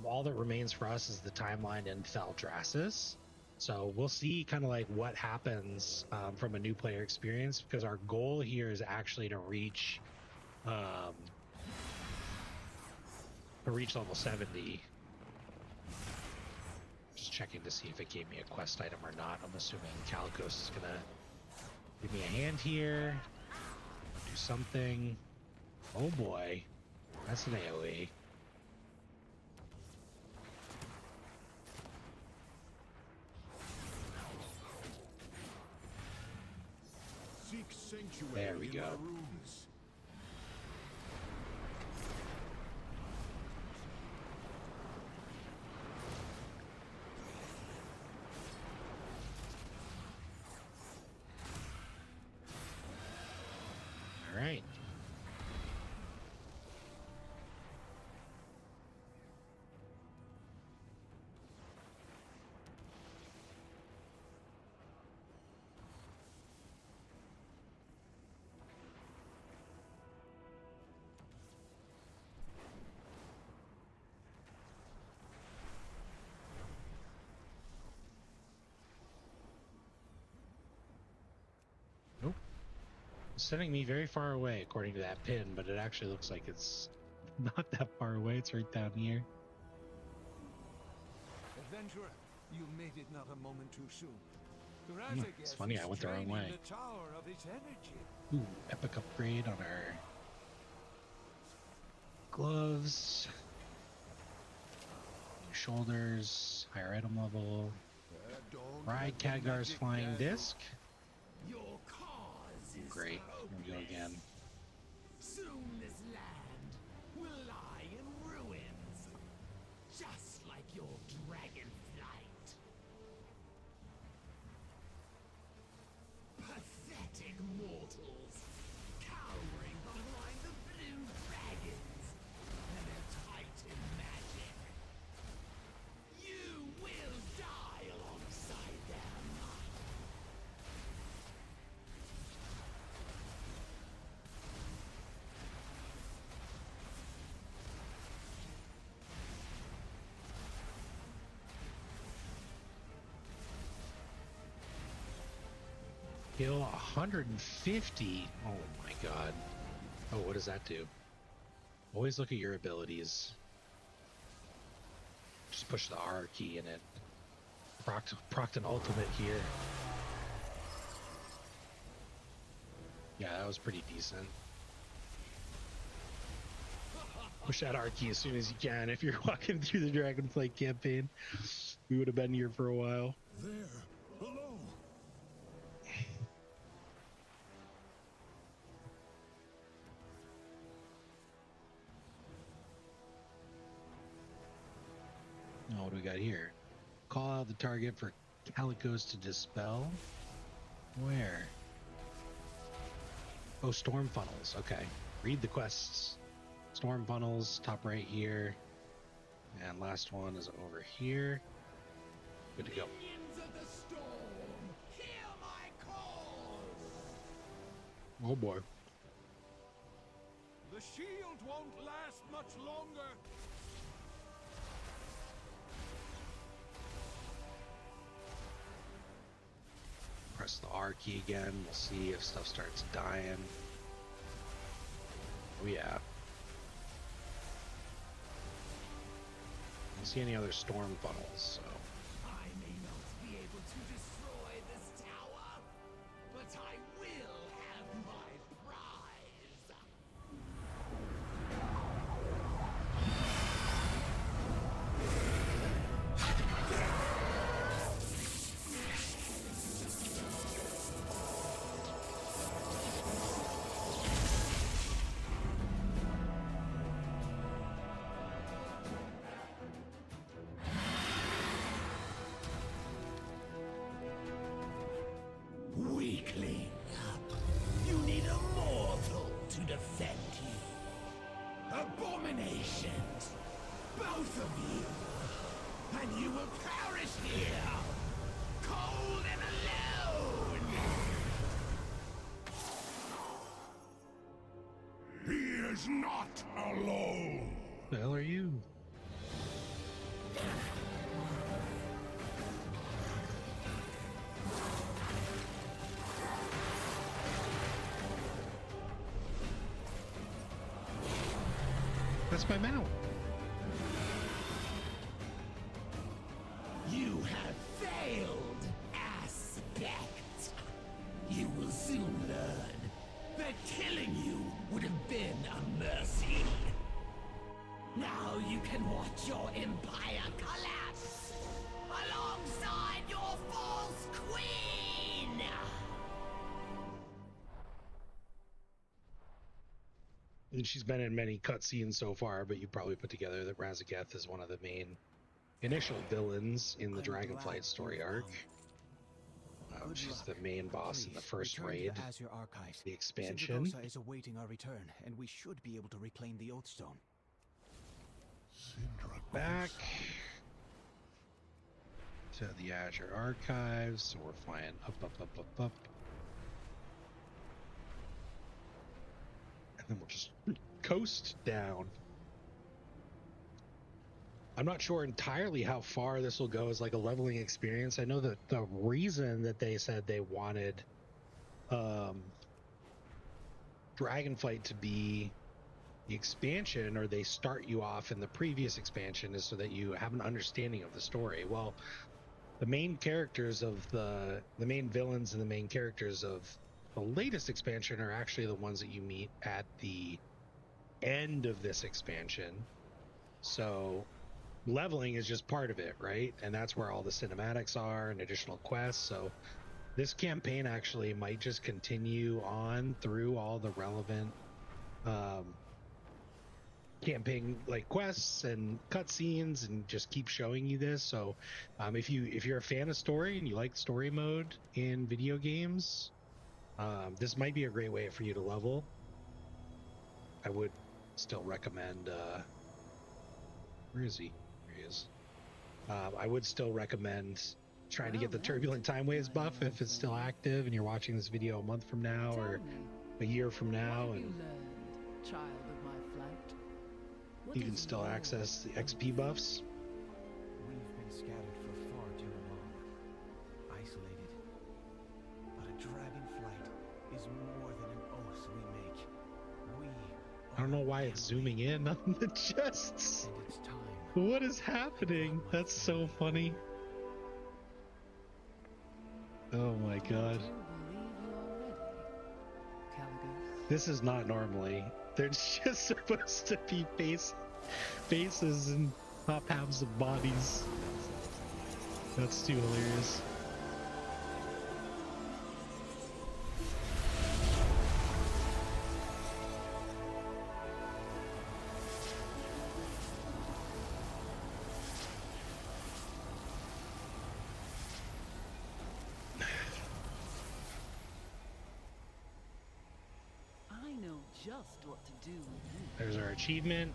All that remains for us is the timeline in Thaldraszus. So we'll see kind of like what happens from a new player experience, because our goal here is actually to reach to reach level 70. Just checking to see if it gave me a quest item or not. I'm assuming Calicos is gonna give me a hand here. Do something. Oh boy. That's an AoE. Seek sanctuary There we in go. my rooms. All right. Nope. It's sending me very far away according to that pin, but it actually looks like it's not that far away. It's right down here. Adventurer, you made it not a moment too soon. It's funny, I went the wrong way. The tower of its energy. Ooh, epic upgrade on our gloves. New shoulders, higher item level. Ride Khadgar's flying disc. Your cause is Great. Here we go again. Soon this land will lie in ruins, just like your dragon flight. Pathetic mortals, cowering behind the blue dragons and their titan magic. You will die alongside them. Kill 150. Oh my god. Oh, what does that do? Always look at your abilities. Just push the R key and it procced an ultimate here. Yeah, that was pretty decent. Push that R key as soon as you can. If you're walking through the Dragonflight campaign, we would have been here for a while. There, below. Oh, what do we got here? Call out the target for Calicos to dispel. Where? Oh, storm funnels. Okay. Read the quests. Storm funnels, top right here. And last one is over here. Good to go. Minions of the storm, hear my calls. Oh boy. The shield won't last much longer. Press the R key again. We'll see if stuff starts dying. Oh yeah. I don't see any other storm funnels, so. I may not be able to destroy this tower, but I will have my prize. Weakling, you need a mortal to defend you. Abominations, both of you, and you will perish here, cold and alone. He is not alone. The hell are you? That's my mount. soon learn that killing you would have been a mercy. Now you can watch your empire collapse alongside your false queen! And she's been in many cutscenes so far, but you probably put together that Razageth is one of the main initial villains in the Dragonflight story arc. She's the main boss in the first raid, the expansion. Sindragosa is awaiting our return, and we should be able to reclaim the Oathstone. Back to the Azure Archives, so we're flying up. And then we'll just coast down. I'm not sure entirely how far this will go as like a leveling experience. I know that the reason that they said they wanted Dragonflight to be the expansion, or they start you off in the previous expansion, is so that you have an understanding of the story. Well, the main characters of the main villains and the main characters of the latest expansion are actually the ones that you meet at the end of this expansion. So leveling is just part of it, right? And that's where all the cinematics are and additional quests. So this campaign actually might just continue on through all the relevant campaign like quests and cutscenes, and just keep showing you this. So if you're a fan of story and you like story mode in video games, this might be a great way for you to level. I would still recommend where is he? There he is. I would still recommend trying to get the turbulent timeways buff if it's still active and you're watching this video a month from now or a year from now, and child of my flight. you can still access the XP buffs. We've been scattered for far too long, isolated. But a dragonflight is more than an oath we make. I don't know why it's zooming in on the chests. And it's time. What is happening? That's so funny. Oh my god. This is not normally. They're just supposed to be faces and top halves of bodies. That's too hilarious. Just what to do. There's our achievement,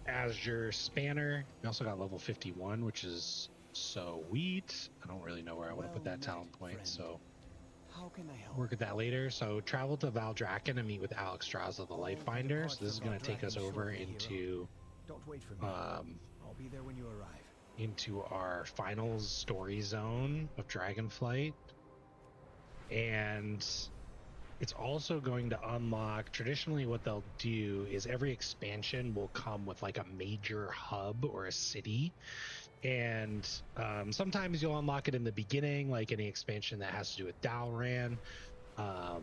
Azure Spanner. We also got level 51, which is sweet. I don't really know where I want to put that talent point, so how can I help? Work at that later. So travel to Valdrakken and meet with Alexstrasza the Lightfinder. So this is going to take us over into Don't wait for me. I'll be there when you arrive. Into our final story zone of Dragonflight, and it's also going to unlock, traditionally what they'll do is every expansion will come with like a major hub or a city, and sometimes you'll unlock it in the beginning, like any expansion that has to do with Dalran, but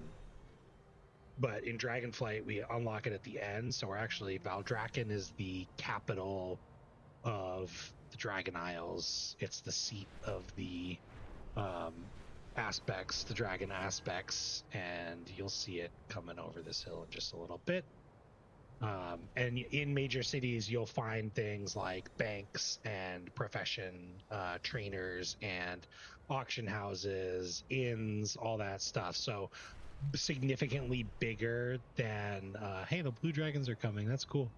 in Dragonflight we unlock it at the end. So we're actually, Valdrakken is the capital of the Dragon Isles. It's the seat of the aspects, the dragon aspects, and you'll see it coming over this hill in just a little bit. And in major cities you'll find things like banks and profession trainers and auction houses, inns, all that stuff. So significantly bigger than hey, the blue dragons are coming, that's cool.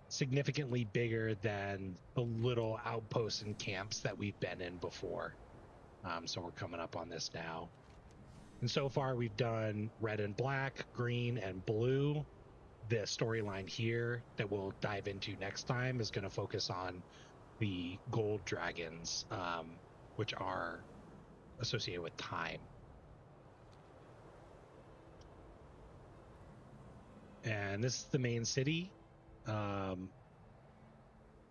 Significantly bigger than the little outposts and camps that we've been in before. So we're coming up on this now. And so far we've done red and black, green and blue. The storyline here that we'll dive into next time is going to focus on the gold dragons, which are associated with time. And this is the main city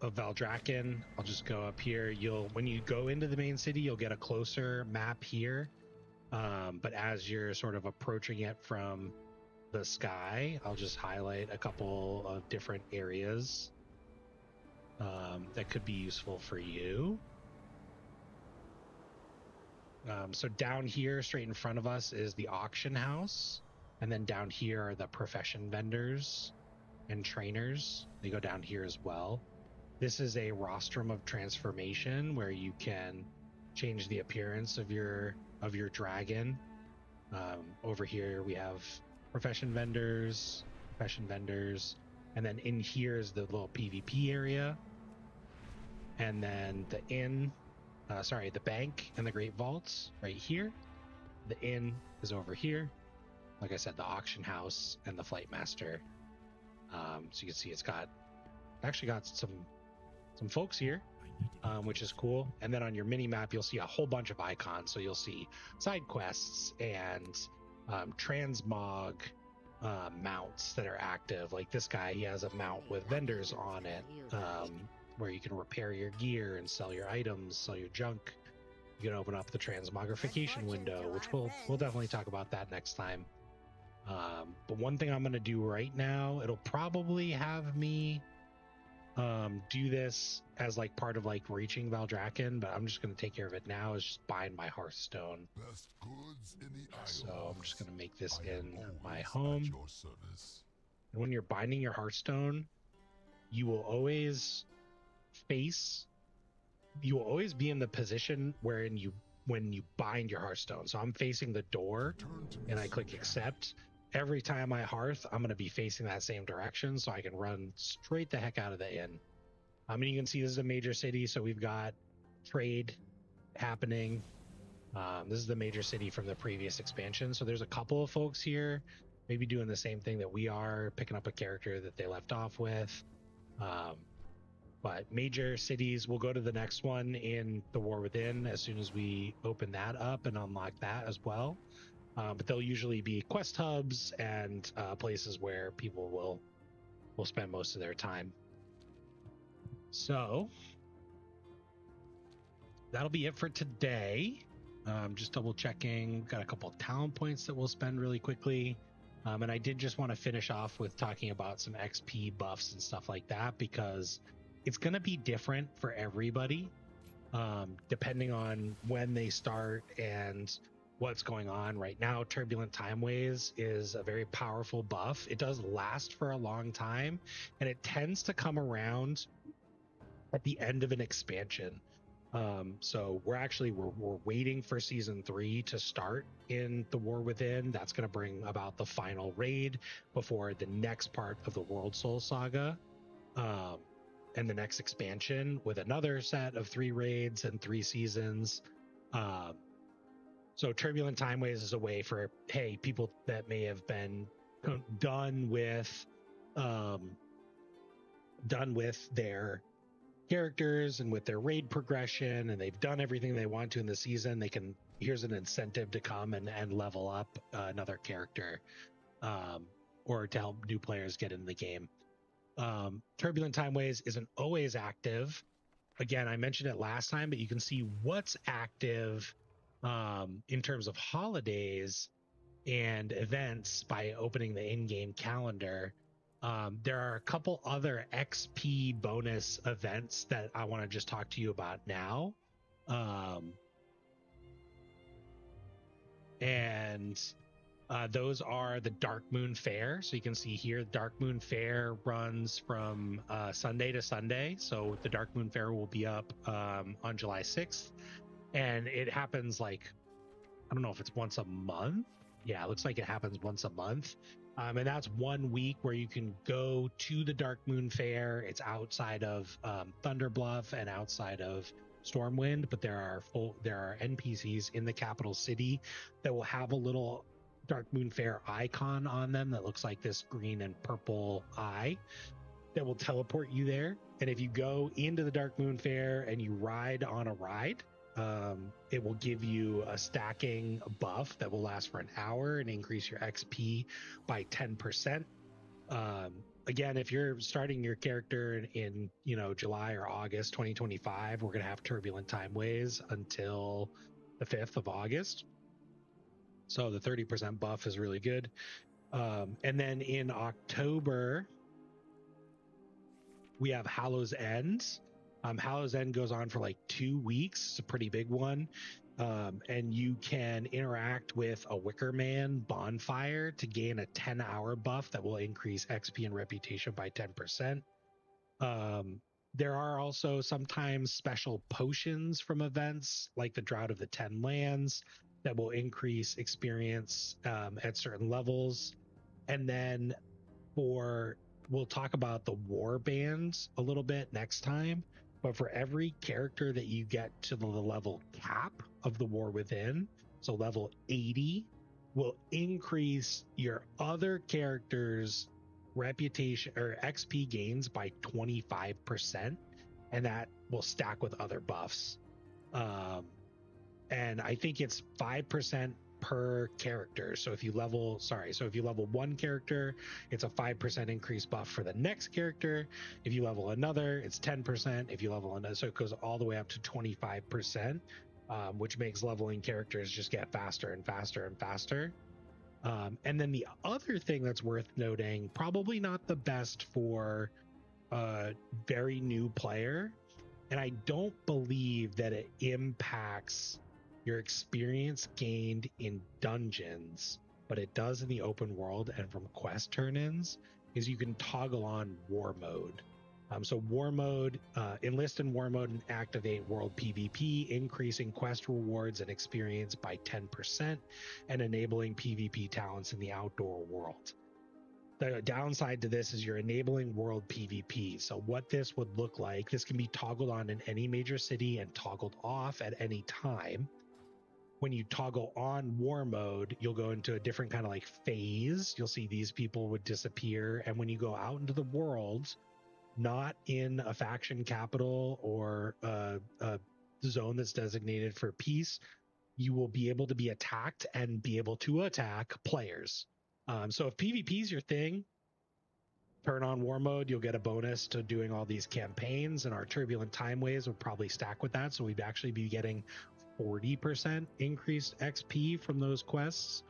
of Valdrakken. I'll just go up here. When you go into the main city, you'll get a closer map here. But as you're sort of approaching it from the sky, I'll just highlight a couple of different areas that could be useful for you. So down here, straight in front of us, is the auction house. And then down here are the profession vendors and trainers. They go down here as well. This is a rostrum of transformation where you can change the appearance of your dragon. Over here we have profession vendors, and then in here is the little PvP area. And then the the bank and the Great Vaults right here. The inn is over here. Like I said, the auction house and the Flight Master. So you can see it's actually got some folks here, which is cool. And then on your mini map, you'll see a whole bunch of icons. So you'll see side quests and transmog mounts that are active. Like this guy, he has a mount with vendors on it, where you can repair your gear and sell your items, sell your junk. You can open up the transmogrification window, which we'll definitely talk about that next time. But one thing I'm going to do right now, it'll probably have me do this as like part of like reaching Valdrakken, but I'm just going to take care of it now, is just buying my Hearthstone. Best goods in the So I'm just going to make this in my home. And when you're binding your Hearthstone, you will always be in the position when you bind your Hearthstone. So I'm facing the door and I click accept. Every time I hearth, I'm going to be facing that same direction so I can run straight the heck out of the inn. I mean, you can see this is a major city, so we've got trade happening. This is the major city from the previous expansion. So there's a couple of folks here maybe doing the same thing that we are, picking up a character that they left off with. But major cities, we'll go to the next one in the War Within as soon as we open that up and unlock that as well. But they'll usually be quest hubs and places where people will spend most of their time. So that'll be it for today. Just double checking. Got a couple of talent points that we'll spend really quickly. And I did just want to finish off with talking about some XP buffs and stuff like that, because it's going to be different for everybody, depending on when they start and what's going on. Right now, turbulent timeways is a very powerful buff. It does last for a long time, and it tends to come around at the end of an expansion. So we're waiting for season 3 to start in the War Within. That's going to bring about the final raid before the next part of the World Soul Saga, and the next expansion with another set of 3 raids and 3 seasons. So turbulent timeways is a way for, hey, people that may have been done with their characters and with their raid progression, and they've done everything they want to in the season, here's an incentive to come and level up another character, or to help new players get in the game. Turbulent timeways isn't always active. Again, I mentioned it last time, but you can see what's active in terms of holidays and events by opening the in-game calendar. There are a couple other XP bonus events that I want to just talk to you about now. Those are the Darkmoon Faire. So you can see here, Darkmoon Faire runs from Sunday to Sunday. So the Darkmoon Faire will be up on July 6th. And it happens I don't know if it's once a month. Yeah, it looks like it happens once a month. And that's 1 week where you can go to the Darkmoon Faire. It's outside of Thunderbluff and outside of Stormwind, but there are NPCs in the capital city that will have a little Darkmoon Faire icon on them that looks like this green and purple eye that will teleport you there. And if you go into the Darkmoon Faire and you ride on a ride, it will give you a stacking buff that will last for an hour and increase your XP by 10%. Again, if you're starting your character in July or August 2025, we're going to have turbulent timeways until the 5th of August. So the 30% buff is really good. And then in October, we have Hallow's End. Hallow's End goes on for like 2 weeks. It's a pretty big one. And you can interact with a Wicker Man bonfire to gain a 10-hour buff that will increase XP and reputation by 10%. There are also sometimes special potions from events like the Drought of the 10 Lands that will increase experience at certain levels. And then we'll talk about the Warbands a little bit next time, but for every character that you get to the level cap of the War Within, so level 80, will increase your other characters' reputation or XP gains by 25%, and that will stack with other buffs. And I think it's 5% per character. So if you level one character, it's a 5% increase buff for the next character. If you level another, it's 10%. If you level another, so it goes all the way up to 25%, which makes leveling characters just get faster and faster and faster. And then the other thing that's worth noting, probably not the best for a very new player, and I don't believe that it impacts your experience gained in dungeons, but it does in the open world and from quest turn-ins, is you can toggle on war mode. So war mode, enlist in war mode and activate world PvP, increasing quest rewards and experience by 10% and enabling PvP talents in the outdoor world. The downside to this is you're enabling world PvP. So what this would look like, this can be toggled on in any major city and toggled off at any time. When you toggle on war mode, you'll go into a different kind of like phase. You'll see these people would disappear. And when you go out into the world, not in a faction capital or a zone that's designated for peace, you will be able to be attacked and be able to attack players. So if PvP is your thing, turn on war mode, you'll get a bonus to doing all these campaigns, and our turbulent timeways would probably stack with that. So we'd actually be getting 40% increased XP from those quests.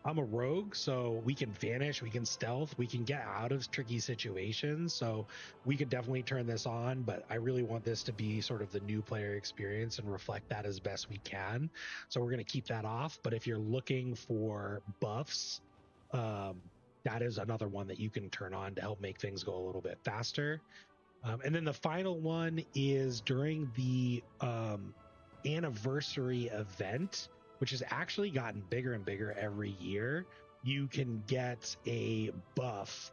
I'm a rogue, so we can vanish, we can stealth, we can get out of tricky situations. So we could definitely turn this on, but I really want this to be sort of the new player experience and reflect that as best we can. So we're going to keep that off. But if you're looking for buffs, that is another one that you can turn on to help make things go a little bit faster. And then the final one is during the anniversary event, which has actually gotten bigger and bigger every year. You can get a buff.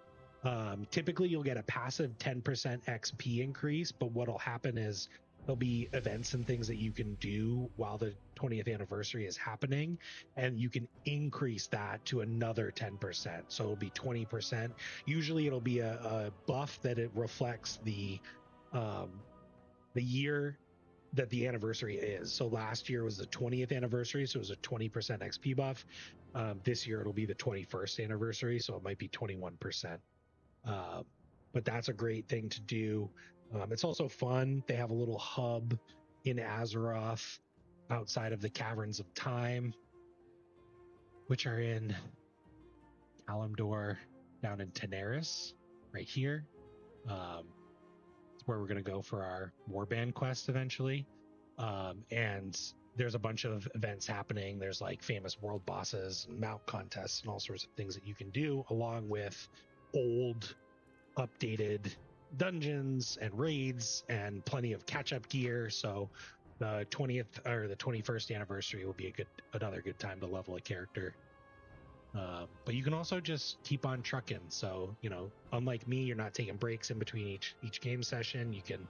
Typically, you'll get a passive 10% XP increase, but what'll happen is there'll be events and things that you can do while the 20th anniversary is happening, and you can increase that to another 10%. So it'll be 20%. Usually it'll be a buff that it reflects the year that the anniversary is. So last year was the 20th anniversary, so it was a 20% XP buff. This year it'll be the 21st anniversary, so it might be 21%. But that's a great thing to do. It's also fun. They have a little hub in Azeroth outside of the Caverns of Time, which are in Kalimdor, down in Teneris, right here. It's where we're going to go for our Warband quest eventually. And there's a bunch of events happening. There's like famous world bosses and mount contests and all sorts of things that you can do, along with old, updated dungeons and raids and plenty of catch-up gear. So the 20th or the 21st anniversary will be another good time to level a character. But you can also just keep on trucking. So, you know, unlike me, you're not taking breaks in between each game session. You can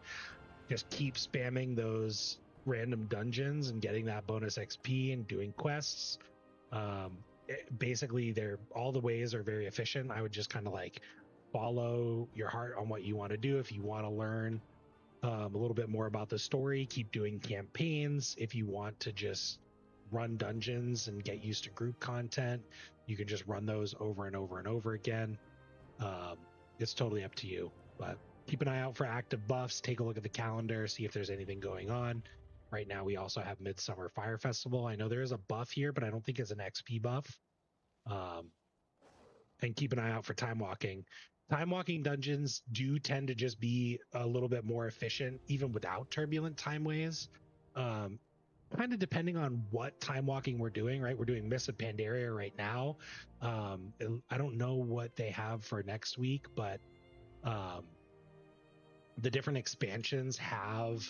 just keep spamming those random dungeons and getting that bonus XP and doing quests. Basically, all the ways are very efficient. I would just kind of like follow your heart on what you want to do. If you want to learn a little bit more about the story, keep doing campaigns. If you want to just run dungeons and get used to group content, you can just run those over and over and over again. It's totally up to you, but keep an eye out for active buffs. Take a look at the calendar, see if there's anything going on. Right now, we also have Midsummer Fire Festival. I know there is a buff here, but I don't think it's an XP buff. And keep an eye out for Timewalking. Timewalking dungeons do tend to just be a little bit more efficient, even without turbulent timeways. Kind of depending on what Timewalking we're doing, right? We're doing Mists of Pandaria right now. I don't know what they have for next week, but the different expansions have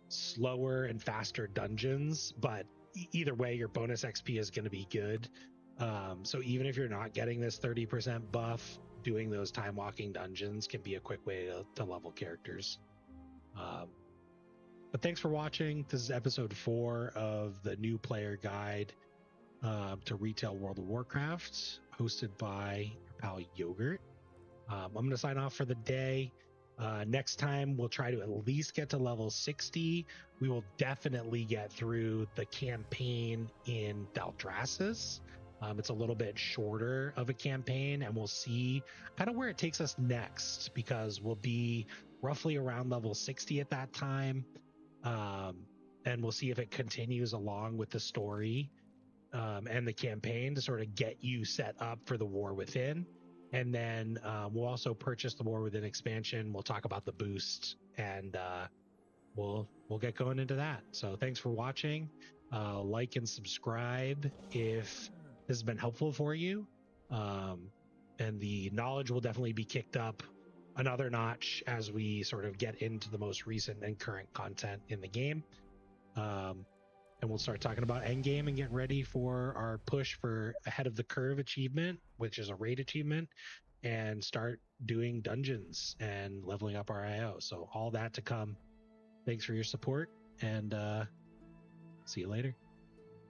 slower and faster dungeons, but either way, your bonus XP is going to be good. So even if you're not getting this 30% buff, doing those Timewalking dungeons can be a quick way to level characters. But thanks for watching. This is episode 4 of the new player guide to retail World of Warcraft, hosted by your pal Yogurt. I'm going to sign off for the day. Next time, we'll try to at least get to level 60. We will definitely get through the campaign in Daldrassus. It's a little bit shorter of a campaign, and we'll see kind of where it takes us next, because we'll be roughly around level 60 at that time. And we'll see if it continues along with the story and the campaign to sort of get you set up for the War Within. And then we'll also purchase the War Within expansion. We'll talk about the boost, and we'll get going into that. So thanks for watching. Like and subscribe if this has been helpful for you. And the knowledge will definitely be kicked up another notch as we sort of get into the most recent and current content in the game. And we'll start talking about endgame and get ready for our push for Ahead of the Curve achievement, which is a raid achievement, and start doing dungeons and leveling up our IO. So all that to come. Thanks for your support, and see you later.